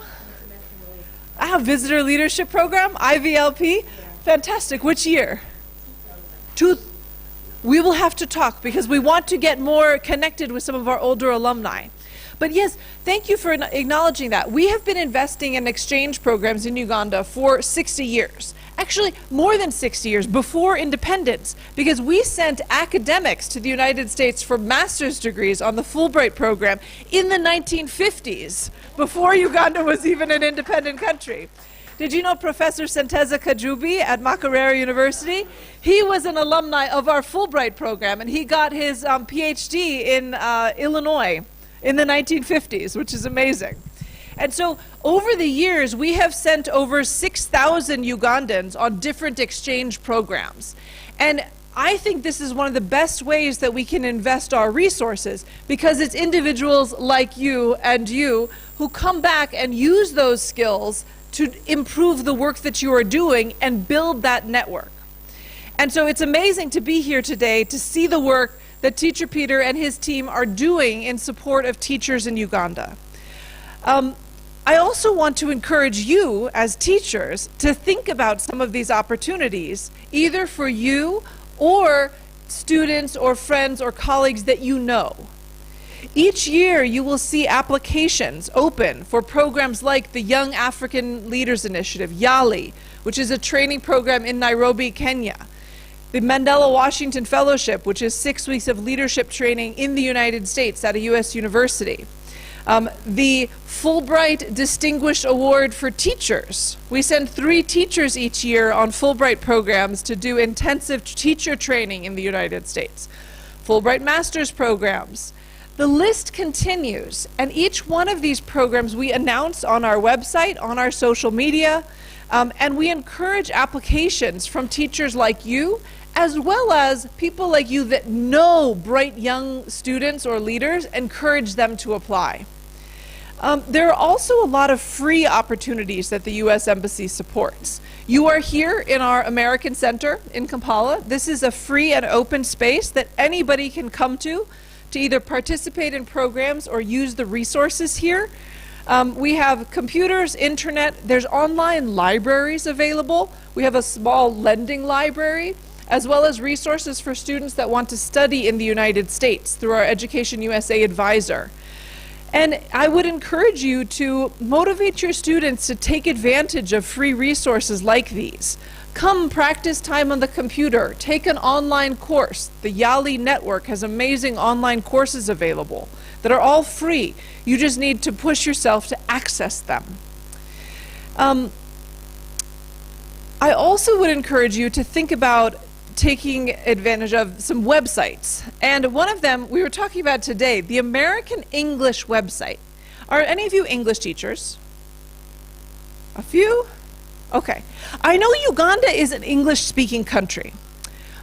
Speaker 11: Visitor Leadership Program, IVLP. Fantastic. Which year? We will have to talk because we want to get more connected with some of our older alumni. But yes, thank you for acknowledging that. We have been investing in exchange programs in Uganda for 60 years. Actually, more than 60 years, before independence, because we sent academics to the United States for master's degrees on the Fulbright program in the 1950s, before Uganda was even an independent country. Did you know Professor Senteza Kajubi at Makerere University? He was an alumni of our Fulbright program, and he got his PhD in Illinois in the 1950s, which is amazing. And so over the years, we have sent over 6,000 Ugandans on different exchange programs. And I think this is one of the best ways that we can invest our resources, because it's individuals like you and you who come back and use those skills to improve the work that you are doing and build that network. And so it's amazing to be here today to see the work that Teacher Peter and his team are doing in support of teachers in Uganda. I also want to encourage you as teachers to think about some of these opportunities, either for you or students or friends or colleagues that you know. Each year you will see applications open for programs like the Young African Leaders Initiative, YALI, which is a training program in Nairobi, Kenya. The Mandela Washington Fellowship, which is 6 weeks of leadership training in the United States at a U.S. university. The Fulbright Distinguished Award for Teachers. We send 3 teachers each year on Fulbright programs to do intensive teacher training in the United States. Fulbright Master's programs. The list continues, and each one of these programs we announce on our website, on our social media, and we encourage applications from teachers like you, as well as people like you that know bright young students or leaders, encourage them to apply. There are also a lot of free opportunities that the U.S. Embassy supports. You are here in our American Center in Kampala. This is a free and open space that anybody can come to either participate in programs or use the resources here. We have computers, internet, there's online libraries available. We have a small lending library, as well as resources for students that want to study in the United States through our Education USA advisor. And I would encourage you to motivate your students to take advantage of free resources like these. Come practice time on the computer, take an online course. The YALI network has amazing online courses available that are all free. You just need to push yourself to access them. I also would encourage you to think about taking advantage of some websites. And one of them we were talking about today, the American English website. Are any of you English teachers? A few? Okay. I know Uganda is an English-speaking country,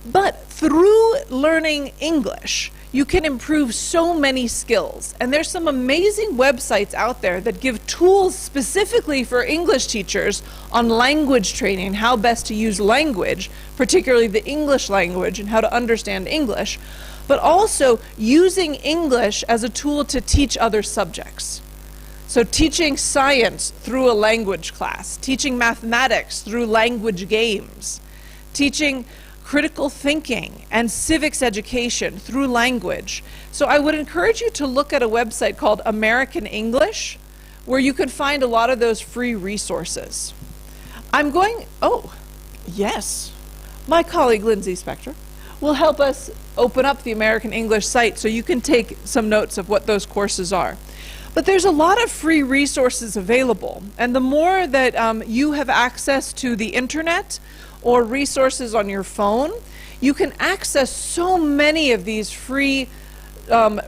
Speaker 11: but through learning English, you can improve so many skills. And there's some amazing websites out there that give tools specifically for English teachers on language training, how best to use language, particularly the English language, and how to understand English, but also using English as a tool to teach other subjects. So teaching science through a language class, teaching mathematics through language games, teaching critical thinking and civics education through language. So I would encourage you to look at a website called American English, where you can find a lot of those free resources. Yes, my colleague Lindsay Spector will help us open up the American English site so you can take some notes of what those courses are. But there's a lot of free resources available, and the more that you have access to the internet or resources on your phone, you can access so many of these free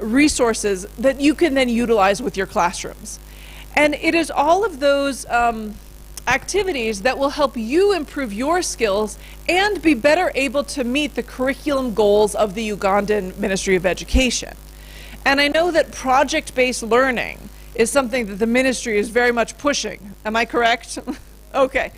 Speaker 11: resources that you can then utilize with your classrooms. And it is all of those activities that will help you improve your skills and be better able to meet the curriculum goals of the Ugandan Ministry of Education. And I know that project-based learning is something that the ministry is very much pushing. Am I correct? Okay.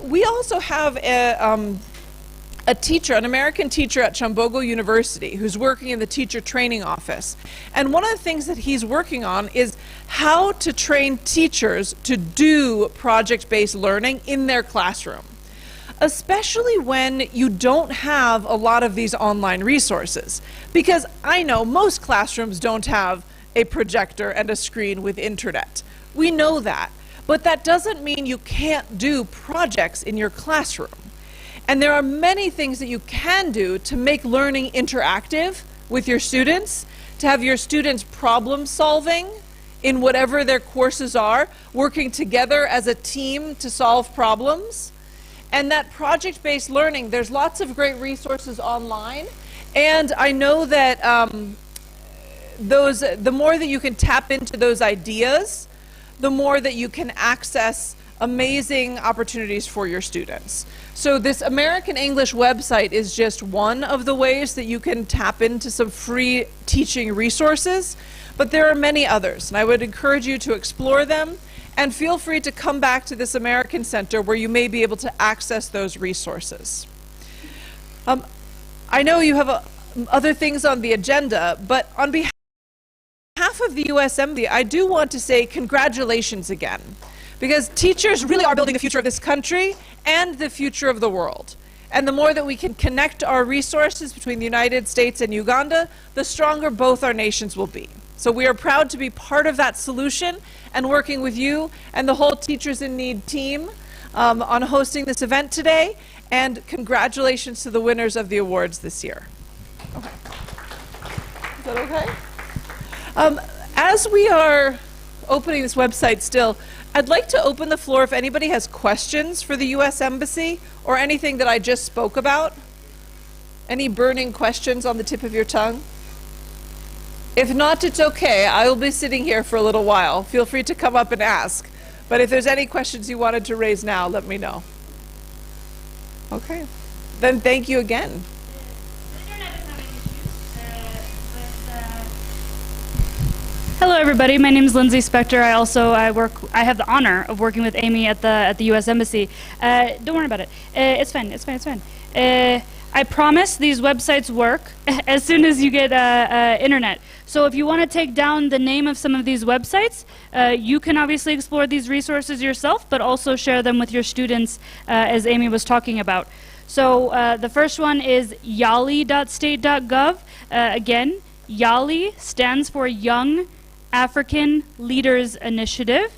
Speaker 11: We also have a teacher, an American teacher at Chambogo University, who's working in the teacher training office. And one of the things that he's working on is how to train teachers to do project-based learning in their classroom, especially when you don't have a lot of these online resources. Because I know most classrooms don't have a projector and a screen with internet. We know that. But that doesn't mean you can't do projects in your classroom. And there are many things that you can do to make learning interactive with your students, to have your students problem solving in whatever their courses are, working together as a team to solve problems. And that project-based learning, there's lots of great resources online. And I know that the more that you can tap into those ideas, the more that you can access amazing opportunities for your students. So this American English website is just one of the ways that you can tap into some free teaching resources, but there are many others, and I would encourage you to explore them, and feel free to come back to this American Center where you may be able to access those resources. I know you have other things on the agenda, but on behalf of the USMD, I do want to say congratulations again, because teachers really are building the future of this country and the future of the world. And the more that we can connect our resources between the United States and Uganda, the stronger both our nations will be. So we are proud to be part of that solution and working with you and the whole Teachers in Need team on hosting this event today. And congratulations to the winners of the awards this year. Okay. Is that okay? As we are opening this website still, I'd like to open the floor if anybody has questions for the U.S. Embassy or anything that I just spoke about. Any burning questions on the tip of your tongue? If not, it's okay. I will be sitting here for a little while. Feel free to come up and ask. But if there's any questions you wanted to raise now, let me know. Okay. Then thank you again.
Speaker 13: Hello, everybody. My name is Lindsay Spector. I have the honor of working with Amy at the U.S. Embassy. Don't worry about it. It's fine. It's fine. It's fine. I promise these websites work as soon as you get internet. So if you want to take down the name of some of these websites, you can obviously explore these resources yourself, but also share them with your students, as Amy was talking about. So the first one is yali.state.gov. Again, YALI stands for Young African Leaders Initiative.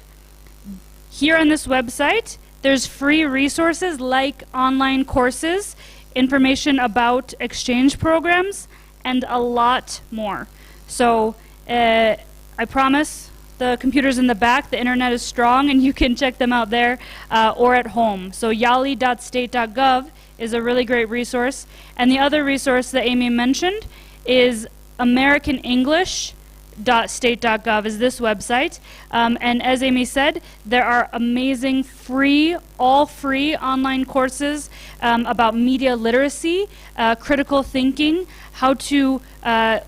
Speaker 13: Here on this website, there's free resources like online courses, information about exchange programs, and a lot more. So I promise the computer's in the back, the internet is strong, and you can check them out there or at home. So yali.state.gov is a really great resource. And the other resource that Amy mentioned is American English ed.state.gov is this website. And as Amy said, there are amazing all free online courses about media literacy, critical thinking, how to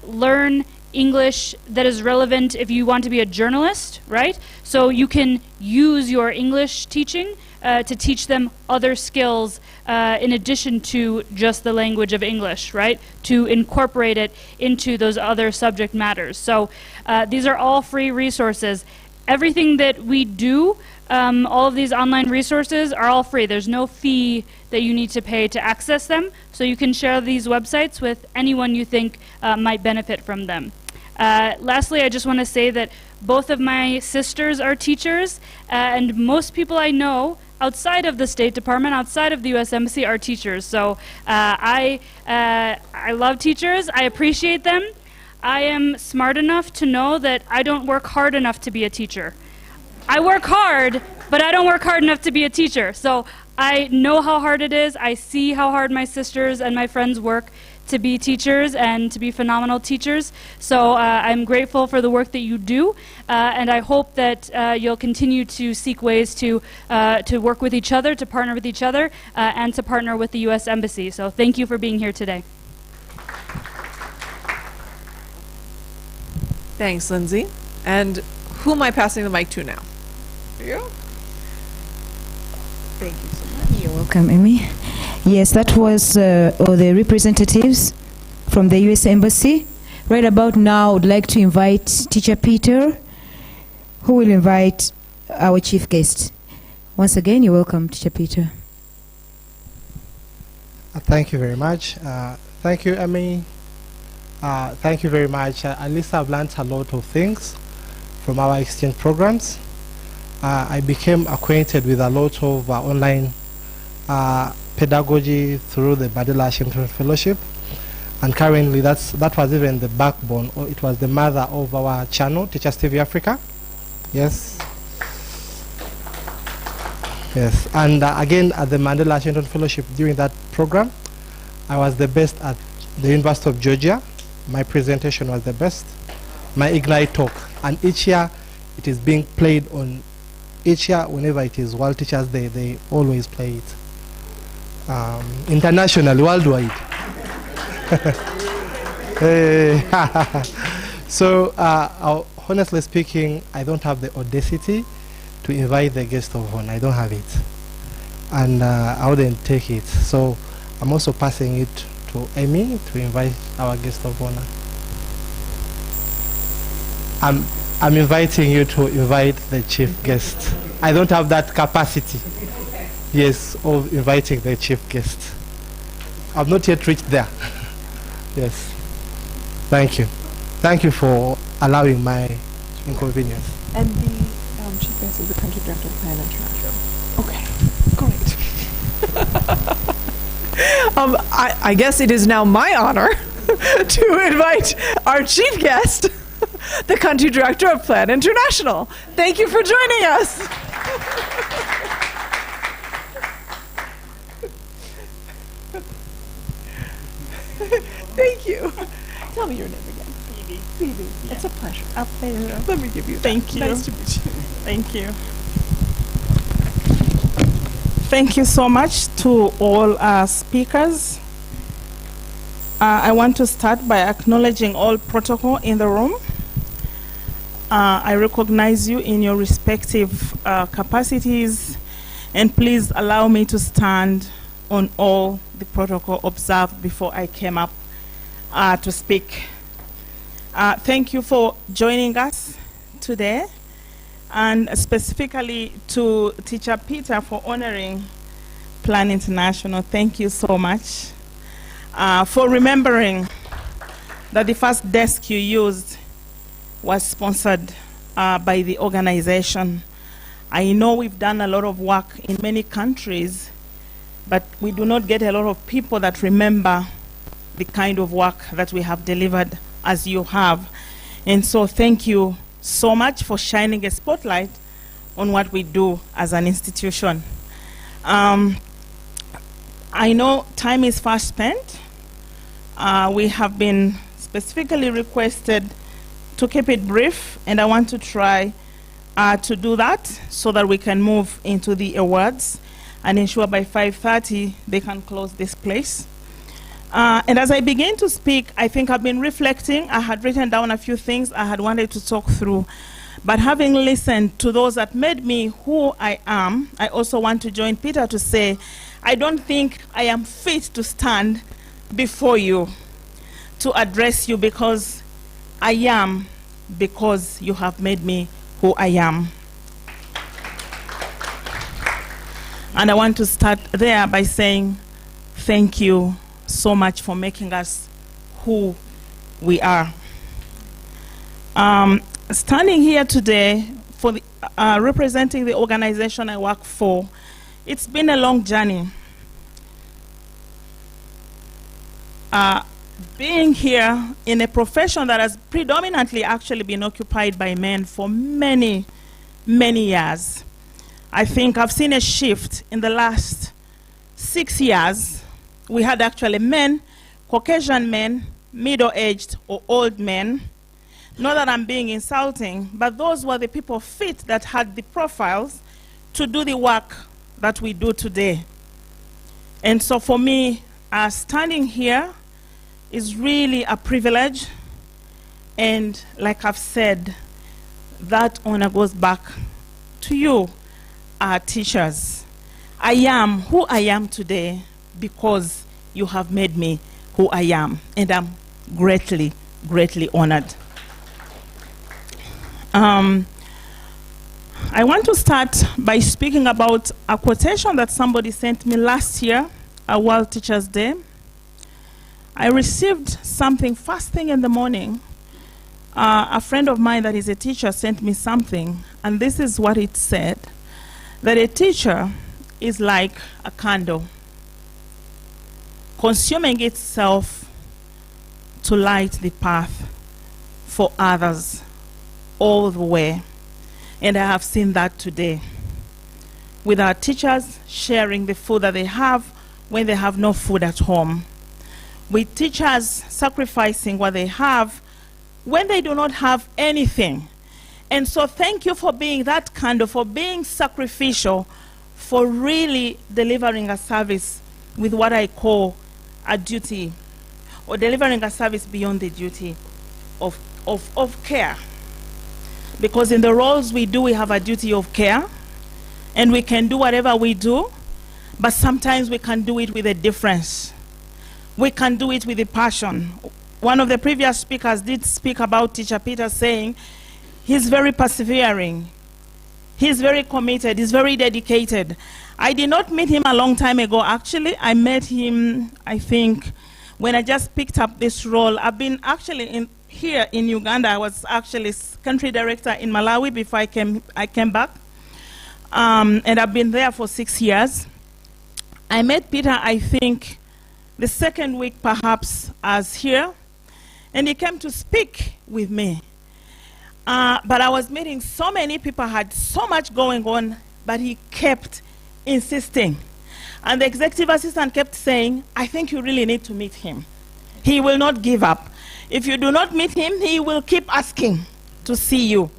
Speaker 13: learn English that is relevant if you want to be a journalist, right? So you can use your English teaching to teach them other skills in addition to just the language of English, right? To incorporate it into those other subject matters. So these are all free resources. Everything that we do, all of these online resources are all free. There's no fee that you need to pay to access them, so you can share these websites with anyone you think might benefit from them. Lastly, I just want to say that both of my sisters are teachers, and most people I know outside of the State Department, outside of the U.S. Embassy, are teachers. So I love teachers. I appreciate them. I am smart enough to know that I don't work hard enough to be a teacher. I work hard, but I don't work hard enough to be a teacher. So I know how hard it is. I see how hard my sisters and my friends work to be teachers and to be phenomenal teachers. So I'm grateful for the work that you do, and I hope that you'll continue to seek ways to work with each other, to partner with each other, and to partner with the U.S. Embassy. So thank you for being here today.
Speaker 11: Thanks, Lindsay. And who am I passing the mic to now? You?
Speaker 14: Thank you so much. You're welcome, Amy. Yes, that was all the representatives from the U.S. Embassy. Right about now, I would like to invite Teacher Peter, who will invite our chief guest. Once again, you're welcome, Teacher Peter.
Speaker 15: Thank you very much. Thank you, Amy. Thank you very much. At least I've learned a lot of things from our exchange programs. I became acquainted with a lot of online pedagogy through the Mandela Ashington Fellowship, and currently that was even the backbone, or it was the mother of our channel, Teachers TV Africa. Yes. Yes, and again at the Mandela Ashington Fellowship during that program, I was the best at the University of Georgia. My presentation was the best, my Ignite talk, and each year it is being played on, each year whenever it is World Teachers Day, they always play it. Internationally, worldwide. So, honestly speaking, I don't have the audacity to invite the guest of honor. I don't have it, and I wouldn't take it. So, I'm also passing it to Amy to invite our guest of honor. I'm inviting you to invite the chief guest. I don't have that capacity. Yes, of inviting the chief guest. I've not yet reached there. Yes. Thank you. Thank you for allowing my inconvenience.
Speaker 11: And the chief guest is the country director of Plan International. Okay, great. I guess it is now my honor to invite our chief guest, the country director of Plan International. Thank you for joining us. Thank you. Tell me your name again. Phoebe. Phoebe. Yeah. It's a pleasure. Let me give you that.
Speaker 16: Thank you.
Speaker 11: Nice to meet you.
Speaker 16: Thank you. Thank you so much to all our speakers. I want to start by acknowledging all protocol in the room. I recognize you in your respective capacities, and please allow me to stand on all the protocol observed before I came up to speak. Thank you for joining us today, and specifically to Teacher Peter for honoring Plan International. Thank you so much for remembering that the first desk you used was sponsored by the organization. I know we've done a lot of work in many countries, but we do not get a lot of people that remember the kind of work that we have delivered as you have. And so thank you so much for shining a spotlight on what we do as an institution. I know time is fast spent. We have been specifically requested to keep it brief, and I want to try to do that so that we can move into the awards and ensure by 5:30 they can close this place. And as I begin to speak, I think I've been reflecting. I had written down a few things I had wanted to talk through. But having listened to those that made me who I am, I also want to join Peter to say, I don't think I am fit to stand before you to address you, because I am, because you have made me who I am. And I want to start there by saying thank you so much for making us who we are. Standing here today for the, representing the organization I work for, it's been a long journey. Being here in a profession that has predominantly actually been occupied by men for many, many years. I think I've seen a shift in the last 6 years. We had actually men, Caucasian men, middle-aged or old men. Not that I'm being insulting, but those were the people fit that had the profiles to do the work that we do today. And so for me, standing here is really a privilege. And like I've said, that honor goes back to you, our teachers. I am who I am today because you have made me who I am. And I'm greatly, greatly honored. I want to start by speaking about a quotation that somebody sent me last year, at World Teachers' Day. I received something first thing in the morning. A friend of mine that is a teacher sent me something, and this is what it said, that a teacher is like a candle, consuming itself to light the path for others all the way. And I have seen that today with our teachers sharing the food that they have when they have no food at home, with teachers sacrificing what they have when they do not have anything. And so thank you for being that candle, for being sacrificial, for really delivering a service with what I call a duty, or delivering a service beyond the duty of care. Because in the roles we do, we have a duty of care, and we can do whatever we do, but sometimes we can do it with a difference. We can do it with a passion. One of the previous speakers did speak about Teacher Peter, saying he's very persevering, he's very committed, he's very dedicated. I did not meet him a long time ago, actually. I met him, I think, when I just picked up this role. I've been actually here in Uganda. I was actually country director in Malawi before I came back. And I've been there for 6 years. I met Peter, I think, the second week perhaps as here, and he came to speak with me. But I was meeting so many people, had so much going on, but he kept insisting. And the executive assistant kept saying, I think you really need to meet him. He will not give up. If you do not meet him, he will keep asking to see you.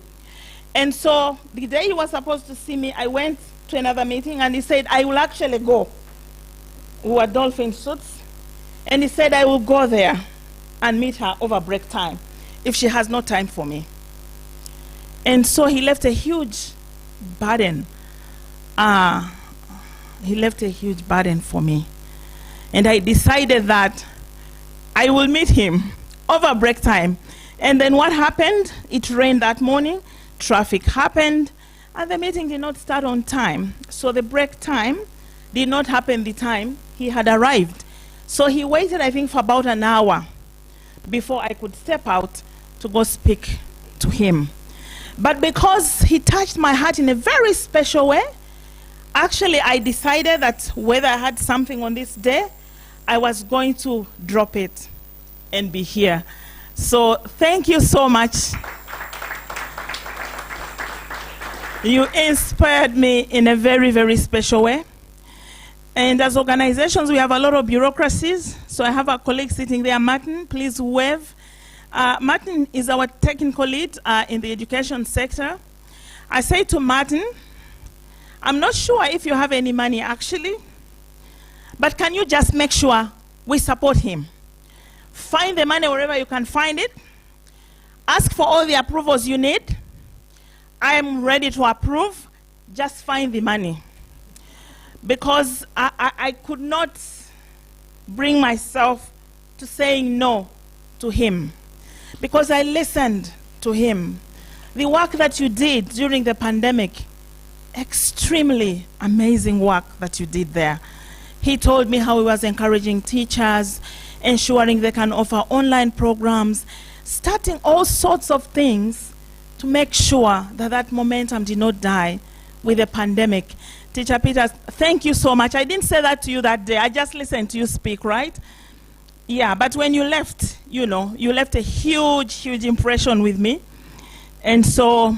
Speaker 16: And so the day he was supposed to see me, I went to another meeting, and he said, I will actually go. We were dolphin suits. And he said, I will go there and meet her over break time if she has no time for me. And so he left a huge burden. He left a huge burden for me. And I decided that I will meet him over break time. And then what happened? It rained that morning, traffic happened, and the meeting did not start on time. So the break time did not happen the time he had arrived. So he waited, I think, for about an hour before I could step out to go speak to him. But because he touched my heart in a very special way, actually I decided that whether I had something on this day, I was going to drop it and be here. So thank you so much. You inspired me in a very, very special way. And as organizations, we have a lot of bureaucracies. So I have a colleague sitting there, Martin, please wave. Martin is our technical lead in the education sector. I say to Martin, I'm not sure if you have any money actually, but can you just make sure we support him? Find the money wherever you can find it. Ask for all the approvals you need. I am ready to approve. Just find the money. Because I could not bring myself to saying no to him. Because I listened to him. The work that you did during the pandemic, extremely amazing work that you did there. He told me how he was encouraging teachers, ensuring they can offer online programs, starting all sorts of things to make sure that that momentum did not die with the pandemic. Teacher Peter, thank you so much. I didn't say that to you that day. I just listened to you speak, right? Yeah, but when you left, you know, you left a huge, huge impression with me. And so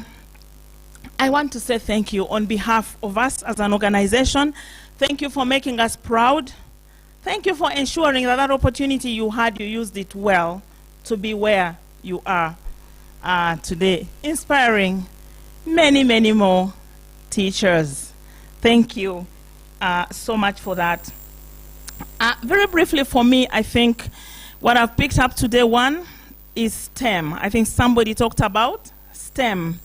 Speaker 16: I want to say thank you on behalf of us as an organization. Thank you for making us proud. Thank you for ensuring that that opportunity you had, you used it well to be where you are today. Inspiring many, many more teachers. Thank you so much for that. Very briefly for me, I think what I've picked up today, one, is STEM. I think somebody talked about STEM.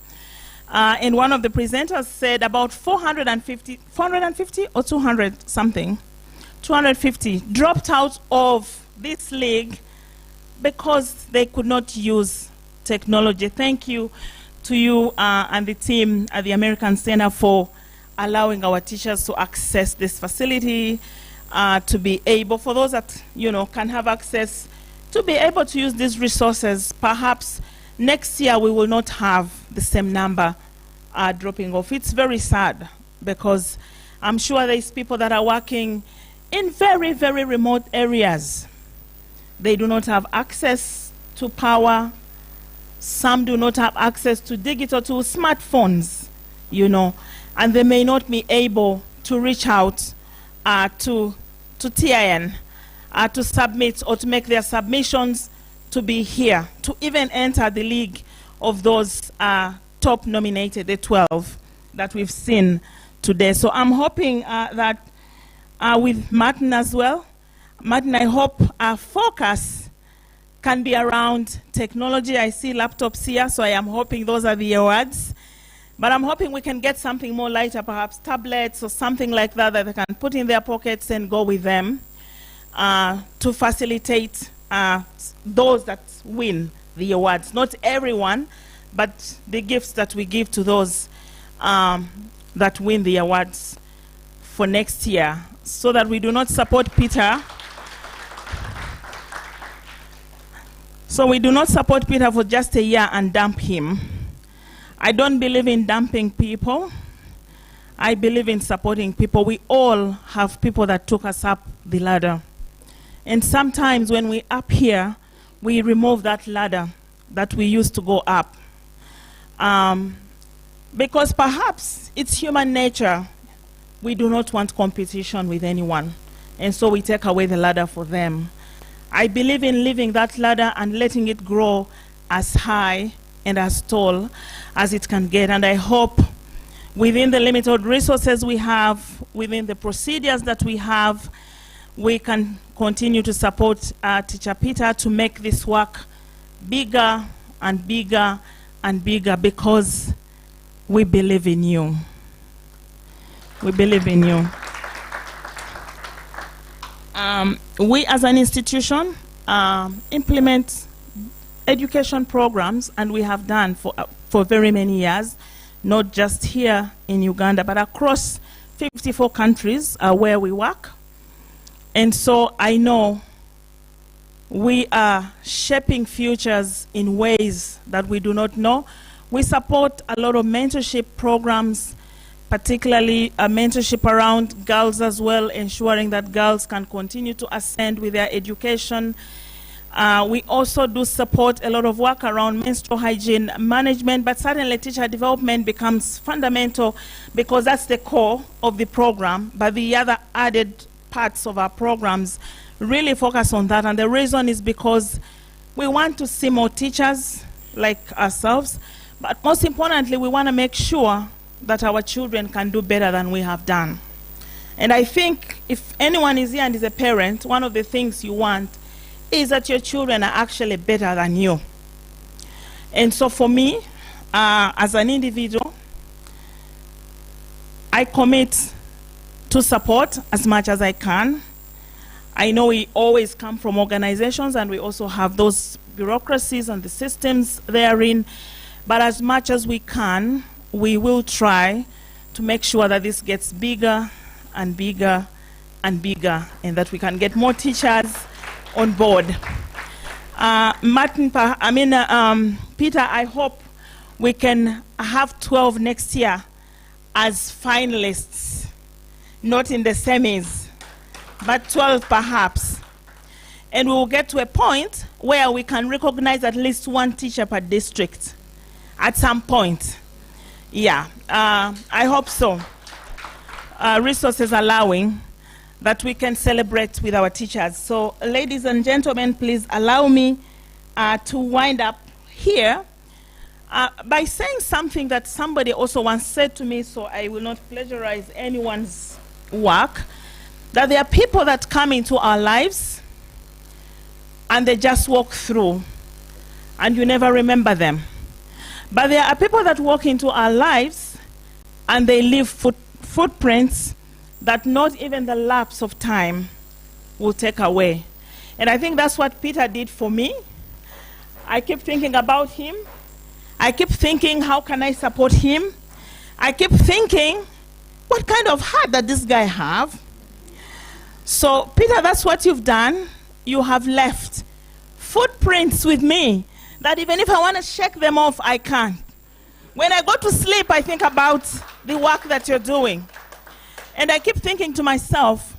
Speaker 16: And one of the presenters said about 450 or 200 something, 250 dropped out of this league because they could not use technology. Thank you to you and the team at the American Center for allowing our teachers to access this facility, to be able, for those that, you know, can have access, to be able to use these resources. Perhaps next year we will not have the same number dropping off. It's very sad because I'm sure there's people that are working in very, very remote areas. They do not have access to power. Some do not have access to digital tools, smartphones, you know, and they may not be able to reach out to TIN to submit or to make their submissions to be here, to even enter the league of those top nominated, the 12 that we've seen today. So I'm hoping that with Martin as well, Martin, I hope our focus can be around technology. I see laptops here, so I am hoping those are the awards. But I'm hoping we can get something more lighter, perhaps tablets or something like that that they can put in their pockets and go with them to facilitate those that win the awards. Not everyone, but the gifts that we give to those that win the awards for next year, so that we do not support Peter. So we do not support Peter for just a year and dump him. I don't believe in dumping people. I believe in supporting people. We all have people that took us up the ladder. And sometimes when we're up here, we remove that ladder that we used to go up. Because perhaps it's human nature. We do not want competition with anyone. And so we take away the ladder for them. I believe in leaving that ladder and letting it grow as high and as tall as it can get. And I hope within the limited resources we have, within the procedures that we have, we can continue to support Teacher Peter to make this work bigger and bigger and bigger, because we believe in you. We believe in you. We as an institution implement education programs, and we have done for very many years, not just here in Uganda, but across 54 countries where we work. And so I know we are shaping futures in ways that we do not know. We support a lot of mentorship programs, particularly a mentorship around girls as well, ensuring that girls can continue to ascend with their education. We also do support a lot of work around menstrual hygiene management, but certainly teacher development becomes fundamental because that's the core of the program, but the other added parts of our programs really focus on that. And the reason is because We want to see more teachers like ourselves, but most importantly, we want to make sure that our children can do better than we have done. And I think if anyone is here and is a parent, one of the things you want is that your children are actually better than you. And so for me, as an individual, I commit to support as much as I can. I know we always come from organizations and we also have those bureaucracies and the systems therein, but as much as we can, we will try to make sure that this gets bigger and bigger and bigger, and that we can get more teachers on board. Peter, I hope we can have 12 next year as finalists, not in the semis, but 12 perhaps. And we will get to a point where we can recognize at least one teacher per district at some point. Yeah, I hope so. Resources allowing, that we can celebrate with our teachers. So, ladies and gentlemen, please allow me to wind up here by saying something that somebody also once said to me, so I will not plagiarize anyone's work, that there are people that come into our lives and they just walk through and you never remember them. But there are people that walk into our lives and they leave footprints that not even the lapse of time will take away. And I think that's what Peter did for me. I keep thinking about him. I keep thinking, how can I support him? I keep thinking, what kind of heart does this guy have? So, Peter, that's what you've done. You have left footprints with me that even if I want to shake them off, I can't. When I go to sleep, I think about the work that you're doing. And I keep thinking to myself,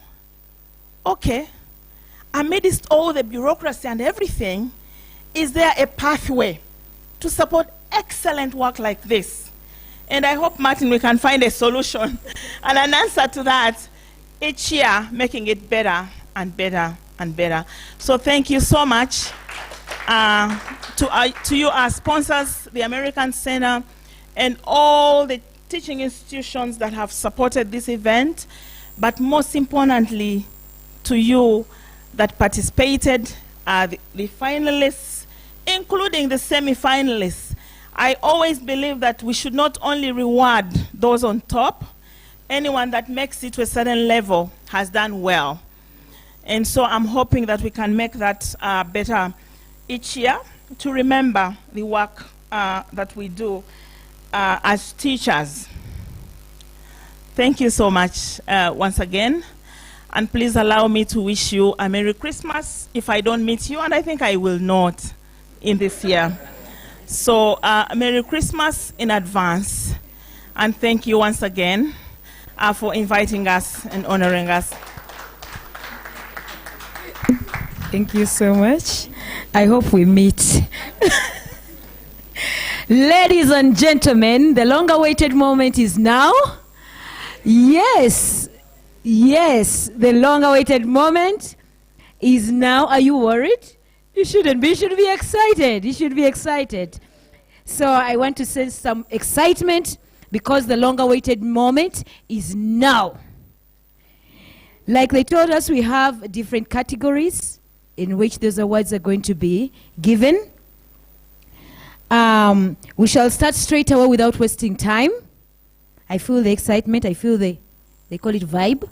Speaker 16: okay, amidst all the bureaucracy and everything, is there a pathway to support excellent work like this? And I hope, Martin, we can find a solution and an answer to that each year, making it better and better and better. So thank you so much to you, our sponsors, the American Center, and all the teaching institutions that have supported this event, but most importantly, to you that participated, the finalists, including the semi-finalists. I always believe that we should not only reward those on top, anyone that makes it to a certain level has done well. And so I'm hoping that we can make that better each year to remember the work that we do as teachers. Thank you so much once again. And please allow me to wish you a Merry Christmas if I don't meet you, and I think I will not in this year. So Merry Christmas in advance. And thank you once again for inviting us and honoring us.
Speaker 14: Thank you so much. I hope we meet. Ladies and gentlemen, the long-awaited moment is now. Yes, yes, the long-awaited moment is now. Are you worried? You shouldn't be. You should be excited. You should be excited. So I want to sense some excitement because the long-awaited moment is now. Like they told us, we have different categories in which those awards are going to be given. We shall start straight away without wasting time. I feel the excitement. I feel they call it vibe.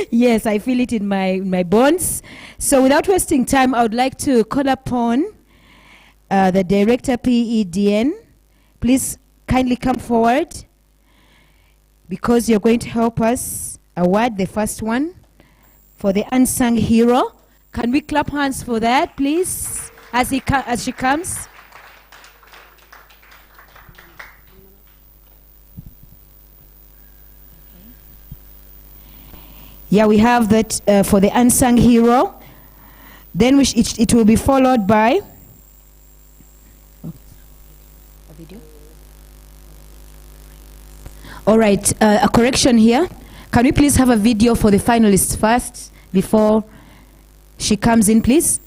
Speaker 14: Yes, I feel it in my bones. So without wasting time, I would like to call upon the Director PEDN. Please kindly come forward because you're going to help us award the first one for the unsung hero. Can we clap hands for that, please, as she comes? Yeah, we have that for the unsung hero. Then it will be followed by a video. All right, a correction here. Can we please have a video for the finalists first before she comes in, please?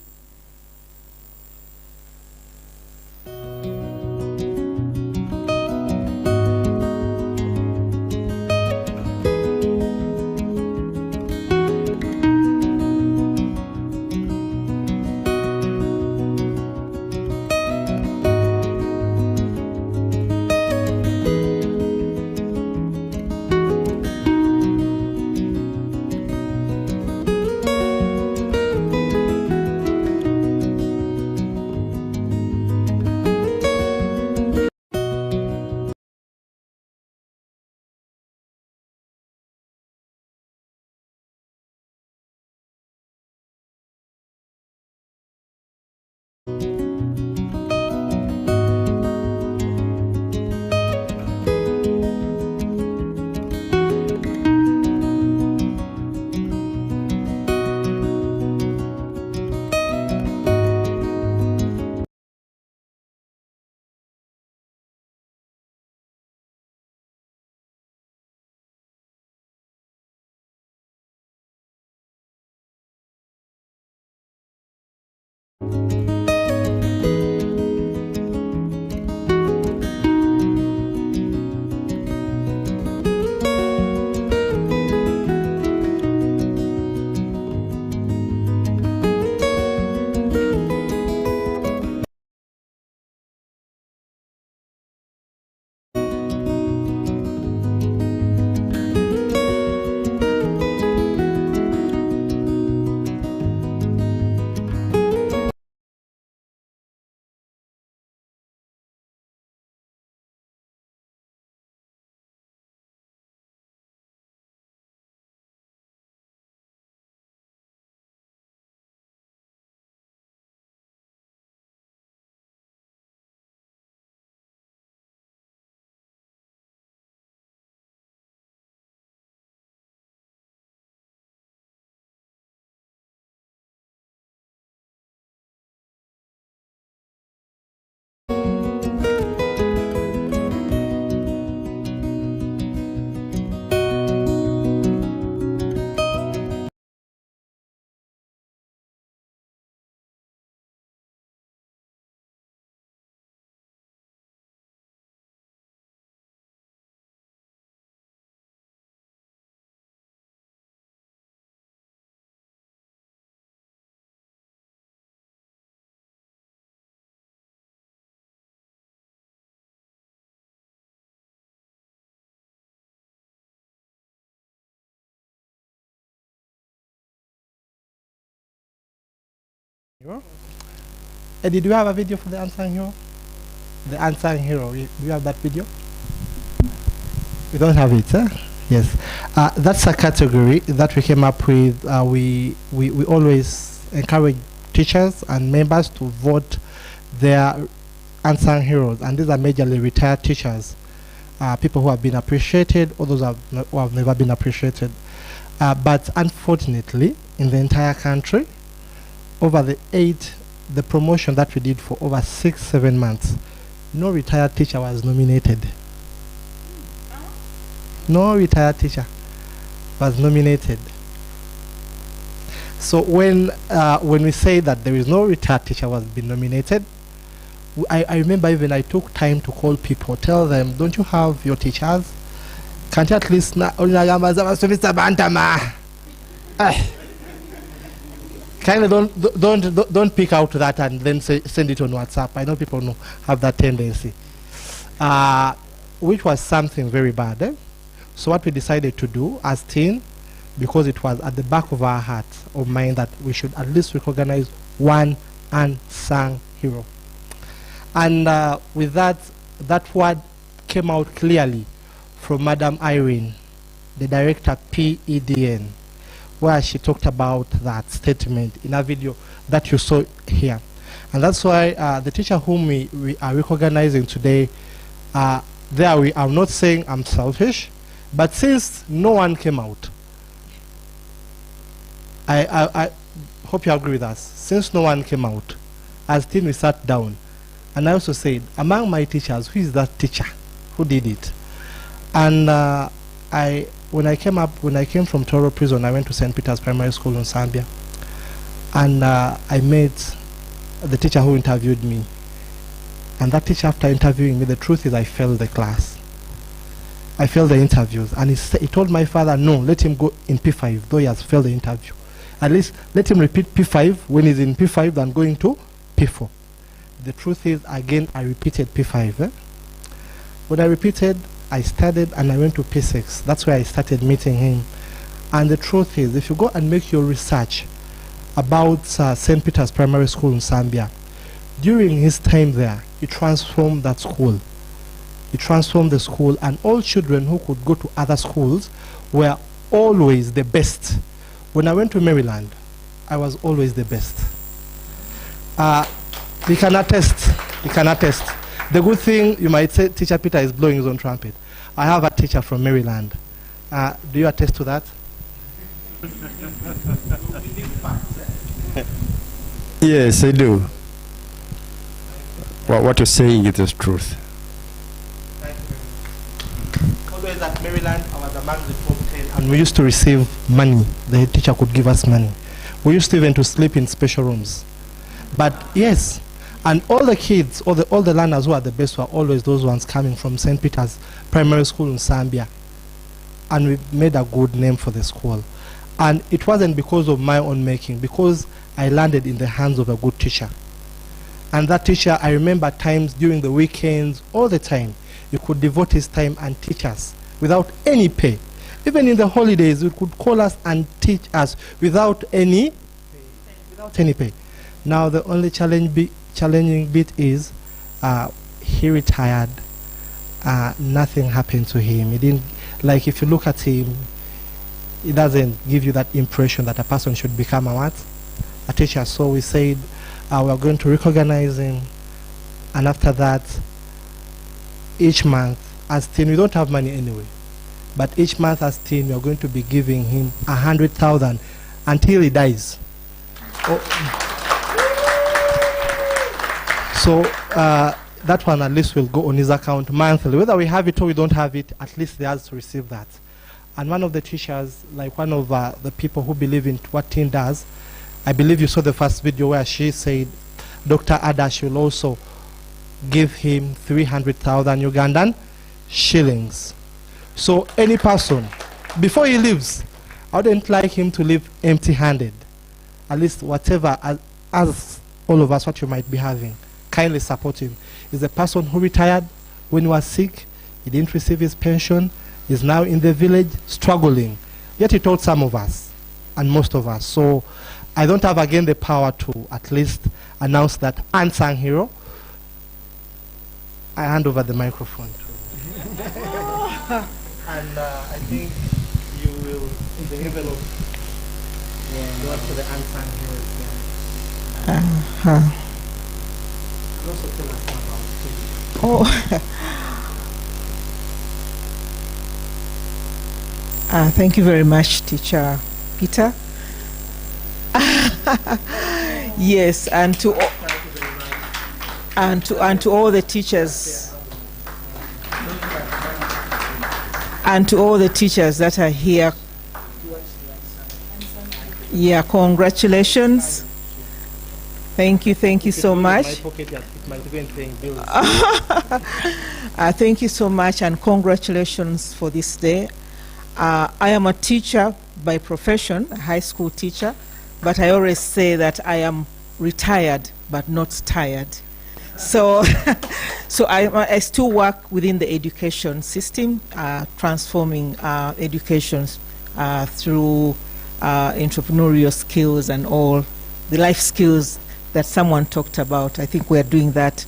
Speaker 15: Eddie, do you have a video for the unsung hero? The unsung hero, do you have that video? We don't have it, huh? Yes. That's a category that we came up with. We always encourage teachers and members to vote their unsung heroes, and these are majorly retired teachers, people who have been appreciated, or those who have never been appreciated. But unfortunately, in the entire country, over the promotion that we did for over 6-7 months, no retired teacher was nominated. No retired teacher was nominated. So when we say that there is no retired teacher was been nominated, I remember even I took time to call people, tell them, don't you have your teachers? Can't you at least kindly don't pick out that and then send it on WhatsApp. I know people have that tendency, which was something very bad. So what we decided to do as team, because it was at the back of our heart or mind that we should at least recognize one unsung hero. And with that word came out clearly from Madam Irene, the director PEDN, where she talked about that statement in a video that you saw here. And that's why the teacher whom we are recognizing today, I'm not saying I'm selfish, but since no one came out, I hope you agree with us. Since no one came out, as team we sat down, and I also said, among my teachers, who is that teacher who did it? And when I came from Toro Prison, I went to St. Peter's Primary School in Zambia, and I met the teacher who interviewed me. And that teacher, after interviewing me, the truth is I failed the class. I failed the interviews, and he told my father, no, let him go in P5, though he has failed the interview. At least let him repeat P5 when he's in P5 than going to P4. The truth is, again, I repeated P5. When I repeated, I studied and I went to P6. That's where I started meeting him. And the truth is, if you go and make your research about St. Peter's Primary School in Zambia, during his time there, he transformed that school. He transformed the school, and all children who could go to other schools were always the best. When I went to Maryland, I was always the best. He can attest. He can attest. The good thing, you might say, Teacher Peter is blowing his own trumpet. I have a teacher from Maryland. Do you attest to that?
Speaker 17: Yes, I do. Well, what you're saying is truth.
Speaker 15: Always at Maryland, I was among the top 10, and we used to receive money. The head teacher could give us money. We used to even to sleep in special rooms. But yes, and all the kids, all the learners who are the best were always those ones coming from St. Peter's Primary School in Zambia. And we made a good name for the school. And it wasn't because of my own making, because I landed in the hands of a good teacher. And that teacher, I remember times during the weekends, all the time, he could devote his time and teach us without any pay. Even in the holidays, he could call us and teach us without any pay. Now the only challenging bit is he retired. Nothing happened to him. He didn't, like, if you look at him, it doesn't give you that impression that a person should become a teacher. So we said we are going to recognize him, and after that, each month as teen, we don't have money anyway, but each month as teen, we are going to be giving him 100,000 until he dies. So that one at least will go on his account monthly. Whether we have it or we don't have it, at least he has to receive that. And one of the teachers, like one of the people who believe in what teen does, I believe you saw the first video where she said Dr. Adash will also give him 300,000 Ugandan shillings. So any person, before he leaves, I wouldn't like him to leave empty-handed. At least whatever, as all of us, what you might be having, kindly support him. He's a person who retired when he was sick. He didn't receive his pension. He's now in the village struggling. Yet he taught some of us and most of us. So I don't have again the power to at least announce that unsung hero. I hand over the microphone to and I think you will, in the envelope, go up to the unsung heroes. And also tell us about it.
Speaker 18: Thank you very much, Teacher Peter. Yes, and to all the teachers, and to all the teachers that are here. Yeah, congratulations. Thank you so much. Thank you so much, and congratulations for this day. I am a teacher by profession, a high school teacher, but I always say that I am retired but not tired. So, I still work within the education system, transforming education through entrepreneurial skills and all the life skills that someone talked about. I think we are doing that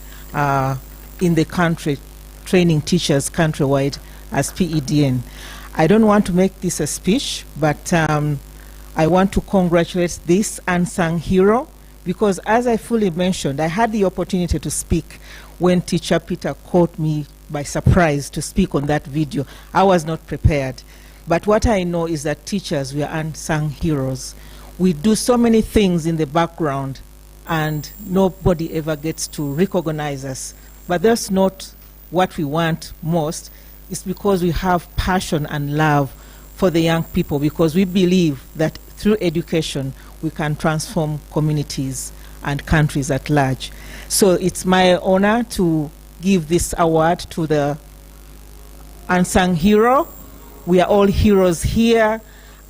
Speaker 18: in the country, training teachers countrywide as PEDN. I don't want to make this a speech, but I want to congratulate this unsung hero, because as I fully mentioned, I had the opportunity to speak when Teacher Peter caught me by surprise to speak on that video. I was not prepared. But what I know is that teachers, we are unsung heroes. We do so many things in the background and nobody ever gets to recognize us. But that's not what we want most. It's because we have passion and love for the young people, because we believe that through education we can transform communities and countries at large. So it's my honor to give this award to the unsung hero. We are all heroes here,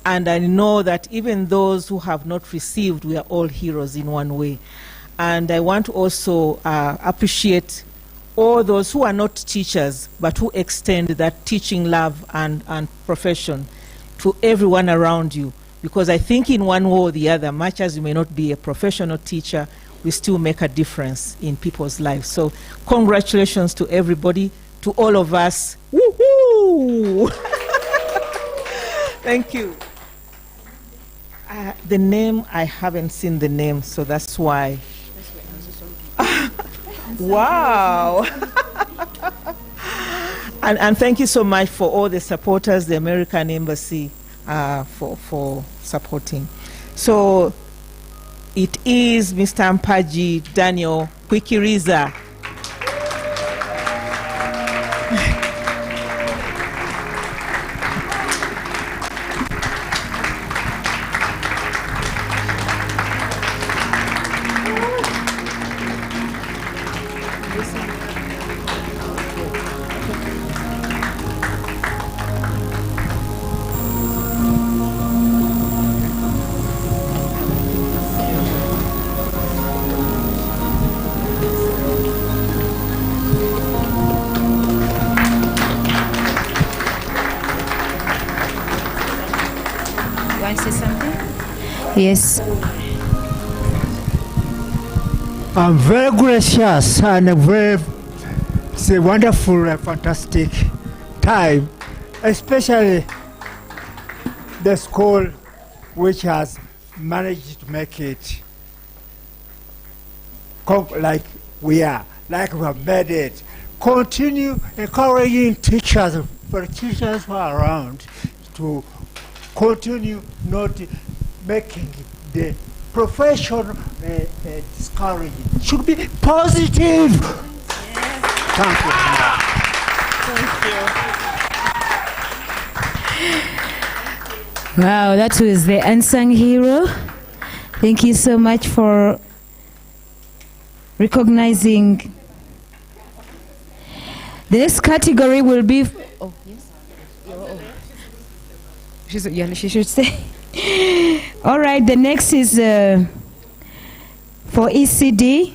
Speaker 18: and I know that even those who have not received, we are all heroes in one way. And I want to also appreciate all those who are not teachers, but who extend that teaching love and profession to everyone around you. Because I think in one way or the other, much as you may not be a professional teacher, we still make a difference in people's lives. So congratulations to everybody, to all of us. Woohoo! Thank you. The name, I haven't seen the name, so that's why. Wow. And thank you so much for all the supporters, the American Embassy, for supporting. So it is Mr. Mpaji Daniel Kwikiriza.
Speaker 14: Yes.
Speaker 19: I'm very gracious and it's a wonderful and fantastic time, especially the school which has managed to make it like we are, like we have made it. Continue encouraging teachers, for teachers who are around, to continue not making the profession discouraging. Should be positive. Thank you.
Speaker 14: Wow, that was the unsung hero. Thank you so much for recognizing. The next category will be. Oh, yes. She should say. All right, the next is for ECD.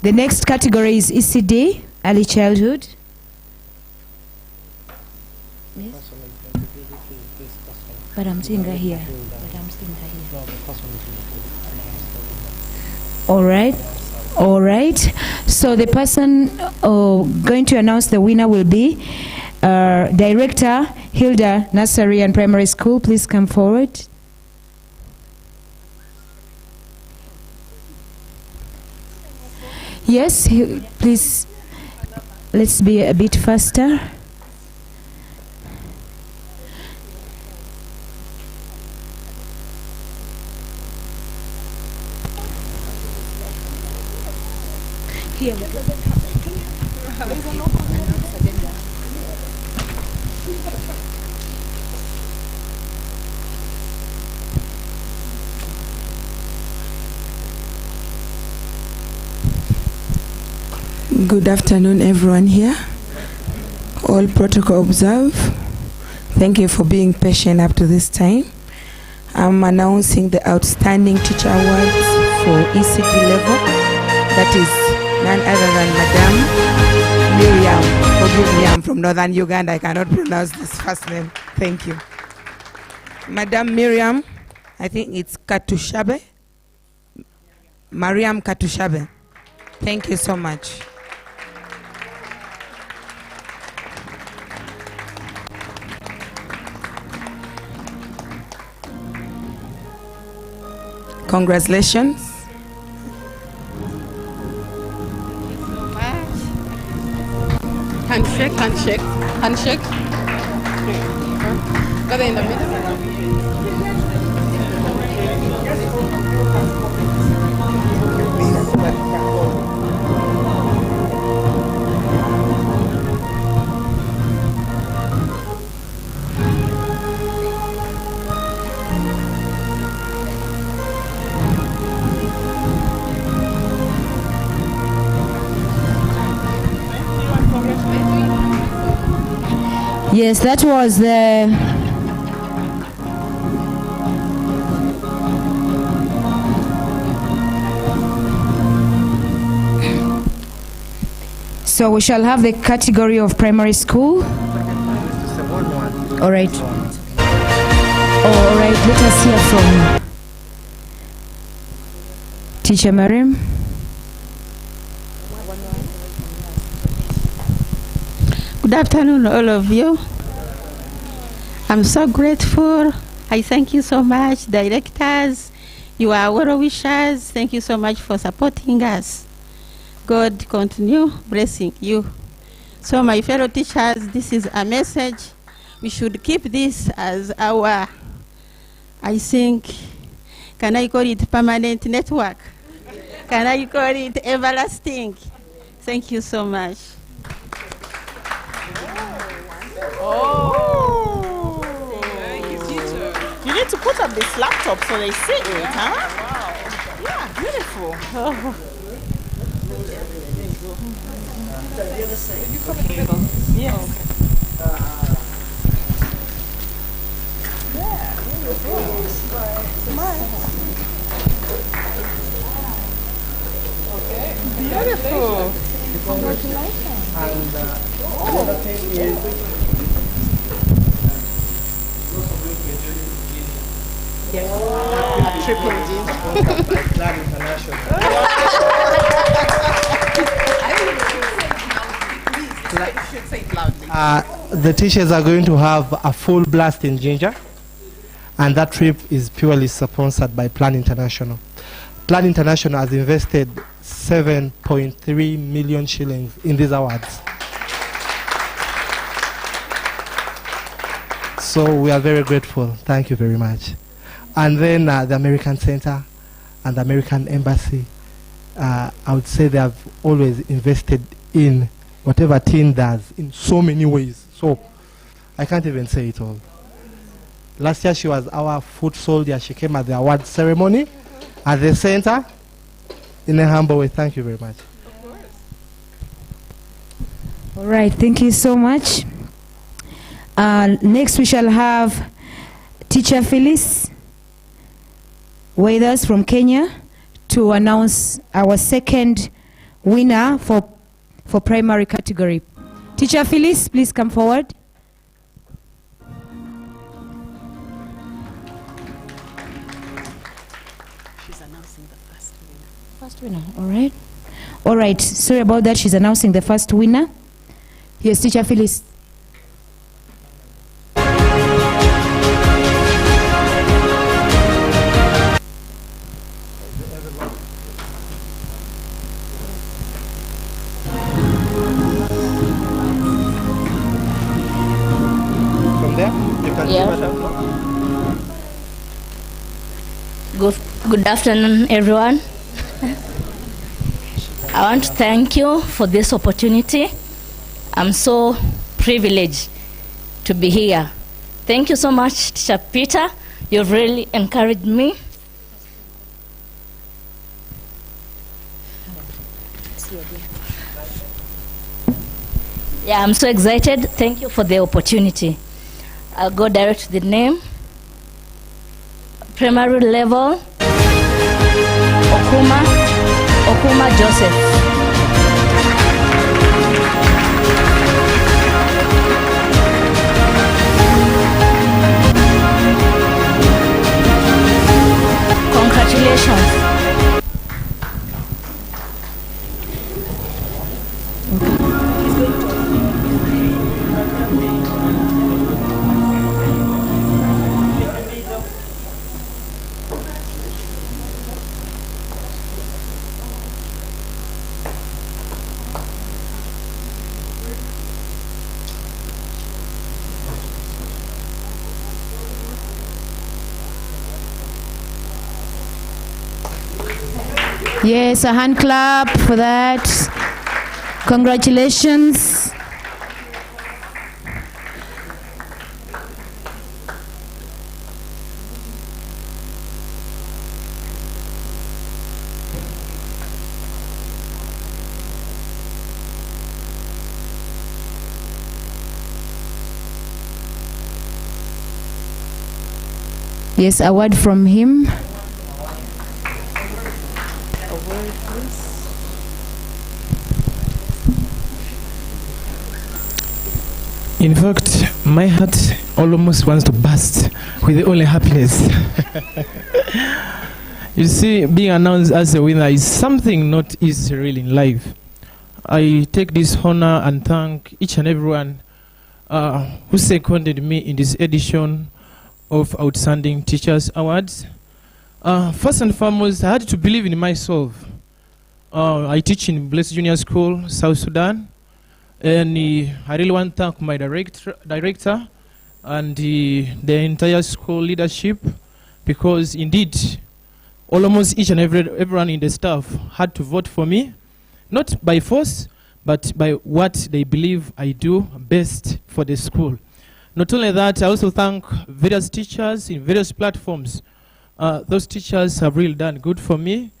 Speaker 14: The next category is ECD, early childhood. Yes. But I'm seeing her here. All right. All right. So the person going to announce the winner will be Director Hilda Nursery and Primary School. Please come forward. Yes, please. Let's be a bit faster. Here.
Speaker 20: Good afternoon, everyone here. All protocol observed. Thank you for being patient up to this time. I'm announcing the Outstanding Teacher Awards for ECD level. That is none other than Madam Miriam. Forgive me, I'm from Northern Uganda. I cannot pronounce this first name. Thank you. Madam Miriam, I think it's Katushabe. Mariam Katushabe. Thank you so much. Congratulations.
Speaker 6: Handshake, handshake, handshake. Got it in the middle.
Speaker 14: Yes, that was the so we shall have the category of primary school. All right. All right, let us hear from Teacher Mariam.
Speaker 21: Good afternoon, all of you. I'm so grateful. I thank you so much, directors. You are well wishers. Thank you so much for supporting us. God continue blessing you. So my fellow teachers, this is a message. We should keep this as our, I think, can I call it permanent network? Can I call it everlasting? Thank you so much.
Speaker 22: Oh, thank you, teacher. You need to put up this laptop so they see it, huh? Wow. Yeah, beautiful. Yes. Okay. Beautiful. Congratulations. And the other thing is A triple
Speaker 15: The teachers are going to have a full blast in Jinja, and that trip is purely sponsored by Plan International. Plan International has invested 7.3 million shillings in these awards. So we are very grateful. Thank you very much. And then the American Center and the American Embassy, I would say they have always invested in whatever teen does in so many ways. So I can't even say it all. Last year she was our foot soldier. She came at the award ceremony at the center in a humble way. Thank you very much.
Speaker 14: All right, thank you so much. Next we shall have Teacher Phyllis with us from Kenya to announce our second winner for primary category. Teacher Phyllis, please come forward.
Speaker 21: She's announcing the first winner.
Speaker 14: First winner, all right. All right, sorry about that. She's announcing the first winner. Yes, Teacher Phyllis.
Speaker 1: Good afternoon, everyone. I want to thank you for this opportunity. I'm so privileged to be here. Thank you so much, Teacher Peter. You've really encouraged me. Yeah, I'm so excited. Thank you for the opportunity. I'll go direct to the name. Primary level, Okuma Joseph. Congratulations.
Speaker 14: Yes, a hand clap for that. Congratulations. Yes, a word from him.
Speaker 2: In fact, my heart almost wants to burst with only happiness. You see, being announced as a winner is something not easy really in life. I take this honor and thank each and everyone who seconded me in this edition of Outstanding Teachers Awards. First and foremost, I had to believe in myself. I teach in Blessed Junior School, South Sudan. And I really want to thank my director and the entire school leadership, because indeed almost each and everyone in the staff had to vote for me, not by force, but by what they believe I do best for the school. Not only that, I also thank various teachers in various platforms. Those teachers have really done good for me,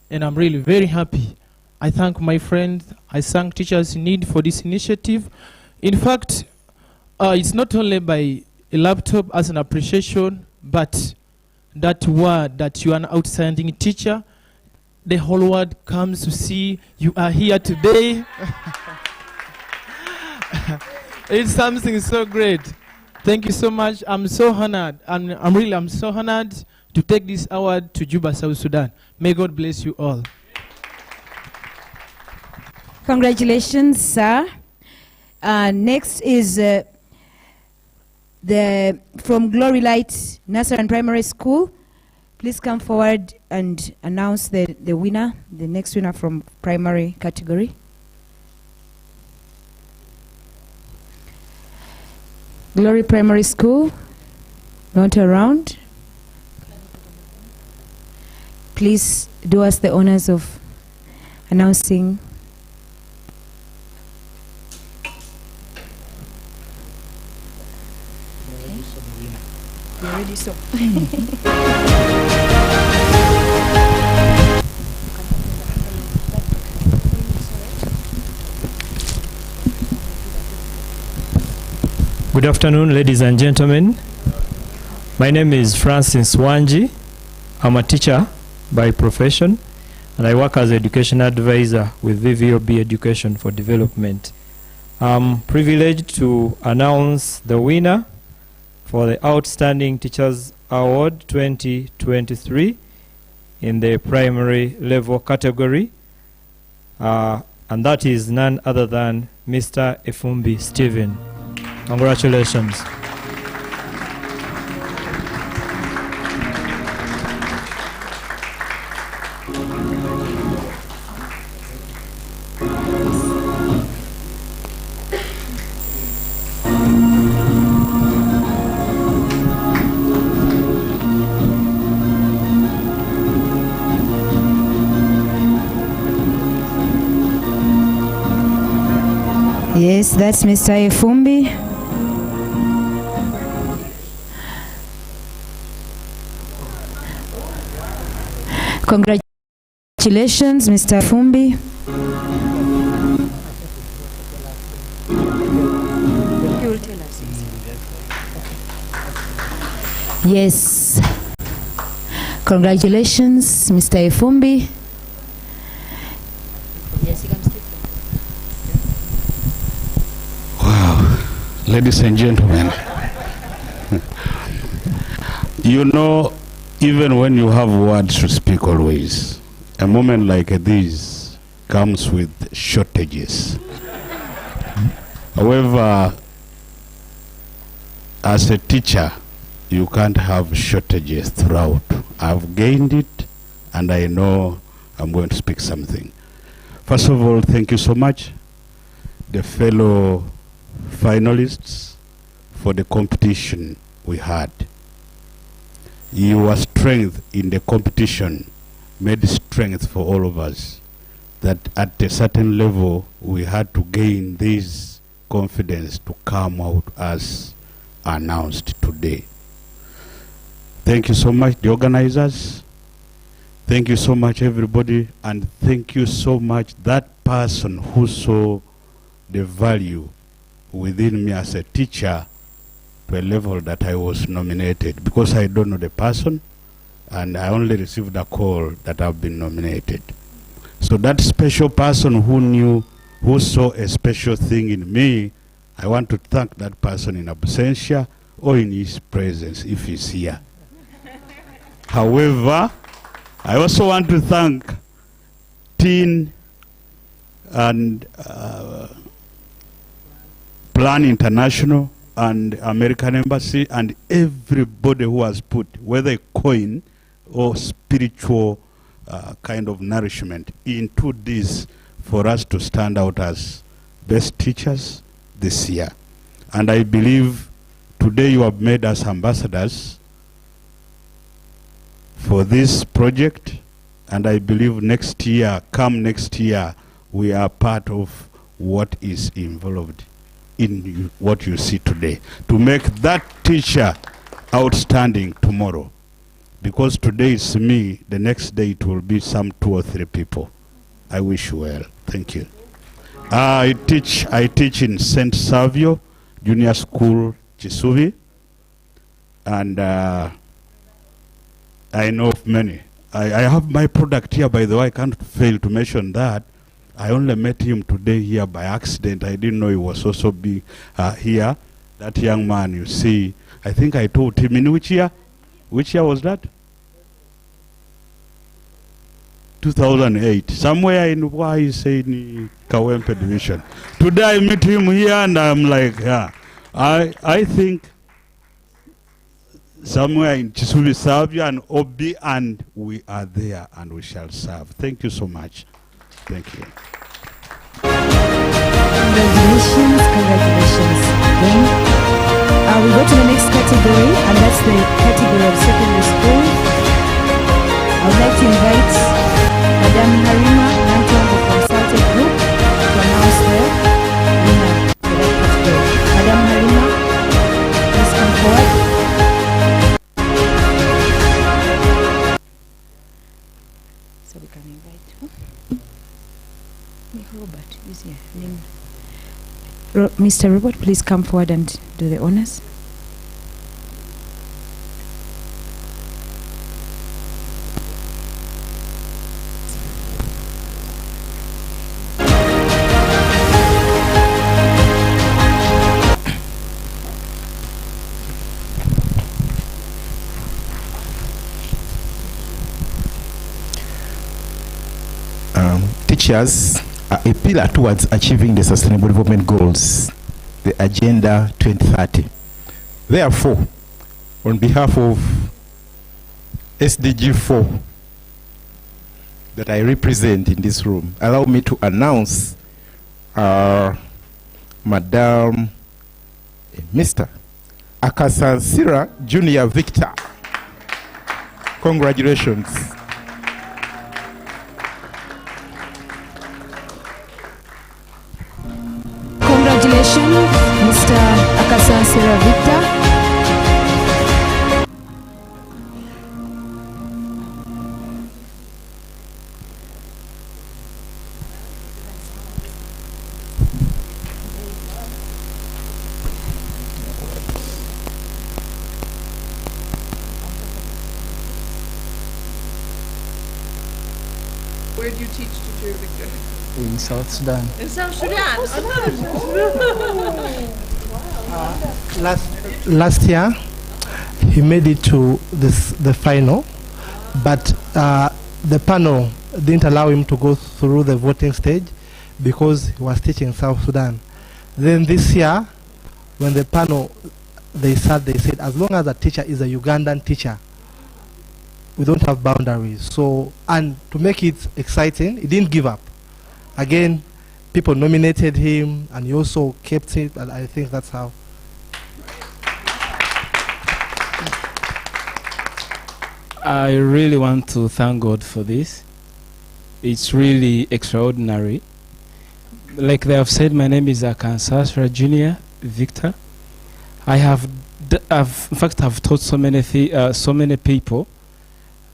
Speaker 2: and I'm really very happy. I thank my friends. I thank Teachers in Need for this initiative. In fact, it's not only by a laptop as an appreciation, but that word that you are an outstanding teacher, the whole world comes to see you are here today. It's something so great. Thank you so much. I'm so honored. I'm so honored to take this award to Juba, South Sudan. May God bless you all.
Speaker 14: Congratulations, sir. Next is from Glory Light Nursery and Primary School. Please come forward and announce the winner, the next winner from primary category. Glory Primary School, not around. Please do us the honors of announcing.
Speaker 3: You already saw.
Speaker 5: Good afternoon, ladies and gentlemen. My name is Francis Wanji. I'm a teacher by profession, and I work as education advisor with VVOB Education for Development. I'm privileged to announce the winner for the Outstanding Teachers Award 2023 in the primary level category, and that is none other than Mr. Efumbi Stephen. Congratulations.
Speaker 14: Yes, that's Mr. Efumbi. Congratulations, Mr. Efumbi.
Speaker 3: You will tell us.
Speaker 14: Yes. Congratulations, Mr. Efumbi.
Speaker 3: Yes, you can speak.
Speaker 7: Wow, ladies and gentlemen, you know, even when you have words to speak always, a moment like this comes with shortages. However, as a teacher, you can't have shortages throughout. I've gained it, and I know I'm going to speak something. First of all, thank you so much, the fellow finalists, for the competition we had. Your strength in the competition made strength for all of us, that at a certain level we had to gain this confidence to come out as announced today. Thank you so much, the organizers. Thank you so much, everybody, and thank you so much that person who saw the value within me as a teacher to a level that I was nominated, because I don't know the person and I only received a call that I've been nominated. So that special person who knew, who saw a special thing in me, I want to thank that person in absentia or in his presence if he's here. However, I also want to thank Teen and Plan International and American Embassy and everybody who has put, whether a coin or spiritual kind of nourishment into this for us to stand out as best teachers this year. And I believe today you have made us ambassadors for this project, and I believe next year, come next year, we are part of what is involved in what you see today, to make that teacher outstanding tomorrow. Because today is me, the next day it will be some 2 or 3 people. I wish you well. Thank you. I teach in St. Savio Junior School, Chisuvi, and I know of many. I have my product here, by the way. I can't fail to mention that. I only met him today here by accident. I didn't know he was also here. That young man, you see, I think I told him in which year? Which year was that? 2008, somewhere in in Kawempe division. Today I meet him here and I'm like, yeah, I think somewhere in Chisubi Savia and Obi, and we are there and we shall serve. Thank you so much. Thank you.
Speaker 14: Congratulations, congratulations. Then we go to the next category, and that's the category of secondary school. I would like to invite Madam Harima Nantongo from Celtic Group to announce the winner for that category. Madam Harima, please come forward.
Speaker 21: So we can invite who? Robert, is your name?
Speaker 14: Mr. Robert, please come forward and do the honors.
Speaker 8: Teachers are a pillar towards achieving the Sustainable Development Goals, the Agenda 2030. Therefore, on behalf of SDG 4 that I represent in this room, allow me to announce Madam Mr. Akasansira Junior Victor. Congratulations.
Speaker 14: Congratulations, Mr. Akasansira Victor.
Speaker 11: Where do you teach, Teacher Victor?
Speaker 9: In South Sudan.
Speaker 11: In South Sudan.
Speaker 15: Last year, he made it to the final, but the panel didn't allow him to go through the voting stage because he was teaching South Sudan. Then this year, when the panel, they said, as long as a teacher is a Ugandan teacher, we don't have boundaries. So, and to make it exciting, he didn't give up. Again, people nominated him, and he also kept it, and I think that's how.
Speaker 2: I really want to thank God for this. It's really extraordinary. Like they have said, my name is Akansasra Junior Victor. I've taught so many people.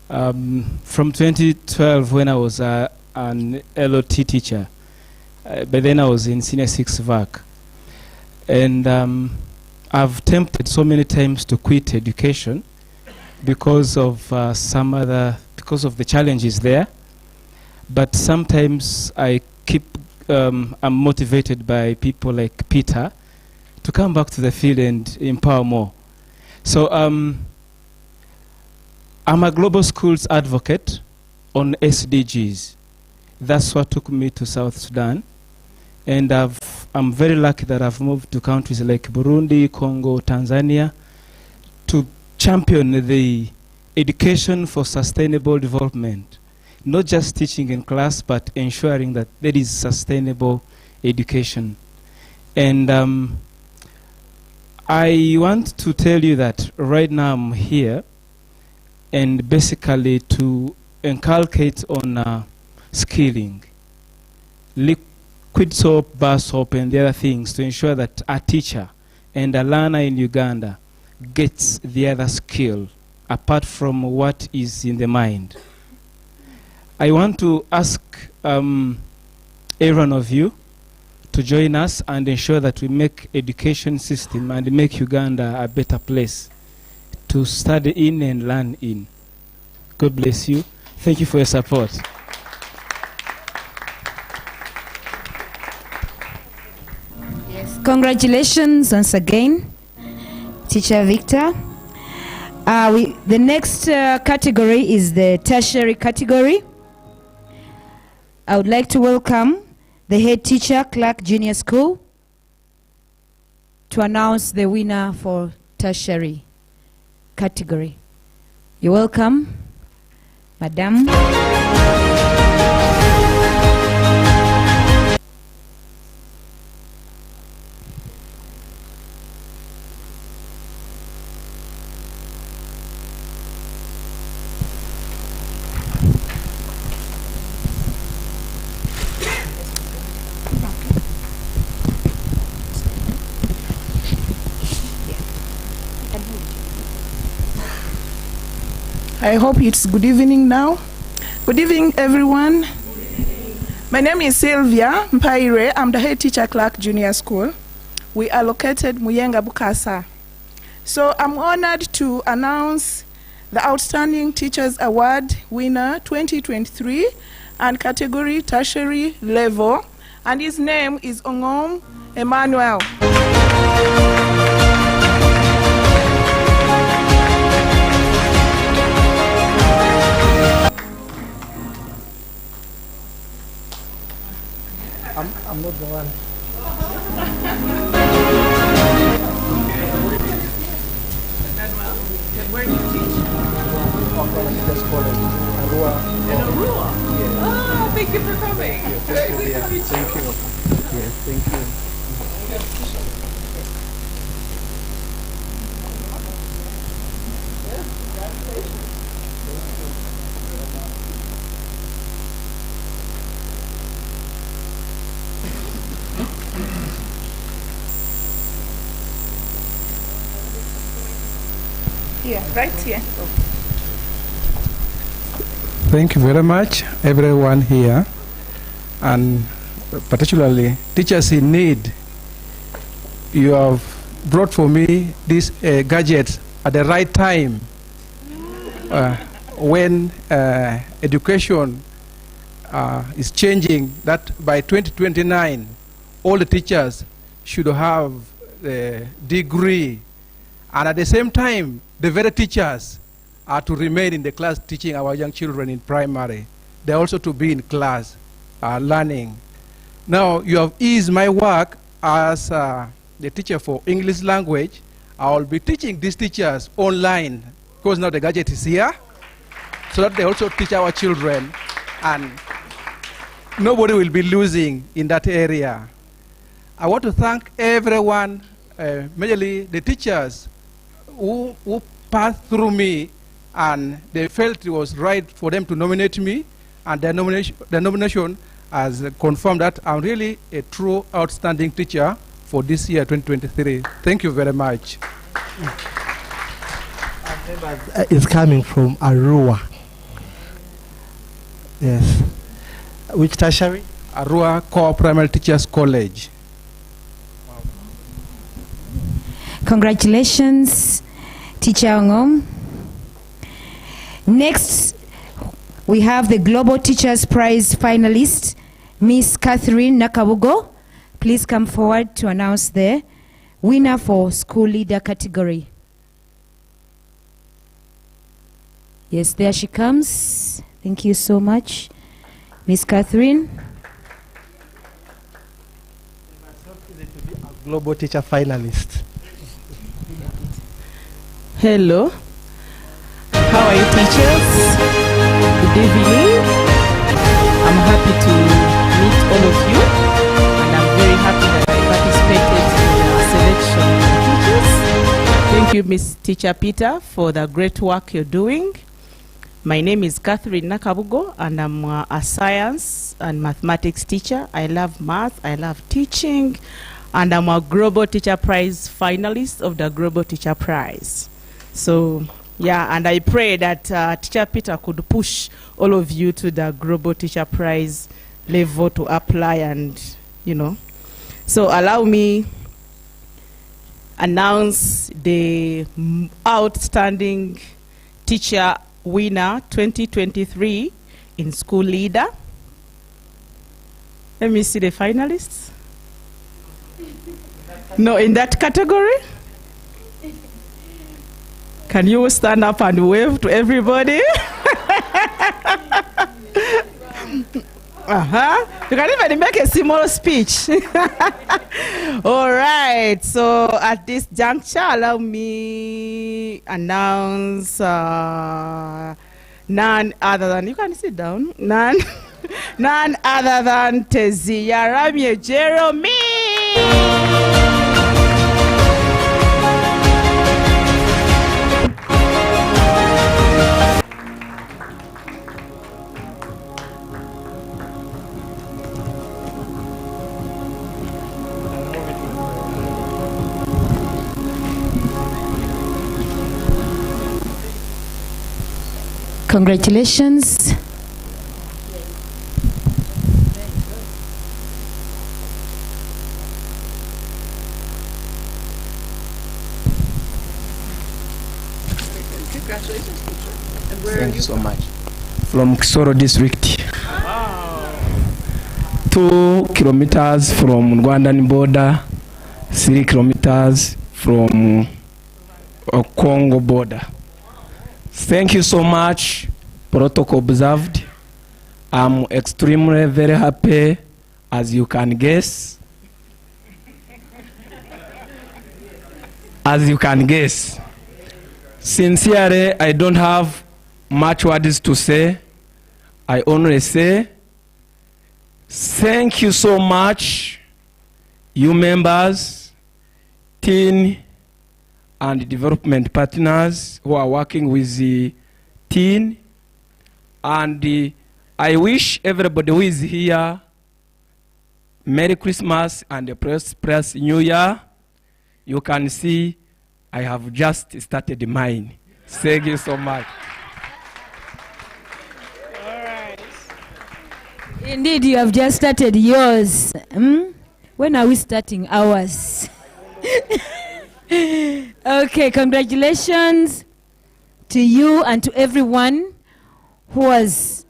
Speaker 2: From 2012, when I was an LOT teacher, but then I was in Senior 6 VAC. And I've tempted so many times to quit education because of because of the challenges there. But sometimes I I'm motivated by people like Peter to come back to the field and empower more. So I'm a global schools advocate on SDGs. That's what took me to South Sudan. And I'm very lucky that I've moved to countries like Burundi, Congo, Tanzania to champion the education for sustainable development. Not just teaching in class, but ensuring that there is sustainable education. And I want to tell you that right now I'm here and basically to inculcate on skilling, liquid soap, bar soap, and the other things to ensure that a teacher and a learner in Uganda gets the other skill apart from what is in the mind. I want to ask every one of you to join us and ensure that we make education system and make Uganda a better place to study in and learn in. God bless you. Thank you for your support.
Speaker 14: Yes. Congratulations once again, Teacher Victor. The next category is the tertiary category. I would like to welcome the head teacher, Clark Junior School, to announce the winner for tertiary category. You're welcome, Madam.
Speaker 22: I hope it's good evening now. Good evening, everyone. My name is Sylvia Mpaire. I'm the head teacher, Clark Junior School. We are located Muyenga, Bukasa. So I'm honored to announce the Outstanding Teachers Award winner 2023 and category tertiary level. And his name is Ongom Emmanuel.
Speaker 15: I'm not the one.
Speaker 22: Where do you teach? In Arua? Oh, thank you for coming.
Speaker 15: Thank you. Yes, thank you.
Speaker 22: Yeah, right here.
Speaker 15: Thank you very much, everyone here, and particularly teachers in need. You have brought for me this gadget at the right time when education is changing, that by 2029 all the teachers should have the degree, and at the same time the very teachers are to remain in the class teaching our young children in primary. They're also to be in class learning. Now you have eased my work as the teacher for English language. I will be teaching these teachers online because now the gadget is here, so that they also teach our children, and nobody will be losing in that area. I want to thank everyone, majorly the teachers who passed through me, and they felt it was right for them to nominate me, and their nomination has confirmed that I'm really a true outstanding teacher for this year 2023. Thank you very much.
Speaker 9: It's coming from Arua. Yes. Which tertiary?
Speaker 15: Arua Core Primary Teachers College.
Speaker 14: Congratulations, Teacher Ongom. Next, we have the Global Teachers Prize finalist, Miss Catherine Nakabugo. Please come forward to announce the winner for school leader category. Yes, there she comes. Thank you so much, Miss Catherine.
Speaker 9: Global teacher finalist.
Speaker 22: Hello. How are you, teachers? Good evening. I'm happy to meet all of you, and I'm very happy that I participated in the selection of teachers. Thank you, Miss Teacher Peter, for the great work you're doing. My name is Catherine Nakabugo, and I'm a science and mathematics teacher. I love math, I love teaching, and I'm a Global Teacher Prize finalist of the Global Teacher Prize. So, yeah, and I pray that Teacher Peter could push all of you to the Global Teacher Prize level to apply, and, you know. So allow me announce the outstanding teacher winner 2023 in school leader. Let me see the finalists. No, in that category? Can you stand up and wave to everybody? You can even make a small speech. All right. So at this juncture, allow me announce none other than, you can sit down, none other than Tezia Ramye Jeremy.
Speaker 14: Congratulations.
Speaker 11: Congratulations, teacher. And where are
Speaker 17: Thank
Speaker 11: you
Speaker 17: you so
Speaker 11: from?
Speaker 17: much. From Kisoro district. 2 kilometers from Rwandan border, 3 kilometers from Congo border. Thank you so much. Protocol observed. I'm extremely very happy, as you can guess. As you can guess. Sincerely, I don't have much words to say. I only say, thank you so much, you members, teen and development partners who are working with the teen. And I wish everybody who is here Merry Christmas and a prosperous New Year. You can see I have just started mine. Thank you so much.
Speaker 14: Indeed, you have just started yours. When are we starting ours? Okay, congratulations to you and to everyone who has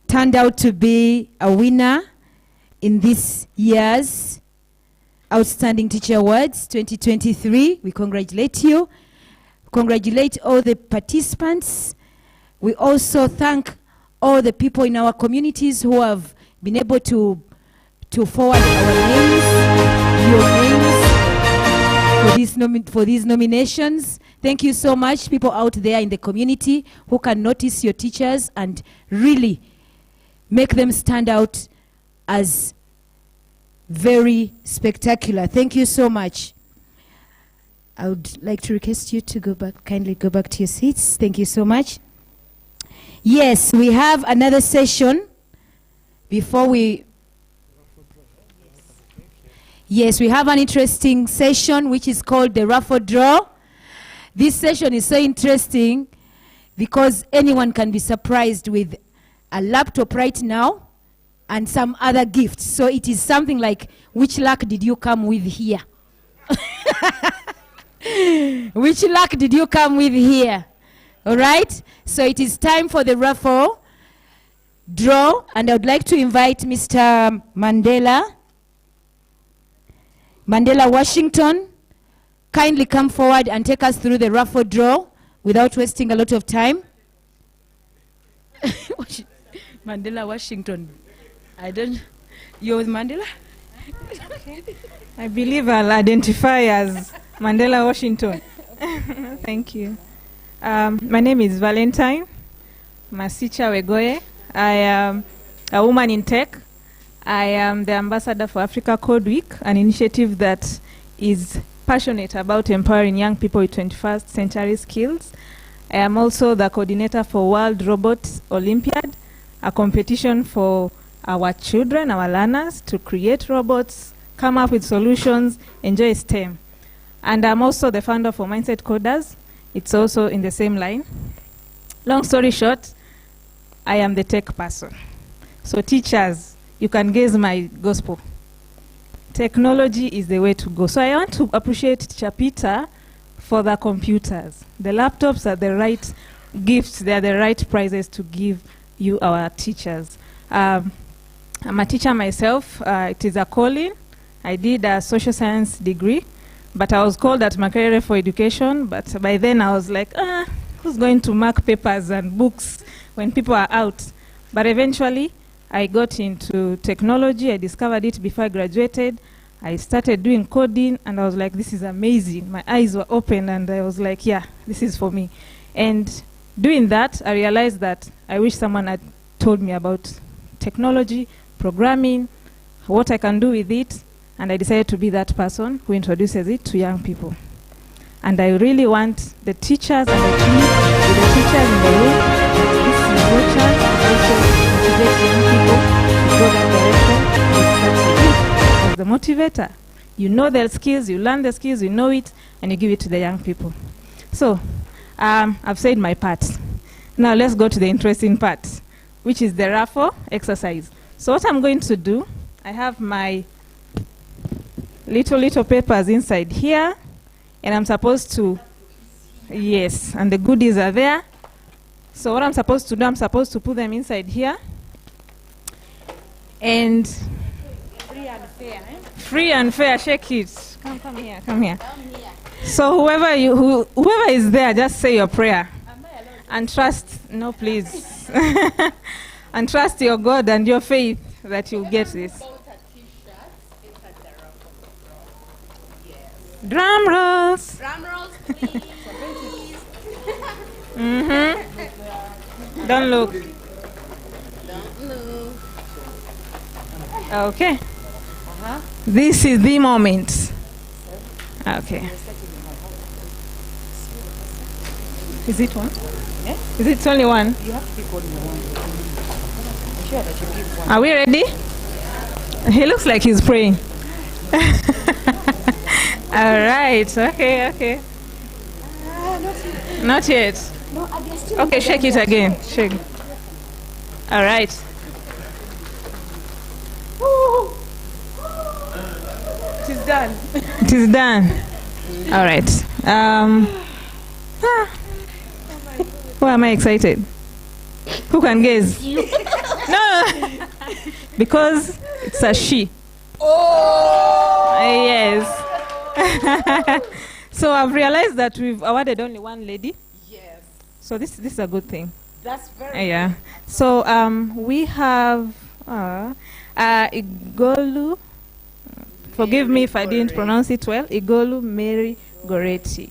Speaker 14: turned out to be a winner in this year's Outstanding Teacher Awards 2023. We congratulate you. Congratulate all the participants. We also thank all the people in our communities who have been able to forward our names, your names, for these nominations. Thank you so much, people out there in the community who can notice your teachers and really make them stand out as very spectacular. Thank you so much. I would like to request you to kindly go back to your seats. Thank you so much. Yes, we have another session before we... Yes, we have an interesting session which is called the raffle draw. This session is so interesting because anyone can be surprised with a laptop right now and some other gifts. So it is something like, which luck did you come with here? Which luck did you come with here? All right? So it is time for the raffle draw, and I would like to invite Mr. Mandela Washington, kindly come forward and take us through the raffle draw without wasting a lot of time. Mandela Washington. You're with Mandela?
Speaker 4: I believe I'll identify as Mandela Washington. Thank you. My name is Valentine Masicha Wegoye. I am a woman in tech. I am the ambassador for Africa Code Week, an initiative that is passionate about empowering young people with 21st century skills. I am also the coordinator for World Robots Olympiad, a competition for our children, our learners, to create robots, come up with solutions, enjoy STEM. And I'm also the founder for Mindset Coders. It's also in the same line. Long story short, I am the tech person. So teachers, you can guess my gospel. Technology is the way to go. So I want to appreciate Teacher Peter for the computers. The laptops are the right gifts. They are the right prizes to give you, our teachers. I'm a teacher myself. It is a calling. I did a social science degree, but I was called at Makerere for education. But by then I was like, who's going to mark papers and books when people are out? But eventually, I got into technology. I discovered it before I graduated. I started doing coding, and I was like, this is amazing. My eyes were open, and I was like, yeah, this is for me. And doing that, I realized that I wish someone had told me about technology, programming, what I can do with it, and I decided to be that person who introduces it to young people. And I really want the teachers and the team, with the teachers in the room, this is your chance also to motivate young people to go that direction. As the motivator, you know their skills, you learn the skills, you know it, and you give it to the young people. So, I've said my part. Now let's go to the interesting part, which is the raffle exercise. So what I'm going to do, I have my little papers inside here, and I'm supposed to, yes, and the goodies are there. So what I'm supposed to do, I'm supposed to put them inside here. And
Speaker 3: Free and fair, eh?
Speaker 4: free and fair, shake it. Come here, come here. So whoever is there, just say your prayer. And trust, no please. And trust your God and your faith that you'll get this. Drum rolls.
Speaker 6: Drum rolls, please.
Speaker 4: Don't look.
Speaker 6: Don't look.
Speaker 4: Okay. This is the moment. Okay. Is it one?
Speaker 3: Eh?
Speaker 4: Is it only one?
Speaker 3: You have to pick only one. I'm sure that you give one.
Speaker 4: Are we ready? He looks like he's praying. All right. Okay. Not yet.
Speaker 3: No,
Speaker 4: Okay, shake it again. Shake. All right.
Speaker 3: It is done.
Speaker 4: It is done. All right. Why am I excited? Who can guess? No. Because it's a she.
Speaker 6: Oh!
Speaker 4: Yes. So I've realized that we've awarded only one lady.
Speaker 3: Yes.
Speaker 4: So this is a good thing.
Speaker 3: That's very
Speaker 4: Yeah.
Speaker 3: good.
Speaker 4: So we have Igolu. Forgive me if I didn't pronounce it well. Igolu Mary Goretti.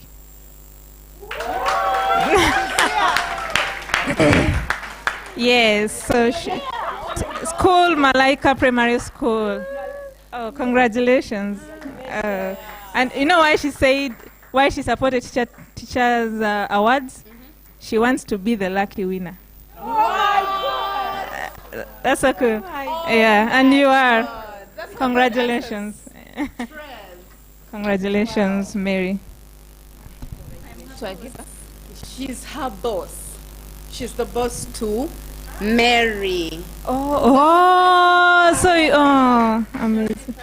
Speaker 4: Yes. So school Malaika Primary School. Oh, congratulations. And you know why she supported teachers awards? She wants to be the lucky winner.
Speaker 3: Oh my God!
Speaker 4: That's so cool. Yeah, and you are. Congratulations. Congratulations, Mary.
Speaker 3: So I give her. She's her boss. She's the boss to Mary.
Speaker 4: Oh, so amazing.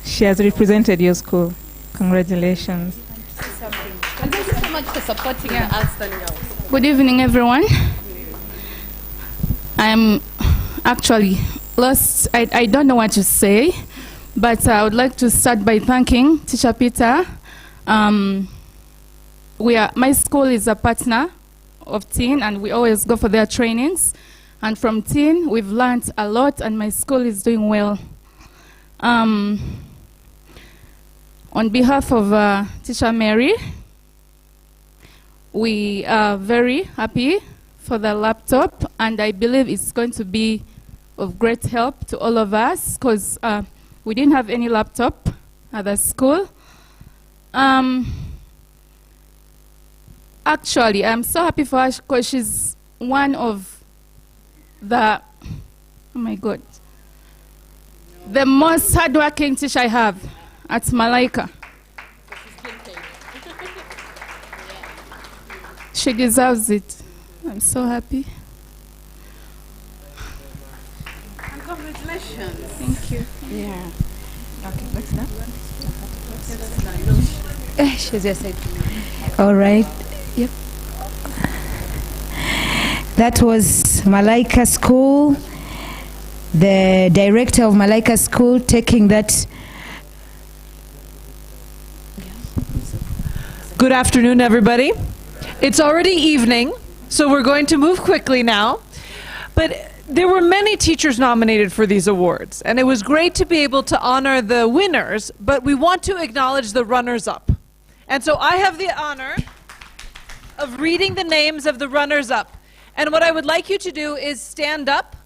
Speaker 4: She has represented your school. Congratulations.
Speaker 6: And thank you so much for supporting the outstanding house.
Speaker 10: Good evening, everyone. I'm actually lost. I don't know what to say, but I would like to start by thanking Teacher Peter. My school is a partner of TEEN, and we always go for their trainings. And from TEEN, we've learned a lot, and my school is doing well. On behalf of Teacher Mary, we are very happy for the laptop, and I believe it's going to be of great help to all of us, because we didn't have any laptop at the school. Actually, I'm so happy for her because she's one of the, oh my God, the most hardworking teacher I have at Malaika. She deserves it. I'm so happy.
Speaker 6: And congratulations.
Speaker 10: Thank you.
Speaker 3: Yeah.
Speaker 4: Okay, what's that?
Speaker 3: She's your side.
Speaker 14: All right.
Speaker 3: Yep.
Speaker 14: That was Malaika School, the director of Malaika School taking that.
Speaker 11: Good afternoon, everybody. It's already evening, So we're going to move quickly now. But there were many teachers nominated for these awards, and it was great to be able to honor the winners, but we want to acknowledge the runners-up. And so I have the honor of reading the names of the runners-up. And what I would like you to do is stand up,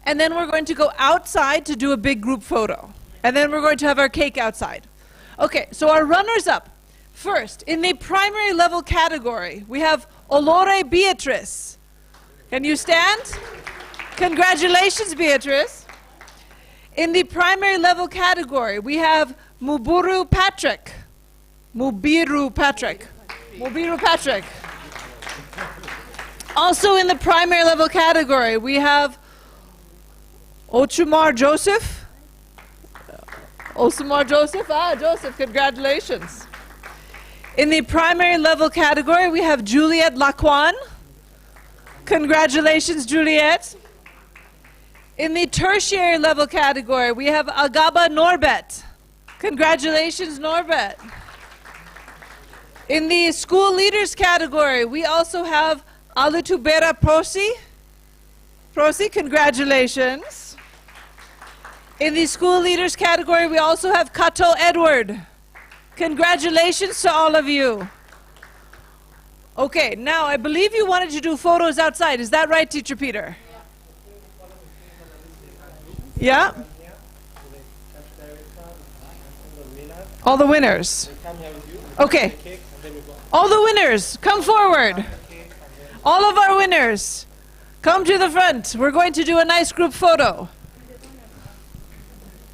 Speaker 11: and then we're going to go outside to do a big group photo. And then we're going to have our cake outside. Okay, so our runners-up. First, in the primary level category, we have Olore Beatrice. Can you stand? Congratulations, Beatrice. In the primary level category, we have Mubiru Patrick. Mubiru Patrick. Mubiru Patrick. Also in the primary level category, we have Ochumar Joseph. Osumar Joseph. Ah, Joseph, congratulations. In the primary level category, we have Juliet Laquan. Congratulations, Juliet. In the tertiary level category, we have Agaba Norbet. Congratulations, Norbet. In the school leaders category, we also have Alitubera Prosi. Prosi, congratulations. In the school leaders category, we also have Kato Edward. Congratulations to all of you. Okay, now I believe you wanted to do photos outside. Is that right, Teacher Peter? Yeah? All the winners. Okay. All the winners, come forward. All of our winners, come to the front. We're going to do a nice group photo.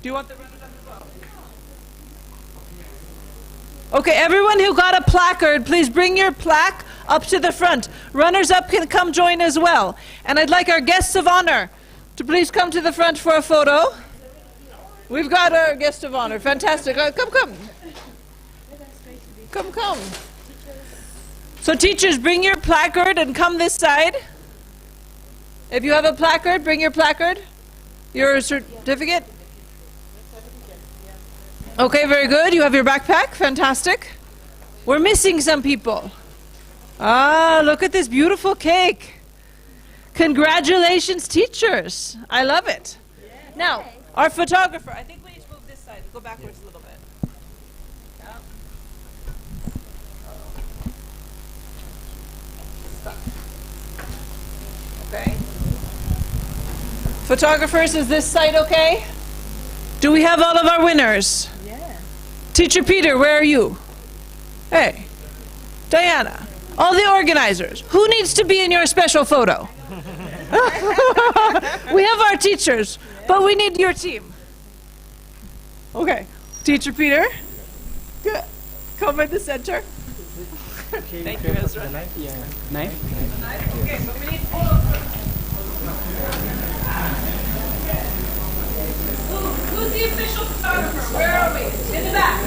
Speaker 11: Do you want the runners up as well? Okay, everyone who got a placard, please bring your plaque up to the front. Runners up can come join as well. And I'd like our guests of honor to please come to the front for a photo. We've got our guest of honor. Fantastic. Come. Come. So teachers, bring your placard and come this side. If you have a placard, bring your placard. Your certificate. Okay, very good. You have your backpack. Fantastic. We're missing some people. Ah, look at this beautiful cake. Congratulations, teachers. I love it. Now, our photographer. I think we need to move this side. Go backwards a little bit. Okay. Photographers, is this site okay? Do we have all of our winners? Yeah. Teacher Peter, where are you? Hey. Diana. All the organizers. Who needs to be in your special photo? We have our teachers, but we need your team. Okay. Teacher Peter. Good. Come in the center. Thank you, Ezra. Knife? Okay, but we need Who's the official photographer? Where are we? In the back.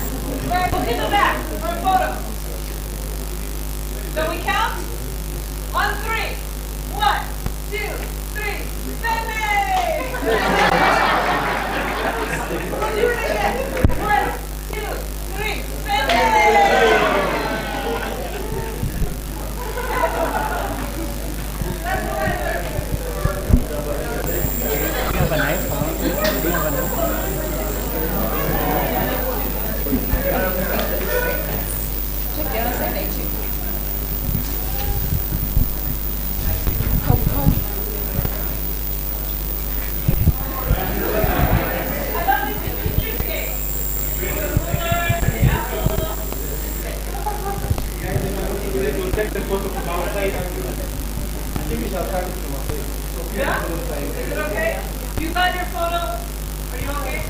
Speaker 11: In the back for a photo. So we count? On 3. 1, 2, 3. Send We'll do it again. 1, 2, 3. Send
Speaker 2: Take the photo from outside. I think we shall start from outside.
Speaker 11: Yeah? Is it okay? You got your photo? Are you okay?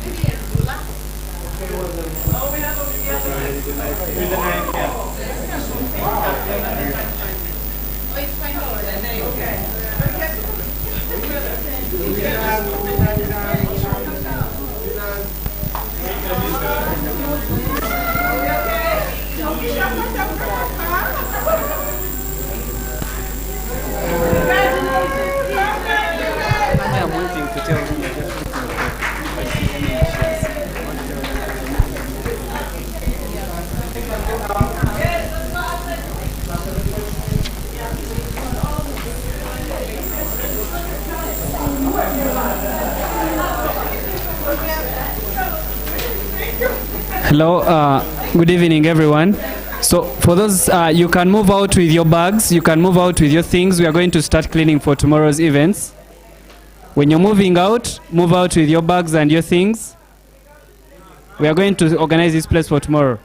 Speaker 11: Maybe in Zula. Oh, we have over the other side.
Speaker 2: With the knife, yeah.
Speaker 11: Oh, it's fine over there. Okay.
Speaker 12: I'm waiting to tell you. Hello, good evening everyone. So for those, you can move out with your bags, you can move out with your things. We are going to start cleaning for tomorrow's events. When you're moving out, move out with your bags and your things. We are going to organize this place for tomorrow.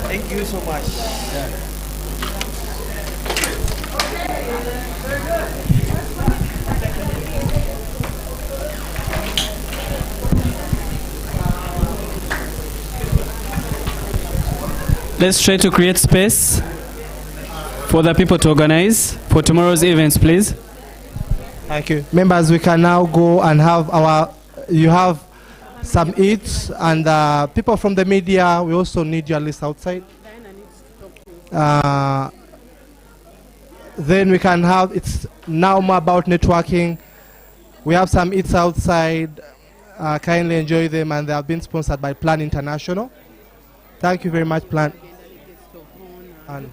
Speaker 9: Thank you so much.
Speaker 12: Let's try to create space for the people to organize for tomorrow's events, please.
Speaker 15: Thank you. Members, we can now go and have you have some eats, and people from the media, we also need your list outside. Then we can have, it's now more about networking. We have some eats outside. Kindly enjoy them, and they have been sponsored by Plan International. Thank you very much, Plan. And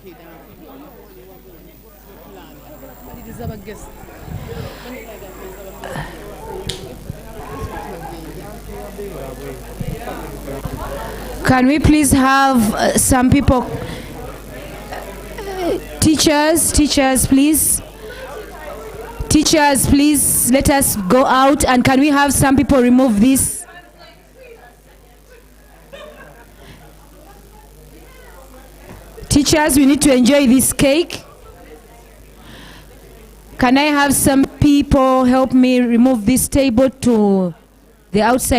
Speaker 14: can we please have some people, teachers, please. Teachers, please let us go out, and can we have some people remove this? Teachers, we need to enjoy this cake. Can I have some people help me remove this table to the outside?